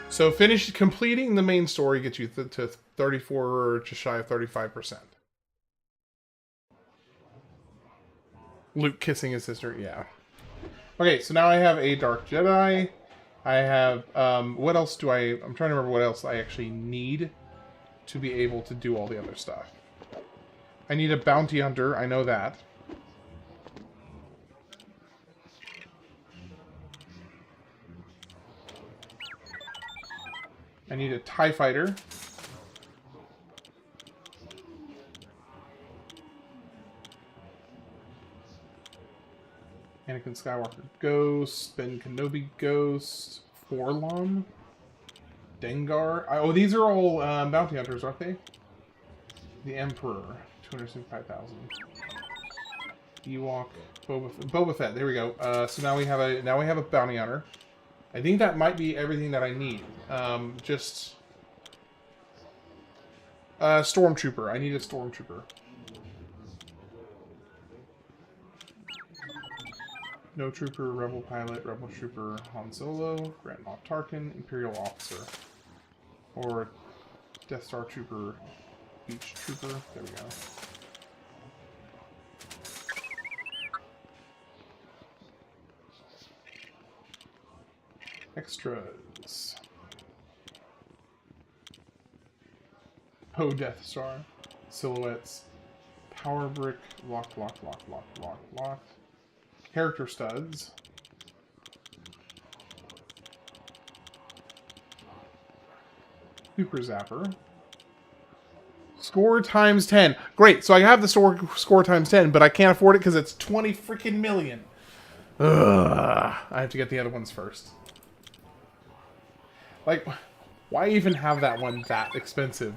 So completing the main story gets you to 34, just shy of 35%. Luke kissing his sister, yeah. Okay, so now I have a Dark Jedi. I have, what else do I'm trying to remember what else I actually need to be able to do all the other stuff. I need a bounty hunter, I know that. I need a TIE fighter. Anakin Skywalker Ghost, Ben Kenobi Ghost, Forlom, Dengar. Oh, these are all bounty hunters, aren't they? The Emperor, 265,000. Ewok, Boba Fett. There we go. So now we have a bounty hunter. I think that might be everything that I need. Just Stormtrooper. I need a Stormtrooper. No Trooper, Rebel Pilot, Rebel Trooper, Han Solo, Grand Moff Tarkin, Imperial Officer, or Death Star Trooper, Beach Trooper. There we go. Extras. Oh, Death Star. Silhouettes. Power Brick. Lock. Character studs. Super Zapper. Score times 10. Great, so I have the score times 10, but I can't afford it because it's 20 freaking million. Ugh. I have to get the other ones first. Like, why even have that one that expensive?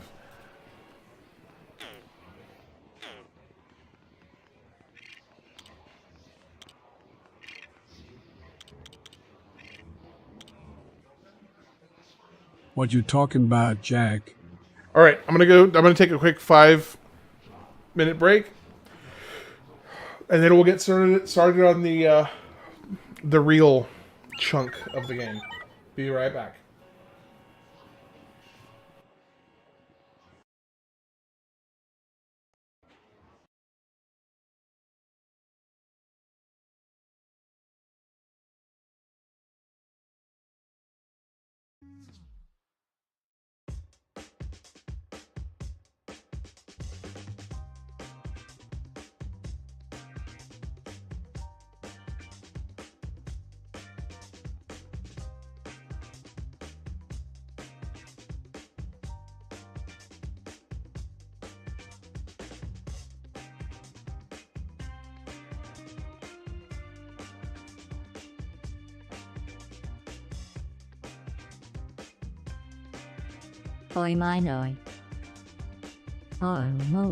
What you talking about, Jack? All right, I'm gonna take a quick 5-minute break, and then we'll get started on the real chunk of the game. Be right back. Oi, my noi. Oh, no.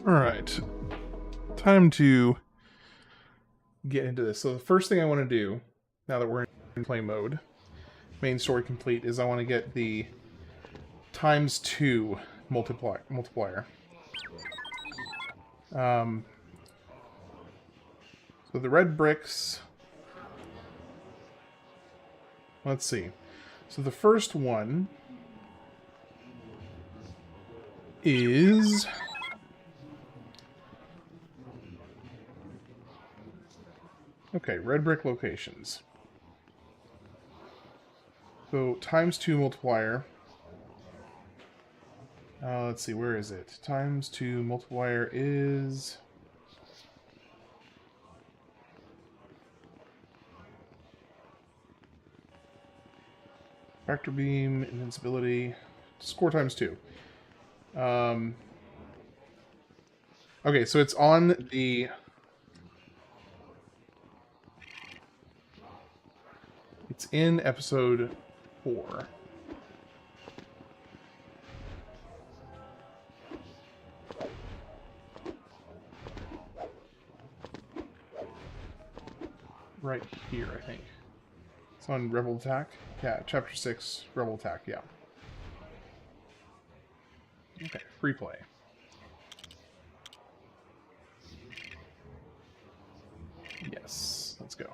Alright. Time to get into this. So the first thing I want to do, now that we're in play mode, main story complete, is I want to get the ×2 multiplier. So the red bricks... Let's see. So the first one is... Okay, red brick locations. So, ×2 multiplier. Let's see, where is it? ×2 multiplier is... Tractor beam, invincibility, score ×2. Okay, so it's on the... It's in episode 4. Right here, I think. It's on Rebel Attack. Yeah, Chapter 6, Rebel Attack, yeah. Okay, free play. Yes, let's go.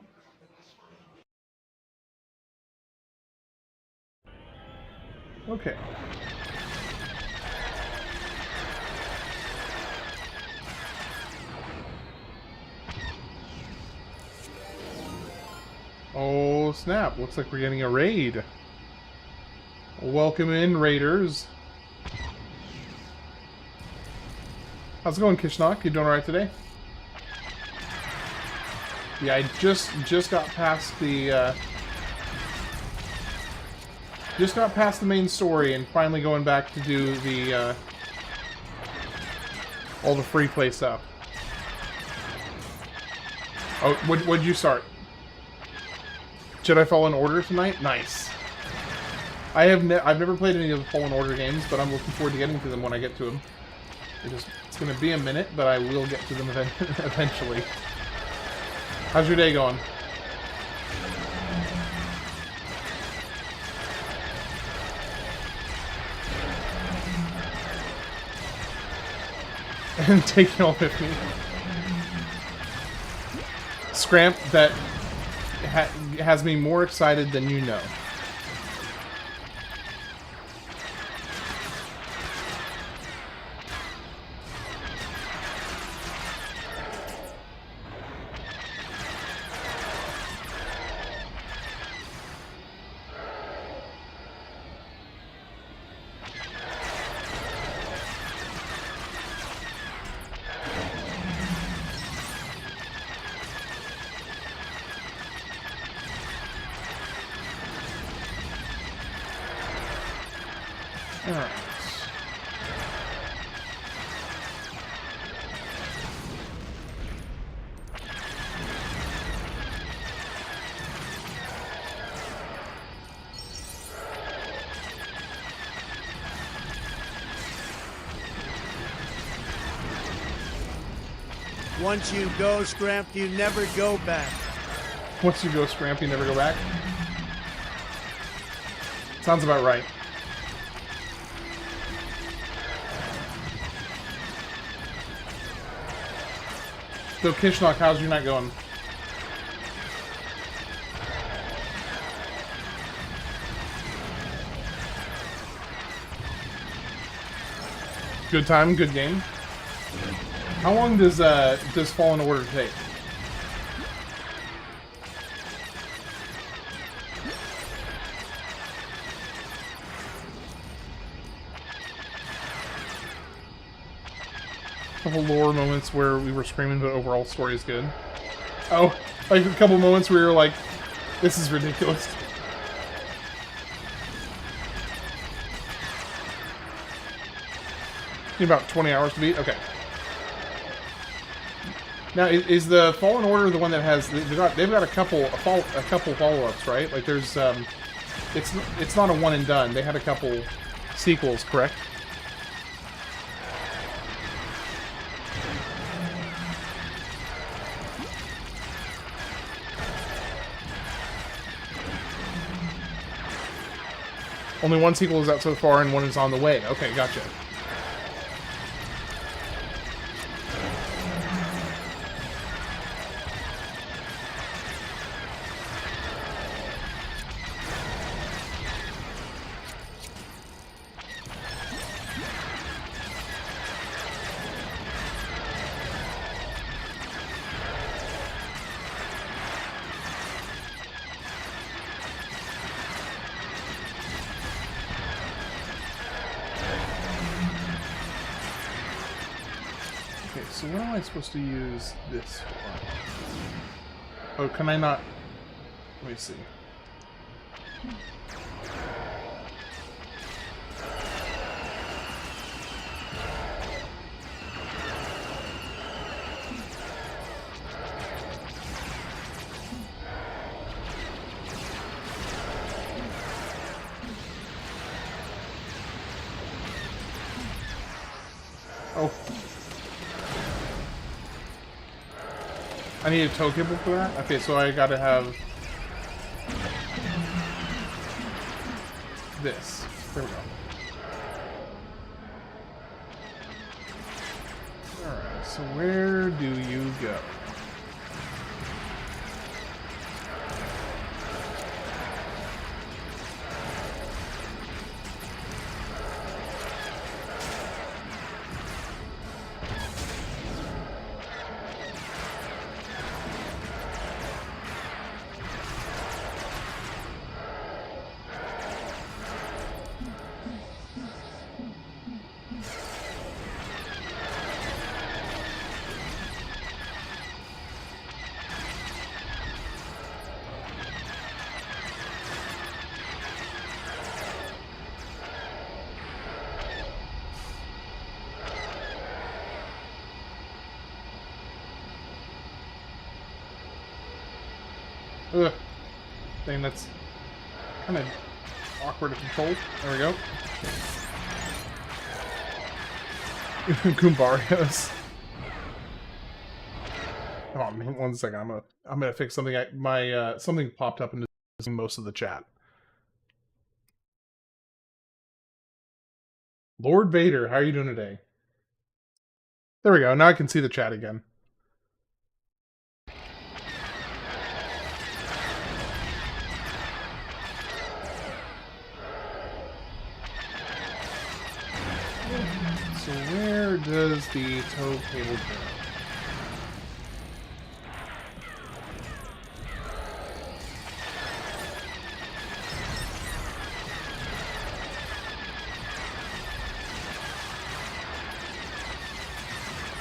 Okay. Oh, snap. Looks like we're getting a raid. Welcome in, raiders. How's it going, Kishnok? You doing alright today? Yeah, I just got past the, just got past the main story and finally going back to do the, all the free play stuff. Oh, what'd you start? Jedi Fallen Order tonight? Nice. I've never played any of the Fallen Order games, but I'm looking forward to getting to them when I get to them. It's going to be a minute, but I will get to them eventually. How's your day going? And take it all with me. Scramp, that has me more excited than you know. Alright. Once you go, Scramp, you never go back. Once you go, Scramp, you never go back? Sounds about right. So, Kishnok, how's your night going? Good time, good game. How long does Fallen Order take? Couple lore moments where we were screaming, but overall story is good. Oh, like a couple moments where you're like, this is ridiculous. Need about 20 hours to beat? Okay. Now, is the Fallen Order the one that has... They've got a couple follow-ups, right? Like, there's... It's not a one and done. They had a couple sequels, correct? Only one sequel is out so far and one is on the way. Okay, gotcha. Okay, so when am I supposed to use this for? Oh, can I not? Let me see. Oh. I need a tow cable for that? Okay, so I gotta have this. There we go. Alright, so where do you go? Ugh. Thing that's kind of awkward to control. There we go. Goombarios. Come on, 1 second. I'm gonna fix something. Something popped up into most of the chat. Lord Vader, how are you doing today? There we go. Now I can see the chat again. So where does the tow cable go?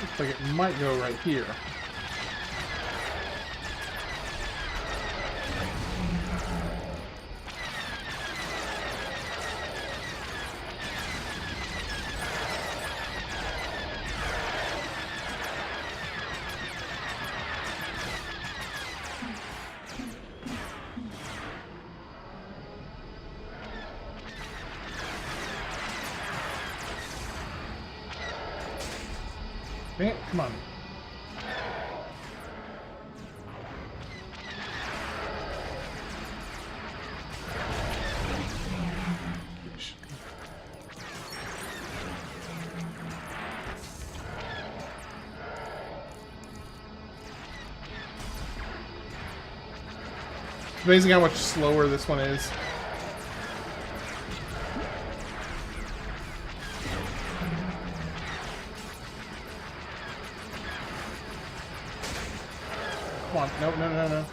Looks like it might go right here. Man, come on. It's amazing how much slower this one is. Come on, no. There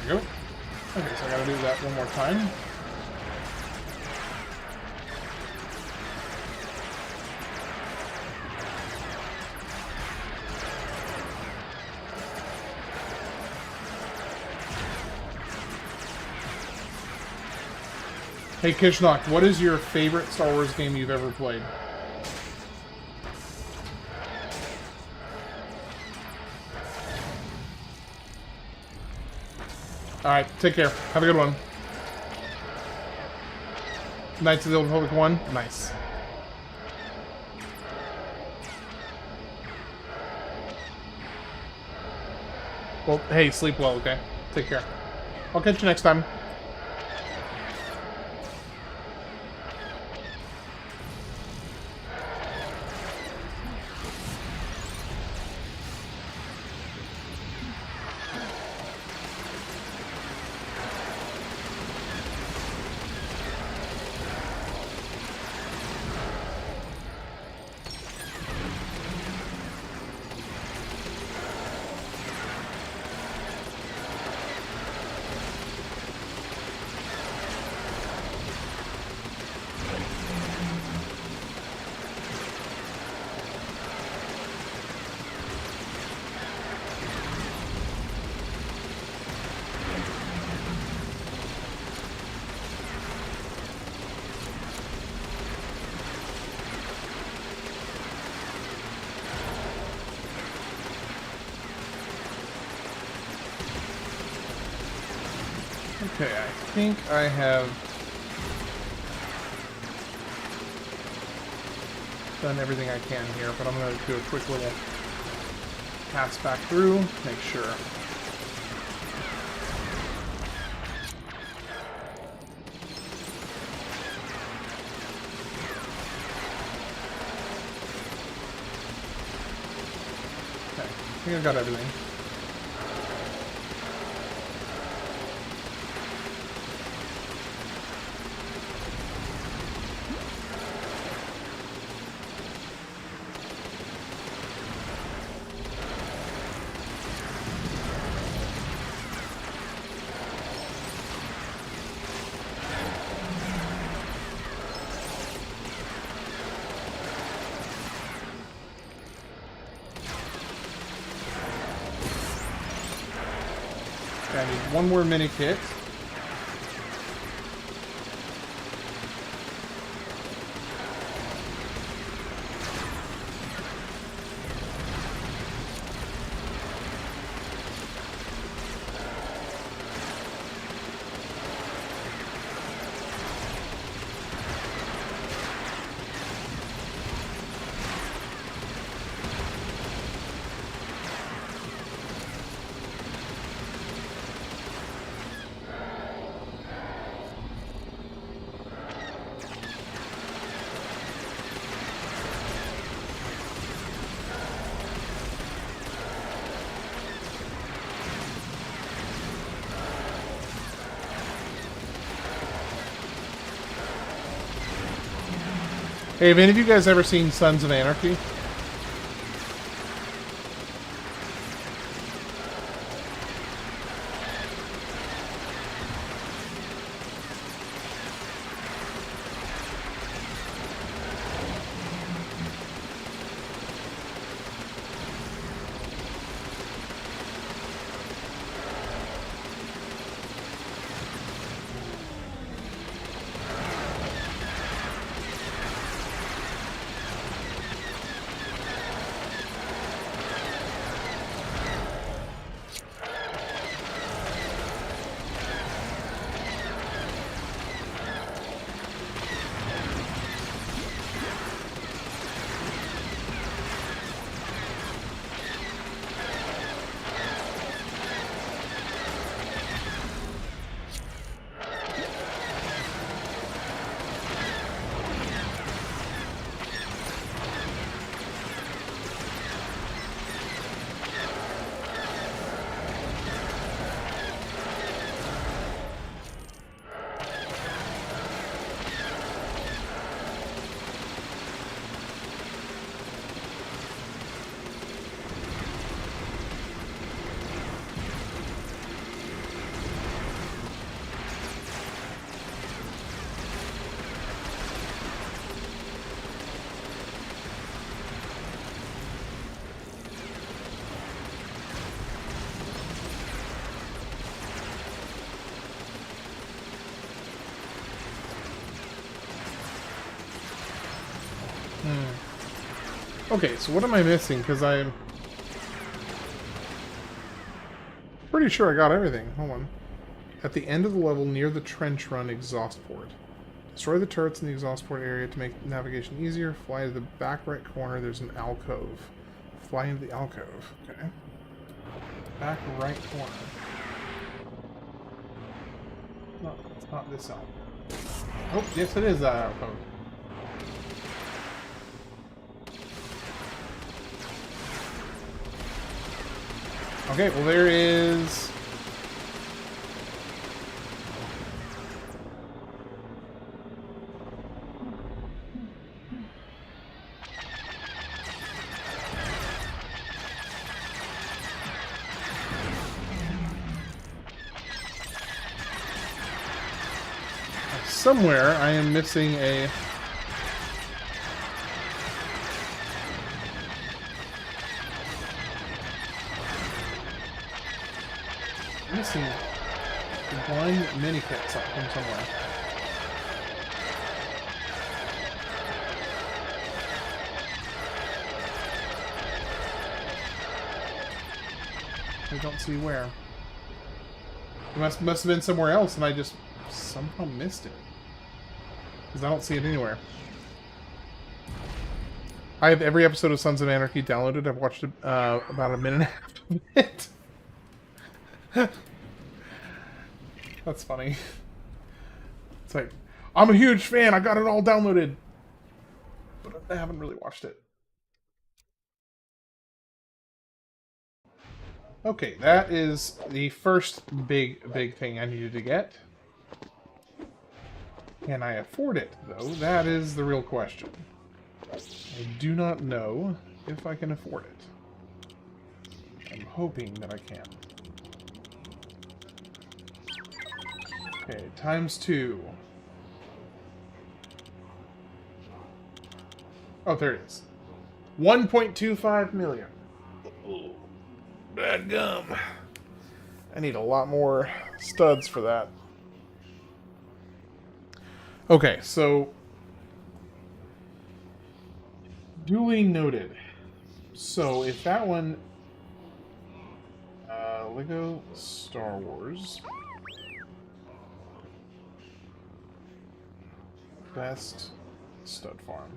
we go. Okay, so I gotta do that one more time. Hey Kishnok, what is your favorite Star Wars game you've ever played? Alright, take care. Have a good one. Knights of the Old Republic 1? Nice. Well, hey, sleep well, okay? Take care. I'll catch you next time. Okay, I think I have done everything I can here, but I'm going to do a quick little pass back through, make sure. Okay, I think I've got everything. I need one more Minikit. Hey, have any of you guys ever seen Sons of Anarchy? Okay, so what am I missing? Because I'm pretty sure I got everything. Hold on. At the end of the level near the trench run exhaust port. Destroy the turrets in the exhaust port area to make navigation easier. Fly to the back right corner. There's an alcove. Fly into the alcove. Okay. back right corner. No, it's not this side. Oh, yes it is that outpost. Okay, well there is... Somewhere I am missing a... missing one Minikit from somewhere. I don't see where. It must have been somewhere else and I just somehow missed it. Because I don't see it anywhere. I have every episode of Sons of Anarchy downloaded. I've watched about a minute and a half of it. That's funny. It's like, I'm a huge fan. I got it all downloaded. But I haven't really watched it. Okay, that is the first big thing I needed to get. Can I afford it, though? That is the real question. I do not know if I can afford it. I'm hoping that I can. Okay, ×2. Oh, there it is. 1.25 million. Oh, bad gum. I need a lot more studs for that. Okay, so duly noted. So if that one, Lego Star Wars, best stud farm.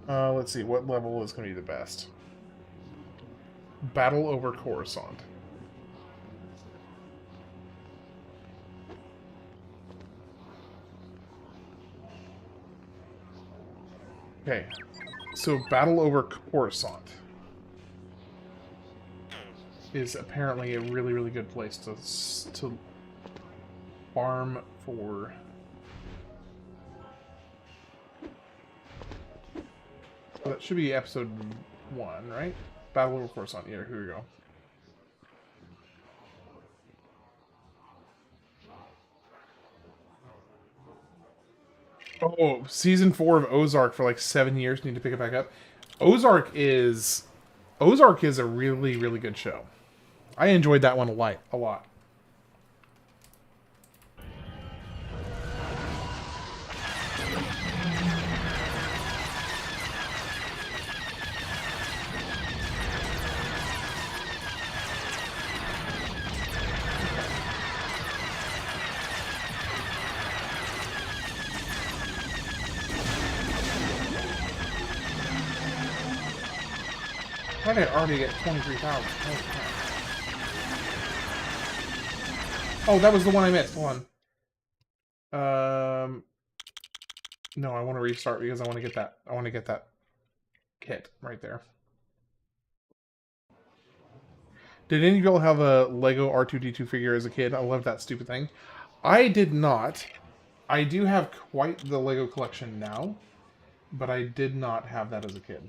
Let's see, what level is going to be the best? Battle over Coruscant. Okay, so Battle over Coruscant is apparently a really good place to farm for. Well, that should be episode 1, right? Battle over Coruscant. Yeah, here we go. Oh, season 4 of Ozark for like 7 years. Need to pick it back up. Ozark is a really good show. I enjoyed that one a lot. Why did I already get 23,000? Oh, that was the one I missed. Hold on. No, I want to restart because I want to get that. I want to get that kit right there. Did any of y'all have a Lego R2-D2 figure as a kid? I loved that stupid thing. I did not. I do have quite the Lego collection now, but I did not have that as a kid.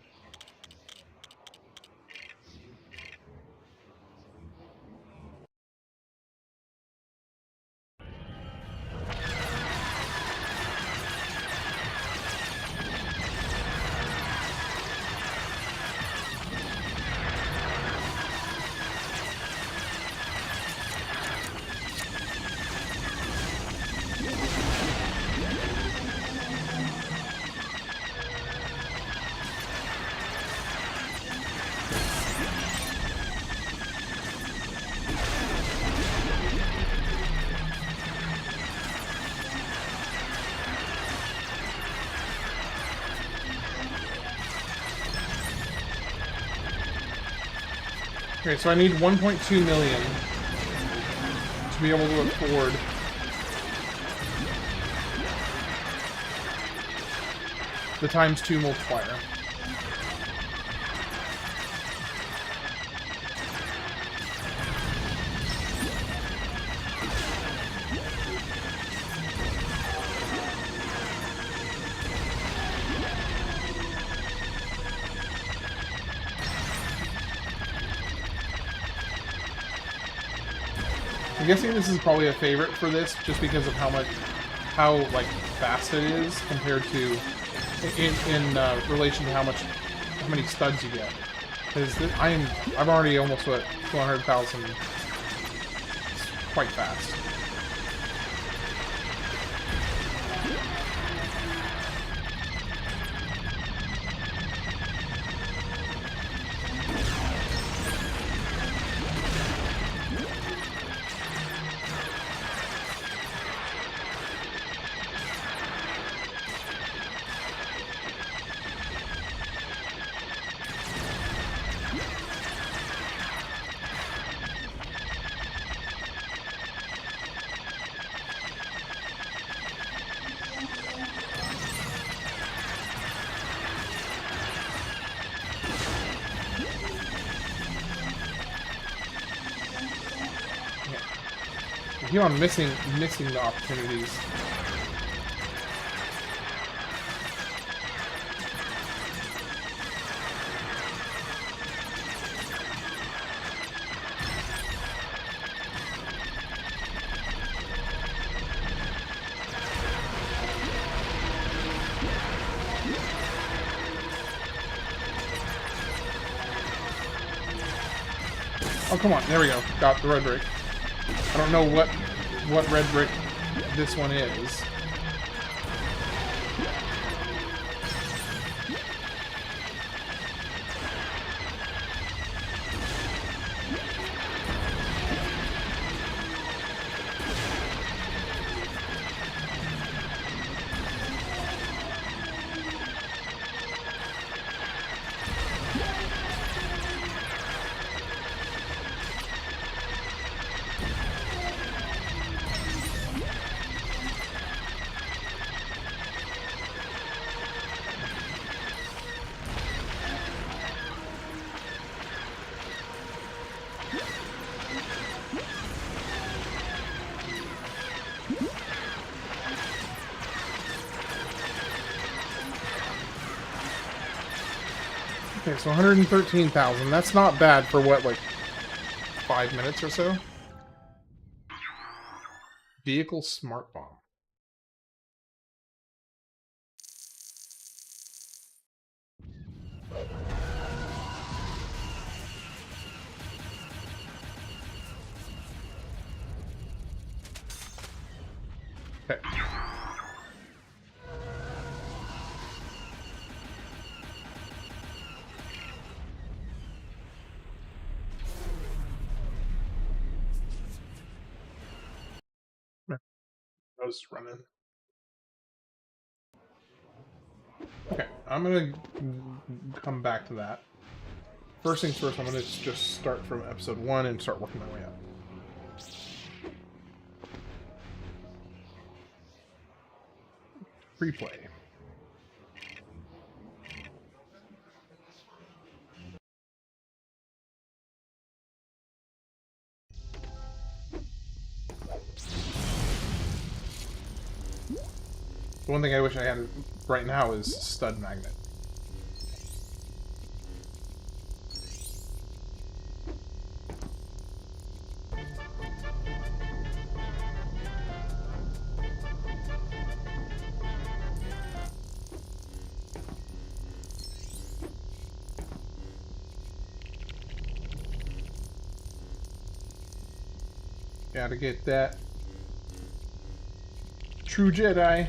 Okay, so I need 1.2 million to be able to afford the ×2 multiplier. I'm guessing this is probably a favorite for this, just because of how like fast it is compared to in relation to how many studs you get. Because I'm already almost at 200,000. It's quite fast. I keep on missing the opportunities. Oh, come on. There we go. Got the red brick. I don't know what red brick this one is. Okay, so 113,000. That's not bad for what, like 5 minutes or so? Vehicle smart bomb. Okay. I was running. Okay, I'm gonna come back to that. First things first, I'm gonna just start from episode 1 and start working my way up. Free play. The one thing I wish I had right now is stud magnet. Gotta get that true Jedi.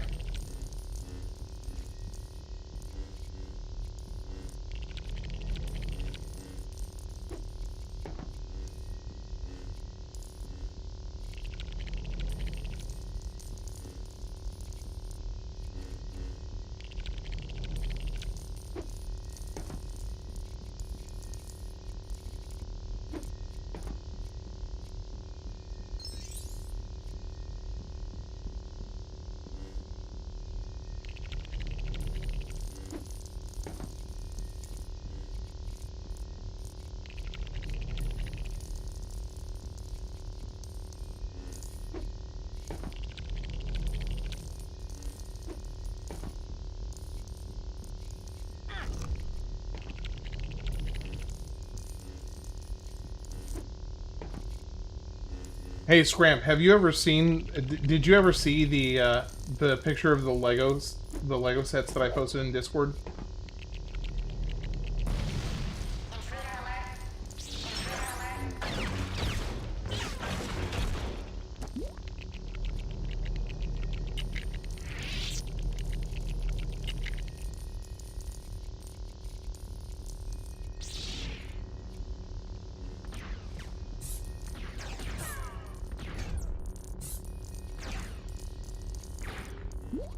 Hey, Scram, have you ever seen? Did you ever see the picture of the Lego sets that I posted in Discord?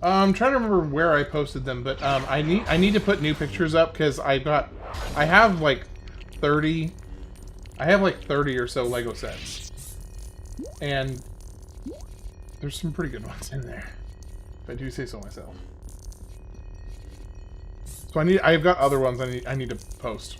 I'm trying to remember where I posted them, but I need to put new pictures up because I have like 30 or so Lego sets, and there's some pretty good ones in there, if I do say so myself. So I've got other ones I need to post.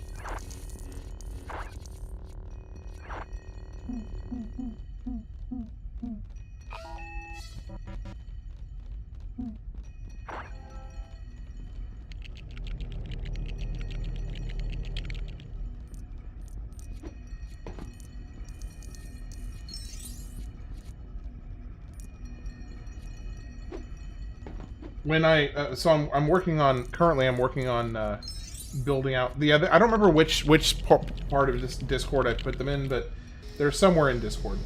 When so I'm working on building out the other. I don't remember which part of this Discord I put them in, but they're somewhere in Discord.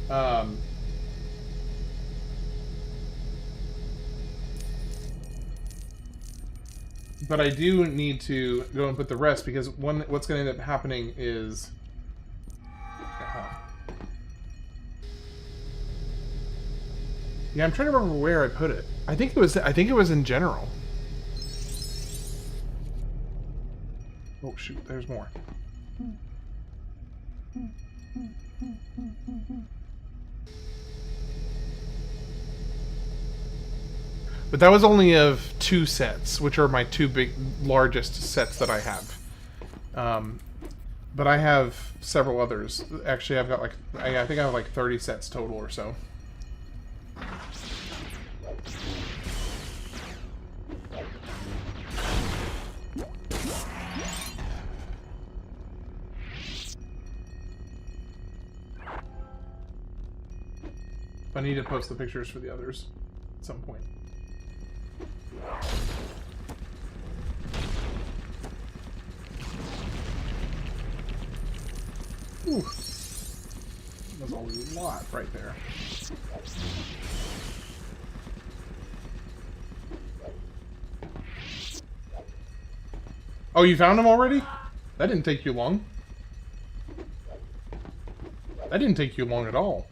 But I do need to go and put the rest because what's going to end up happening is. Yeah, I'm trying to remember where I put it. I think it was in general. Oh shoot, there's more. But that was only of 2 sets, which are my 2 largest sets that I have. But I have several others. Actually, I've got like I think I have like 30 sets total or so. I need to post the pictures for the others at some point. Ooh. That's a lot right there. Oh, you found them already? That didn't take you long. That didn't take you long at all.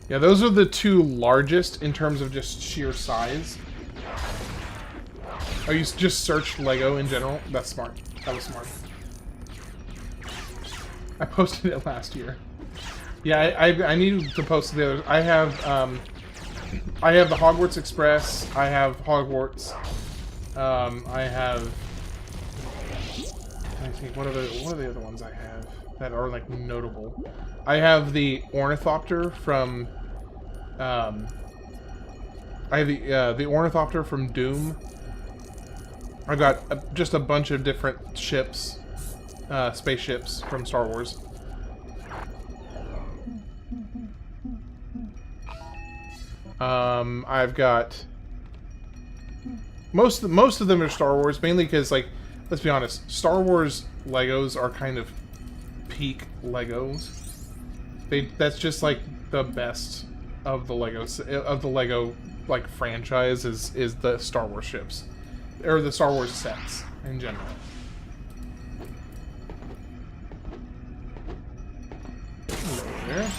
Yeah, those are the 2 largest in terms of just sheer size. Oh, you just searched Lego in general? That's smart. That was smart. I posted it last year. Yeah, I need to post the others. I have the Hogwarts Express. I have Hogwarts. I have. I think what are the other ones I have that are like notable? I have the Ornithopter from. I have the Ornithopter from Doom. I've got just a bunch of different ships, spaceships from Star Wars. I've got most of them are Star Wars, mainly because, like, let's be honest, Star Wars Legos are kind of peak Legos. That's just like the best of the Lego like franchise is the Star Wars ships, or the Star Wars sets in general. Hello there.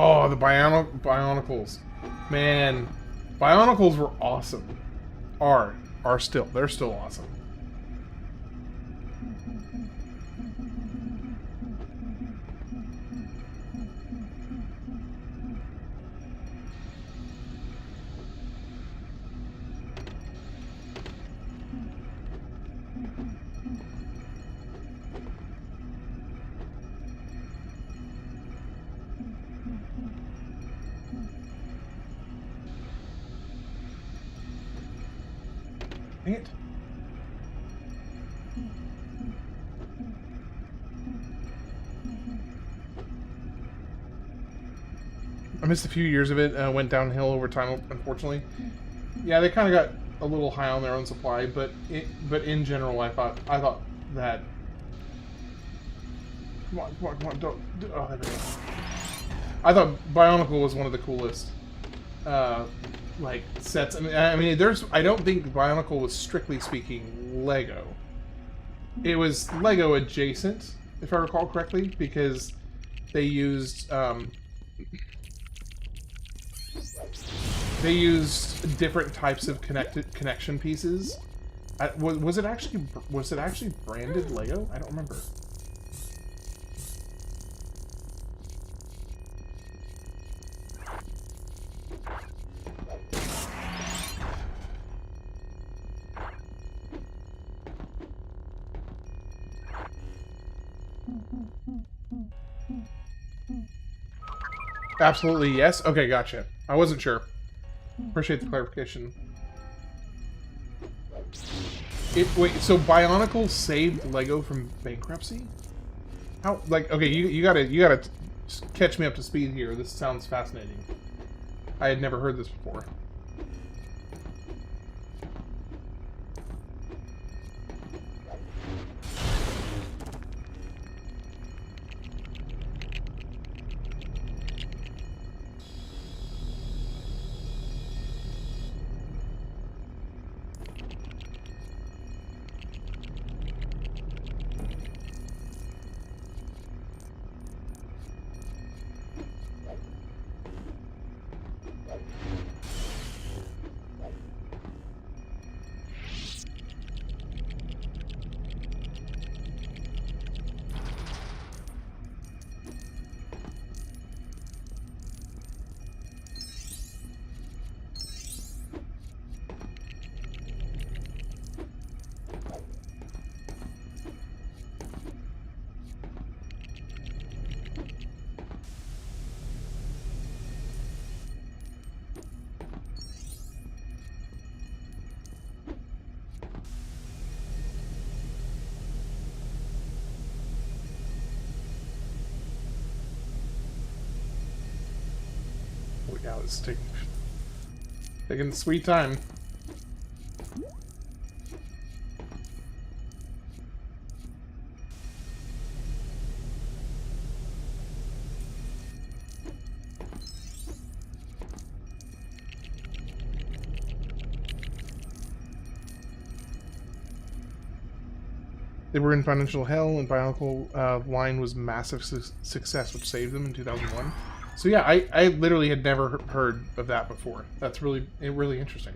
Oh, the Bionicles. Man, Bionicles were awesome. Are still. They're still awesome. Dang it. I missed a few years of it. Went downhill over time, unfortunately. Yeah, they kind of got a little high on their own supply, but in general, I thought that. Come on, don't. Oh, there we go. I thought Bionicle was one of the coolest, like sets. I mean, there's. I don't think Bionicle was strictly speaking Lego. It was Lego adjacent, if I recall correctly, because they used. They used different types of connection pieces. Was it actually branded Lego? I don't remember. Absolutely yes. Okay, gotcha. I wasn't sure. Appreciate the clarification. Wait, so Bionicle saved Lego from bankruptcy? How? Like, okay, you gotta catch me up to speed here. This sounds fascinating. I had never heard this before. Yeah, it's taking sweet time. They were in financial hell, and Bionicle line was massive success, which saved them in 2001. So yeah, I literally had never heard of that before. That's really interesting.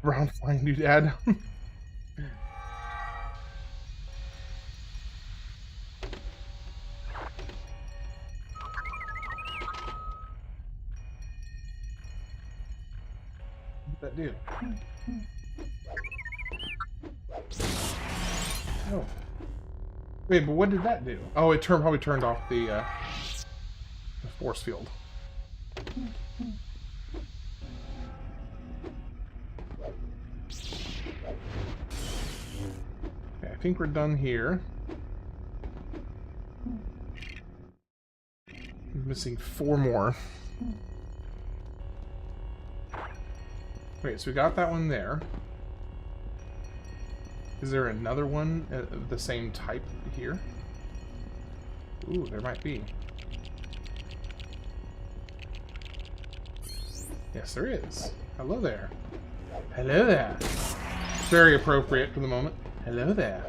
Brown flying doodad. What did that do? Oh. Wait, but what did that do? Oh, it probably turned off the force field. think we're done here. I'm missing 4 more. Wait, so we got that one there. Is there another one of the same type here? Ooh, there might be. Yes, there is. Hello there. Hello there. Very appropriate for the moment. Hello there.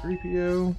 Creepio.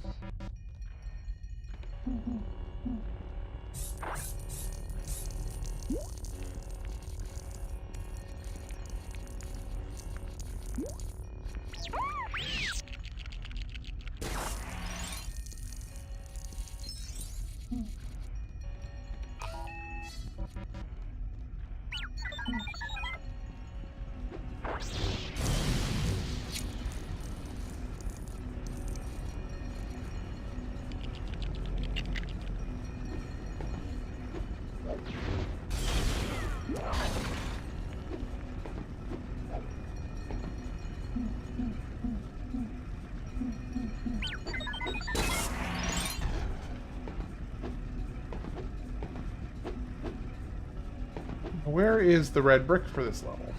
Where is the red brick for this level?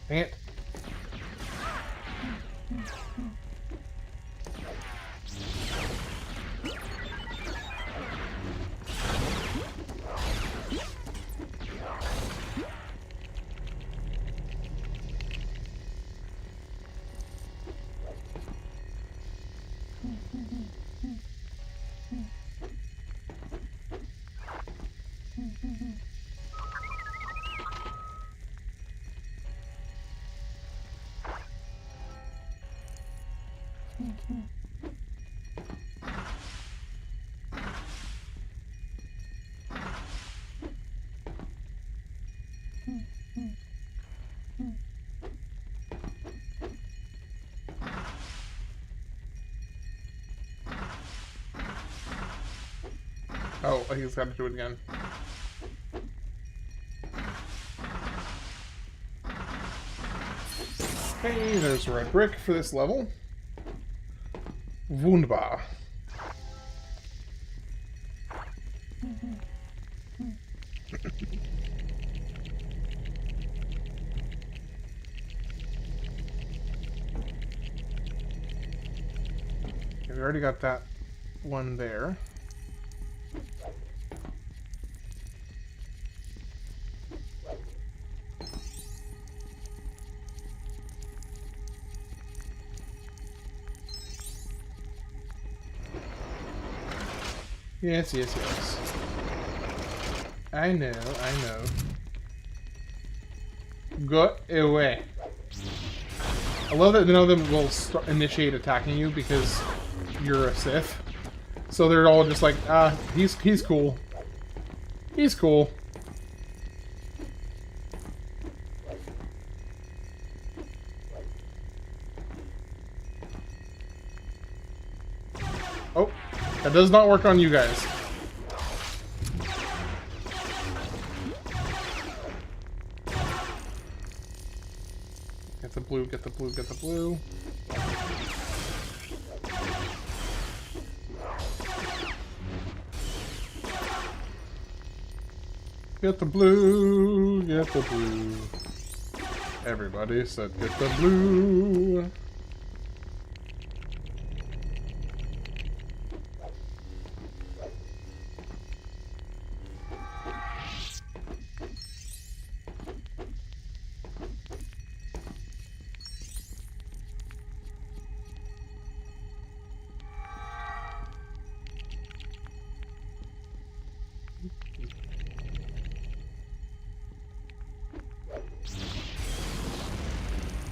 Dang it. Oh, I just got to do it again. Okay, there's a red brick for this level. Wunderbar. Okay, we already got that one there. Yes, yes, yes. I know, I know. Go away. I love that none of them will initiate attacking you because you're a Sith. So they're all just like, ah, he's cool. He's cool. Oh, that does not work on you guys. Get the blue, get the blue, get the blue. Get the blue, get the blue. Everybody said get the blue.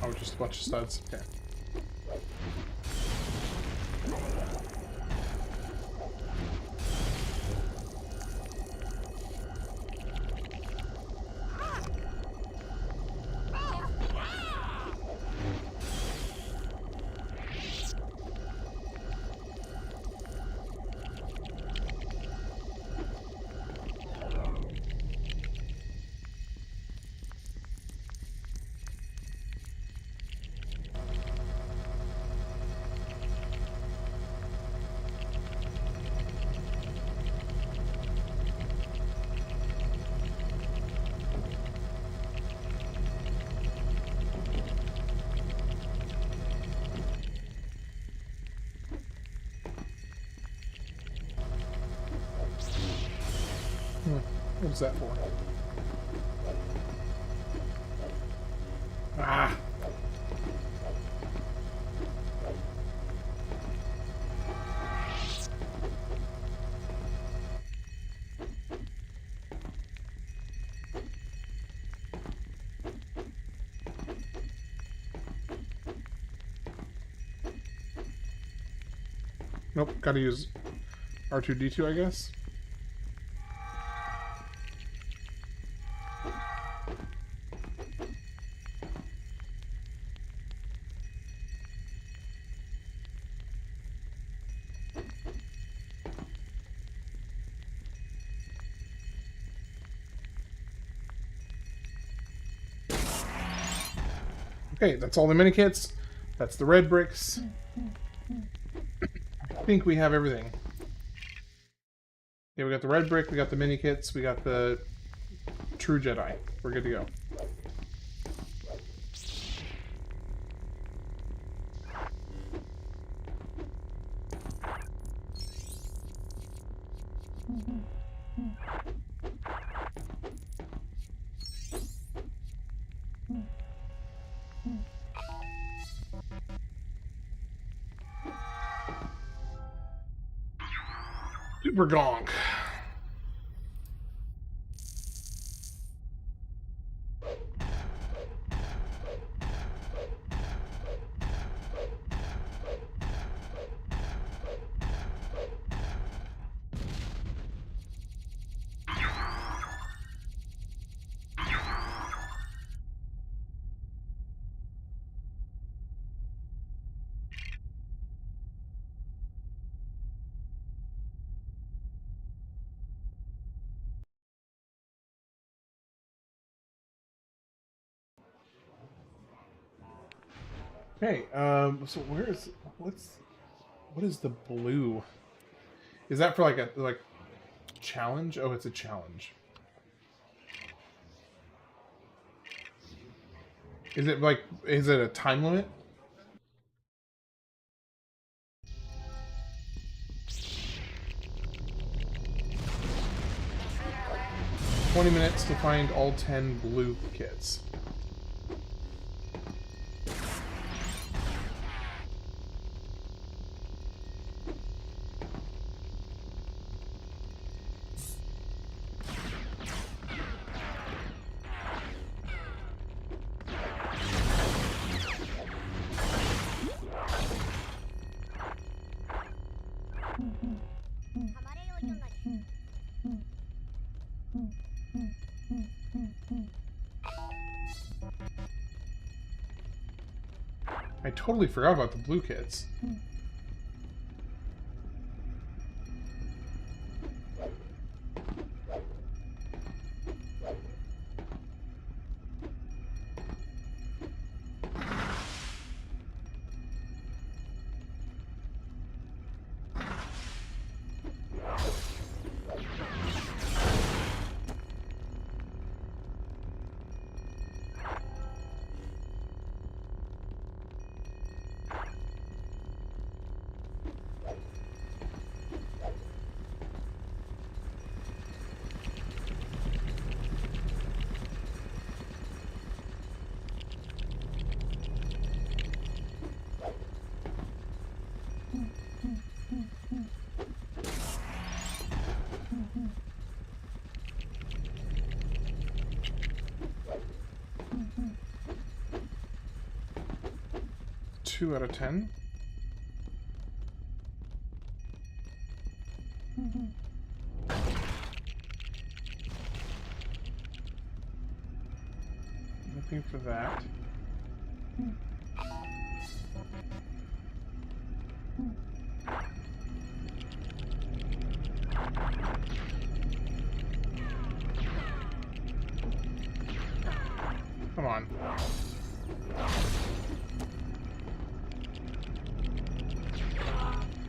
Oh, just a bunch of studs. Okay. What is that for? Ah! Nope, gotta use R2-D2, I guess. Okay, that's all the minikits. That's the red bricks. I think we have everything. Yeah, we got the red brick, we got the minikits, we got the true Jedi. We're good to go. Super gonk. Okay, so what is the blue? Is that for like challenge? Oh, it's a challenge. Is it a time limit? $20 minutes to find all 10 blue kits. I totally forgot about the blue kits. Two out of 10. Looking for that. Come on.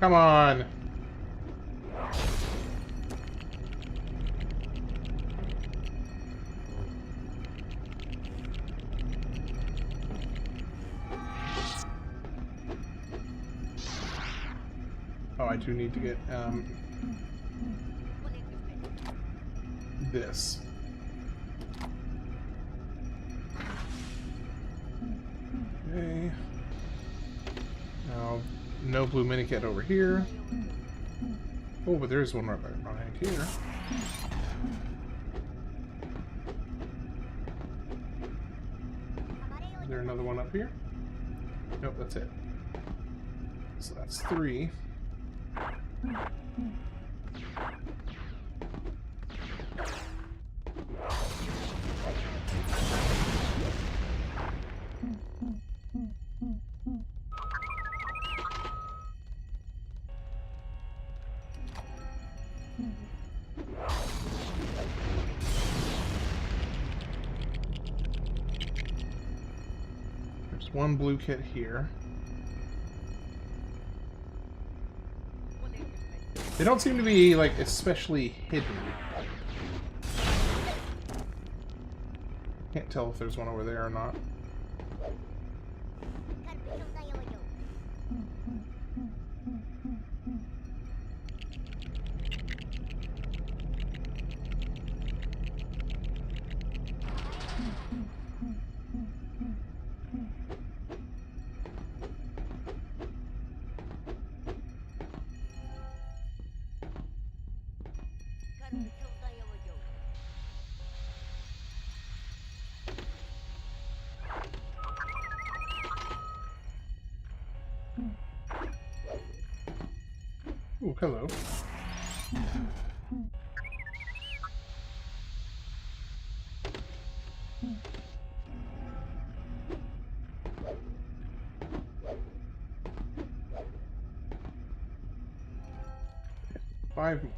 Come on. Oh, I do need to get this. Okay. Now, no blue minikit over here. Oh, but there's one right behind here. Is there another one up here? Nope, that's it. So that's 3. There's one blue kit here. They don't seem to be, like, especially hidden. Can't tell if there's one over there or not. Ooh, hello. Five more.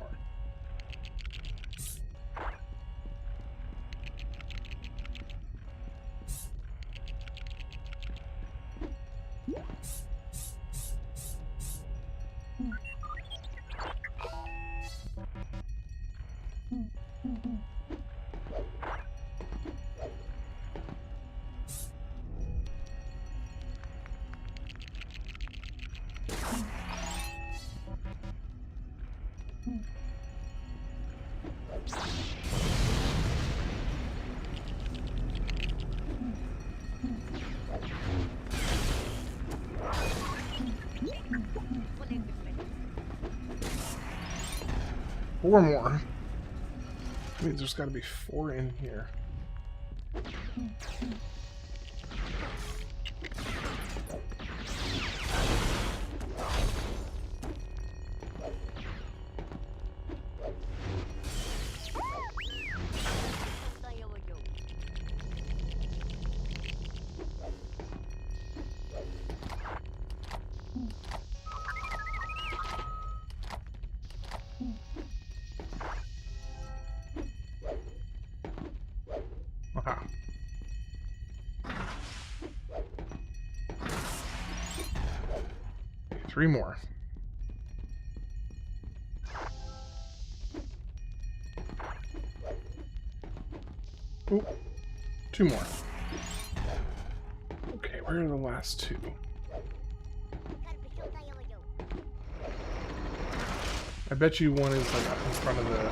Four more. I mean, there's got to be 4 in here. Aha. Okay, 3 more. Ooh, 2 more. Okay, where are the last 2? I bet you one is like up in front of the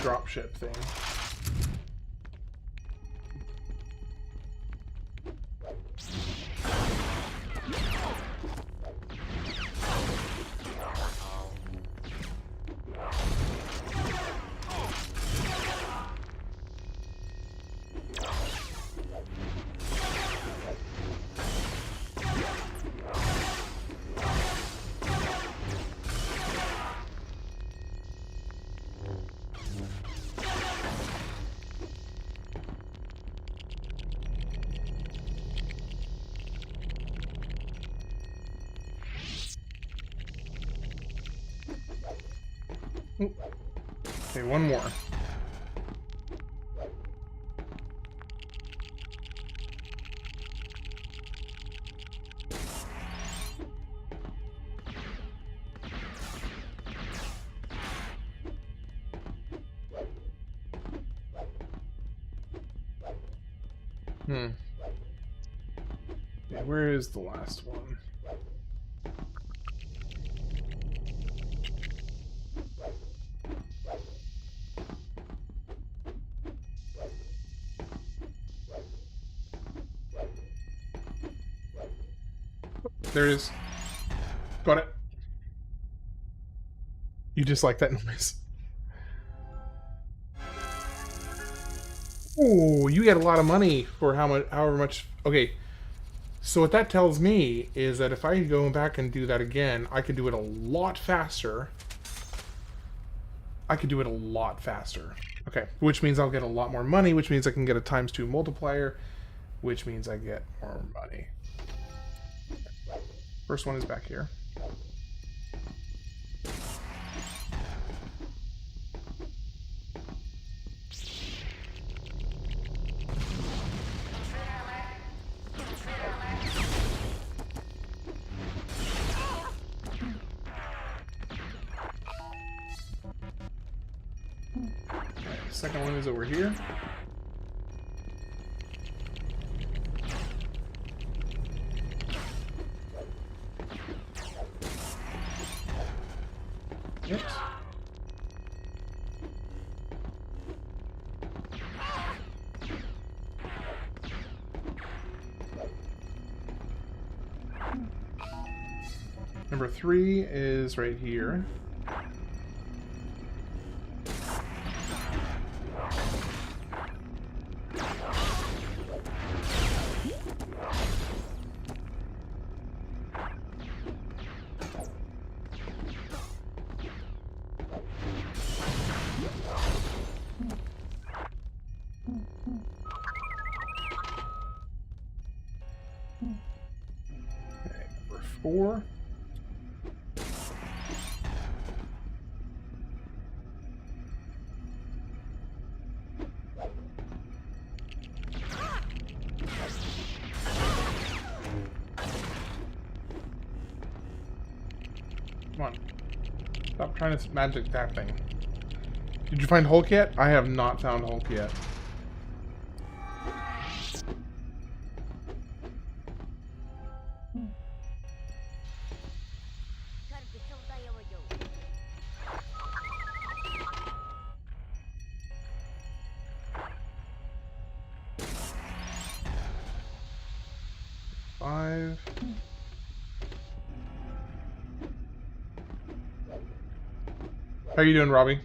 dropship thing. Ooh. Okay, 1 more. Okay, where is the last one? there it is. Got it. You just like that noise. Oh, you get a lot of money for however much. Okay, so what that tells me is that if I go back and do that again, I could do it a lot faster. I could do it a lot faster. Okay, which means I'll get a lot more money, which means I can get a ×2 multiplier, which means I get more money. First one is back here. Second one is over here. Oops. Number 3 is right here. Number 4. Come on. Stop trying to magic that thing. Did you find Hulk yet? I have not found Hulk yet. Five. How are you doing, Robbie?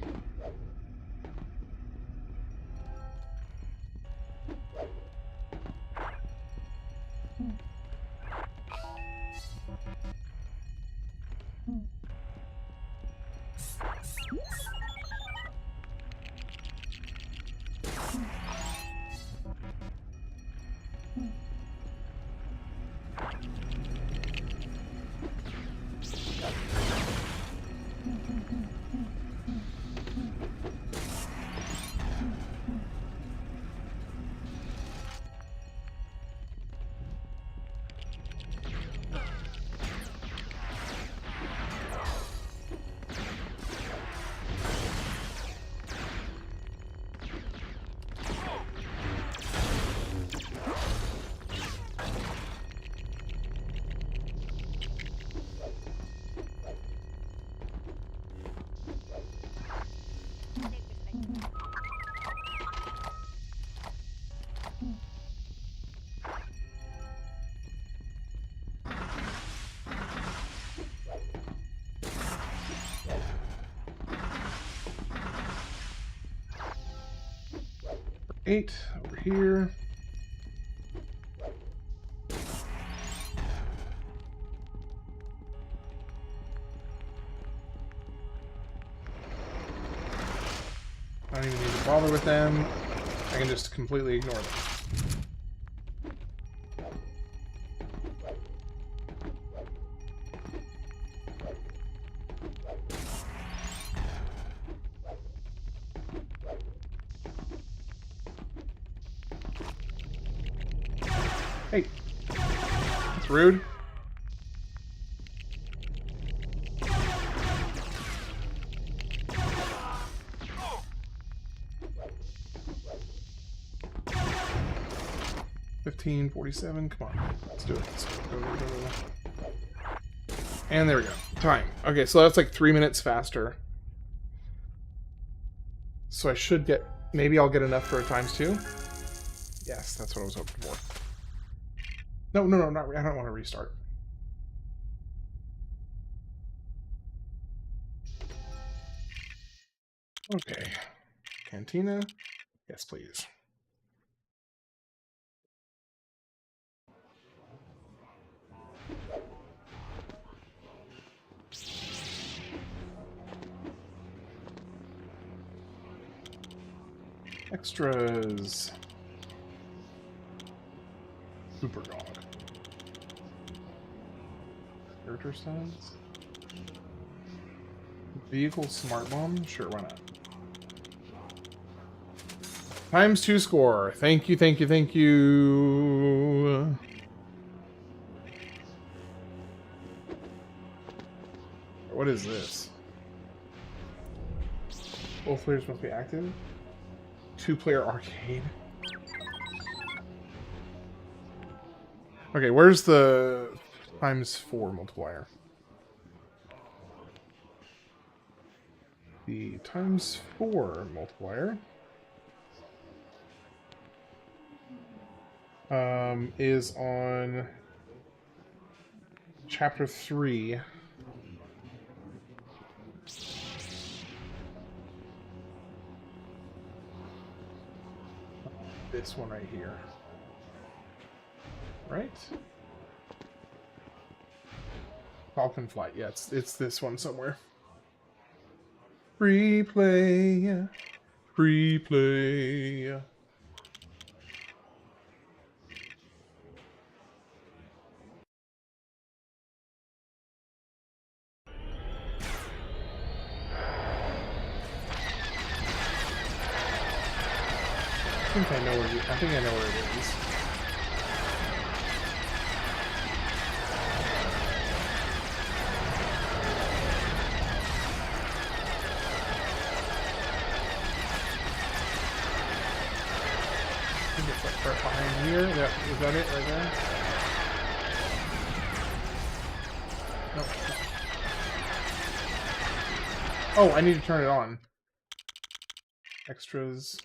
Eight over here. I don't even need to bother with them. I can just completely ignore them. Hey, that's rude. $15.47. Come on, let's do it. Let's go. And there we go. Time. Okay, so that's like 3 minutes faster. So I should get. Maybe I'll get enough for a ×2. Yes, that's what I was hoping for. No, not. I don't want to restart. Okay. Cantina. Yes, please. Extras. Super dog. Character stats. Vehicle smart bomb? Sure, why not? ×2 score. Thank you, thank you, thank you. What is this? Both players must be active. 2-player arcade. Okay, where's the ×4 multiplier? The ×4 multiplier is on chapter 3. This one right here. Right? Falcon Flight. Yeah, it's this one somewhere. Free play. Free play. I think I know where it is. I think it's like right behind here. Is that it right there? Nope. Oh, I need to turn it on. Extras.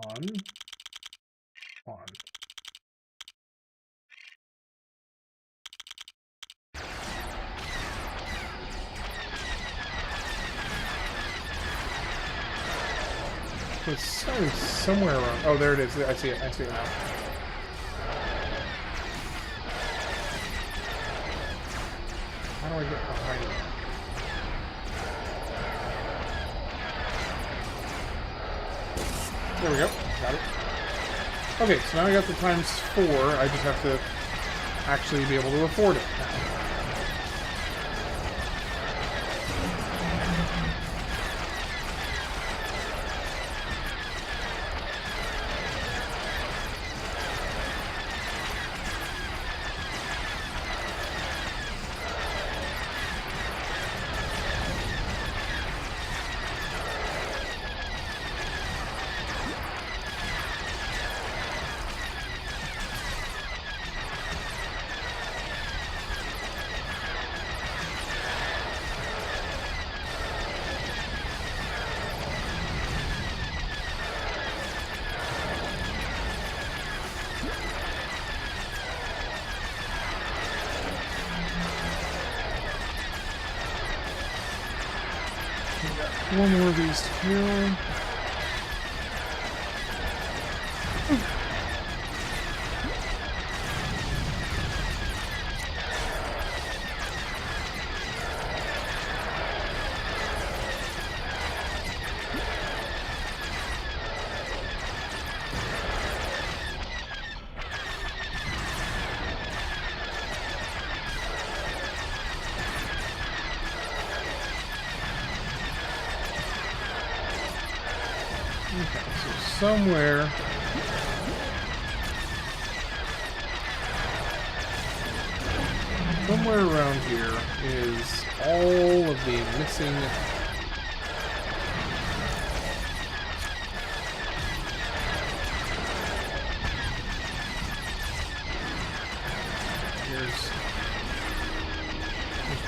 On. It's somewhere around. Oh, there it is. I see it. I see it now. How do I get behind it? There we go. Got it. Okay, so now I got the ×4. I just have to actually be able to afford it now. One more of these to kill. Somewhere around here is all of the missing there's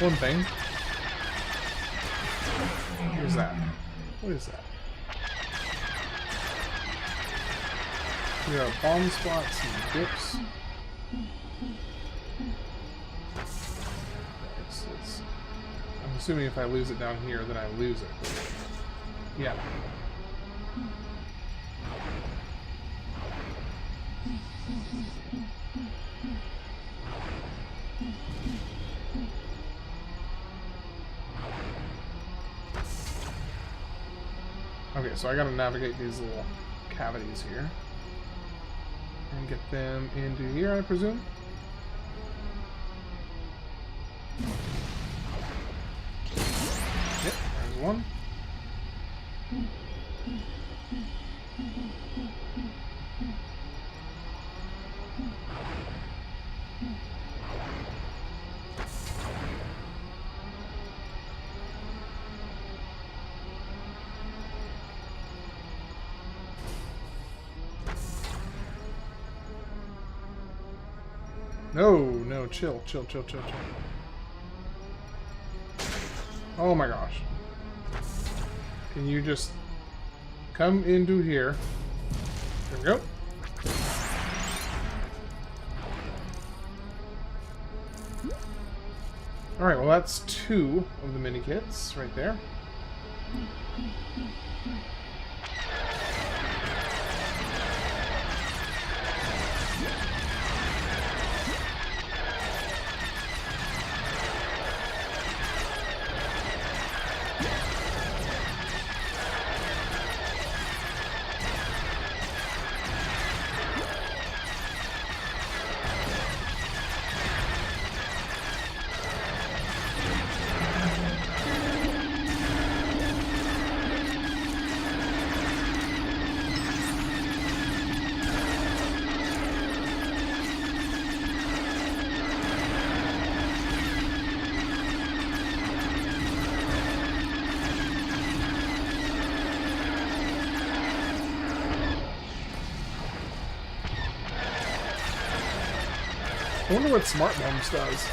one thing. What is that? What is that? We got bomb spots and dips. assuming if I lose it down here, then I lose it. Yeah. Okay, so I gotta navigate these little cavities here. And get them into here, I presume? Yep, there's one. No, no, chill, chill, chill, chill, chill. Oh my gosh. Can you just come into here? There we go. Alright, well that's 2 of the Minikits right there. I wonder what Smart Bombs does.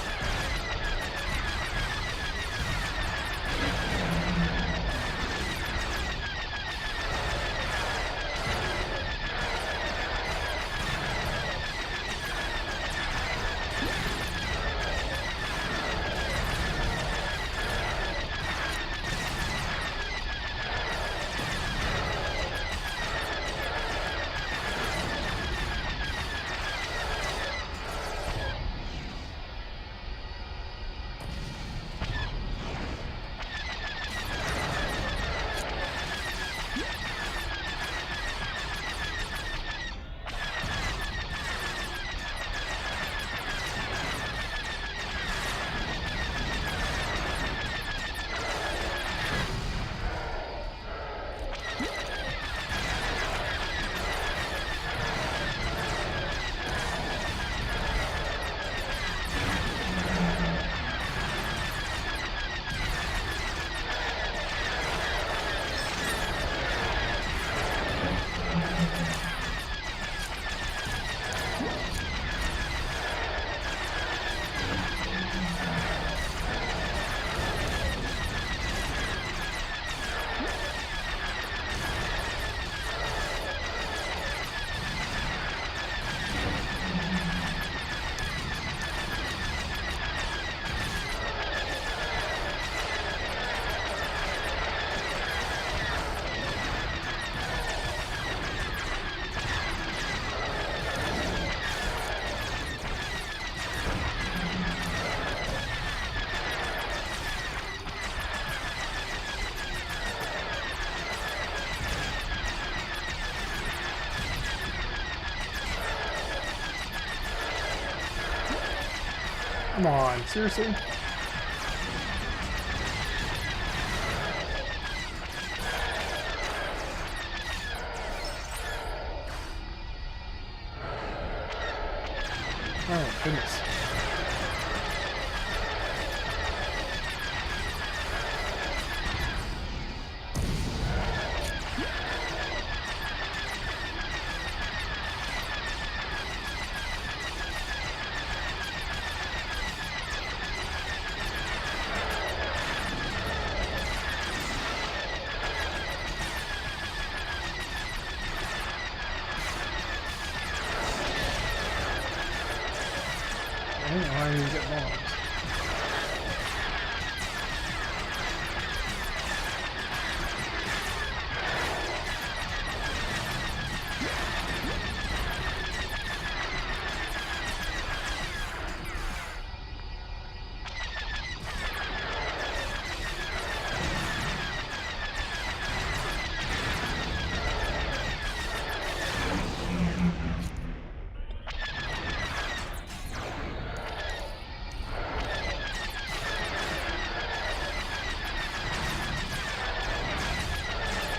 Come on, seriously? Oh, goodness. I don't know how you get bombs.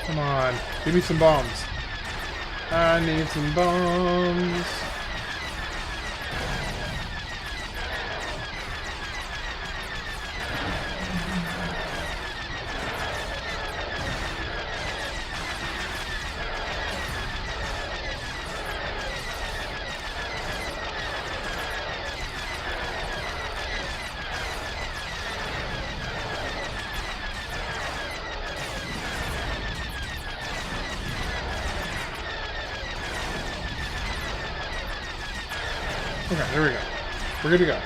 Come on. Give me some bombs. I need some bombs. Okay, there we go. We're good to go.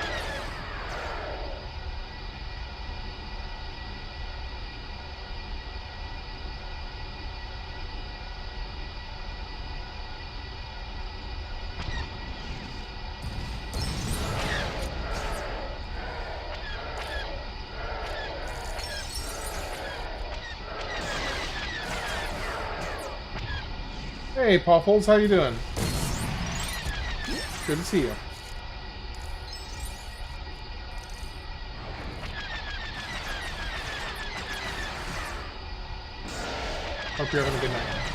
Hey, Pawfolds, how you doing? Good to see you. Hope you're having a good night.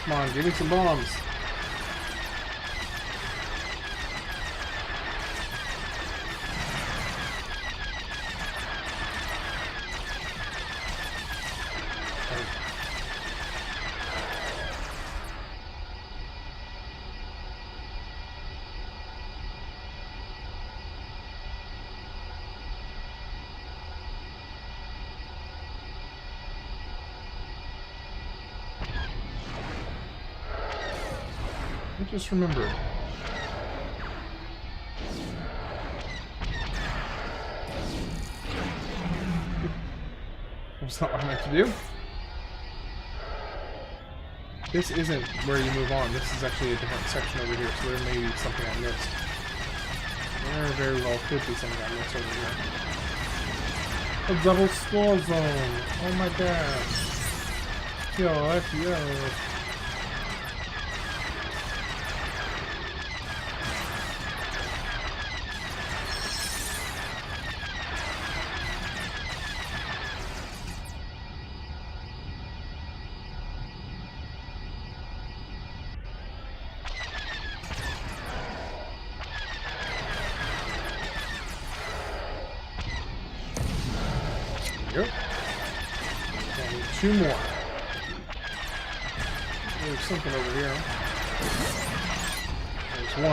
Come on, give me some bombs. I just remembered. That's not what I meant to do. This isn't where you move on. This is actually a different section over here, so there may be something I missed. There very well could be something I missed over here. A double spore zone! Oh my god! Yo. Yep. I need 2 more. There's something over here. There's 1.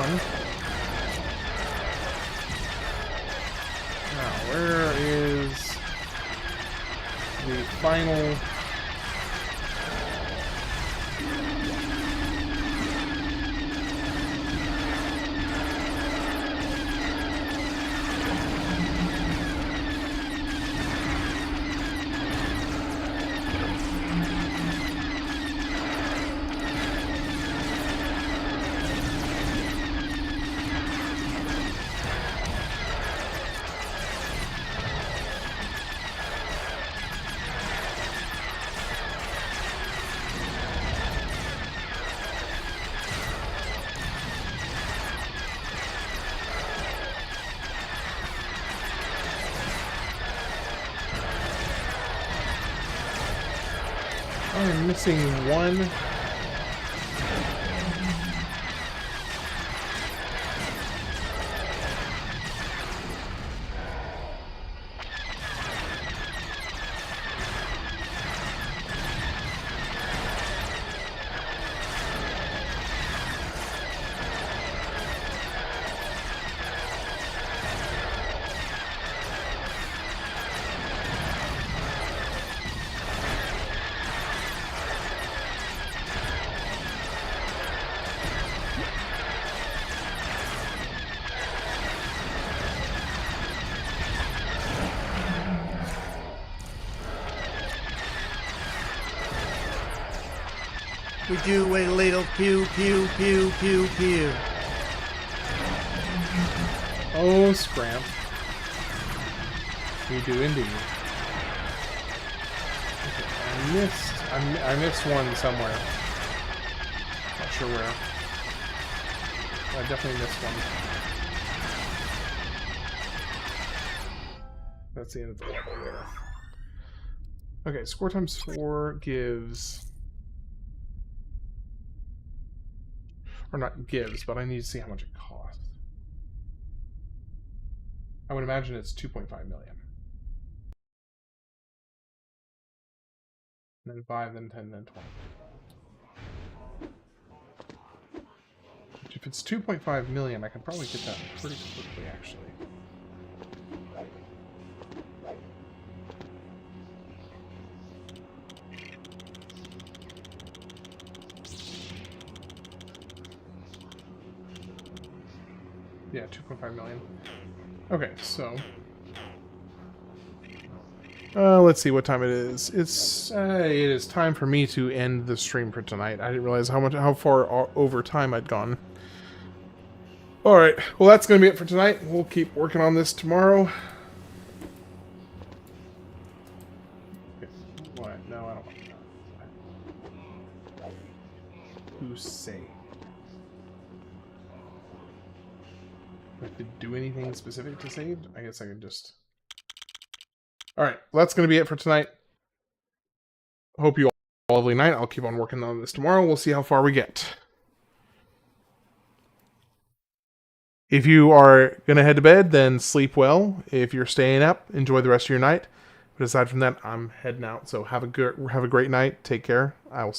Now, where is the final... I'm missing 1. We do a little pew, pew, pew, pew, pew. Oh, Scramp. We do indeed. Okay, I missed one somewhere. Not sure where. I definitely missed one. That's the end of the level there. Okay, score times 4 gives... Or not gives, but I need to see how much it costs. I would imagine it's 2.5 million. And then 5, then 10, then 20. If it's 2.5 million, I can probably get that pretty quickly, actually. Yeah, 2.5 million. Okay, so... let's see what time it is. It is time for me to end the stream for tonight. I didn't realize how far over time I'd gone. Alright, well that's going to be it for tonight. We'll keep working on this tomorrow. Okay. What? No, I don't want that. Who say? Do I have to do anything specific to save? I guess I could just... Alright, well that's going to be it for tonight. Hope you all have a lovely night. I'll keep on working on this tomorrow. We'll see how far we get. If you are going to head to bed, then sleep well. If you're staying up, enjoy the rest of your night. But aside from that, I'm heading out. So have a great night. Take care. I will see you.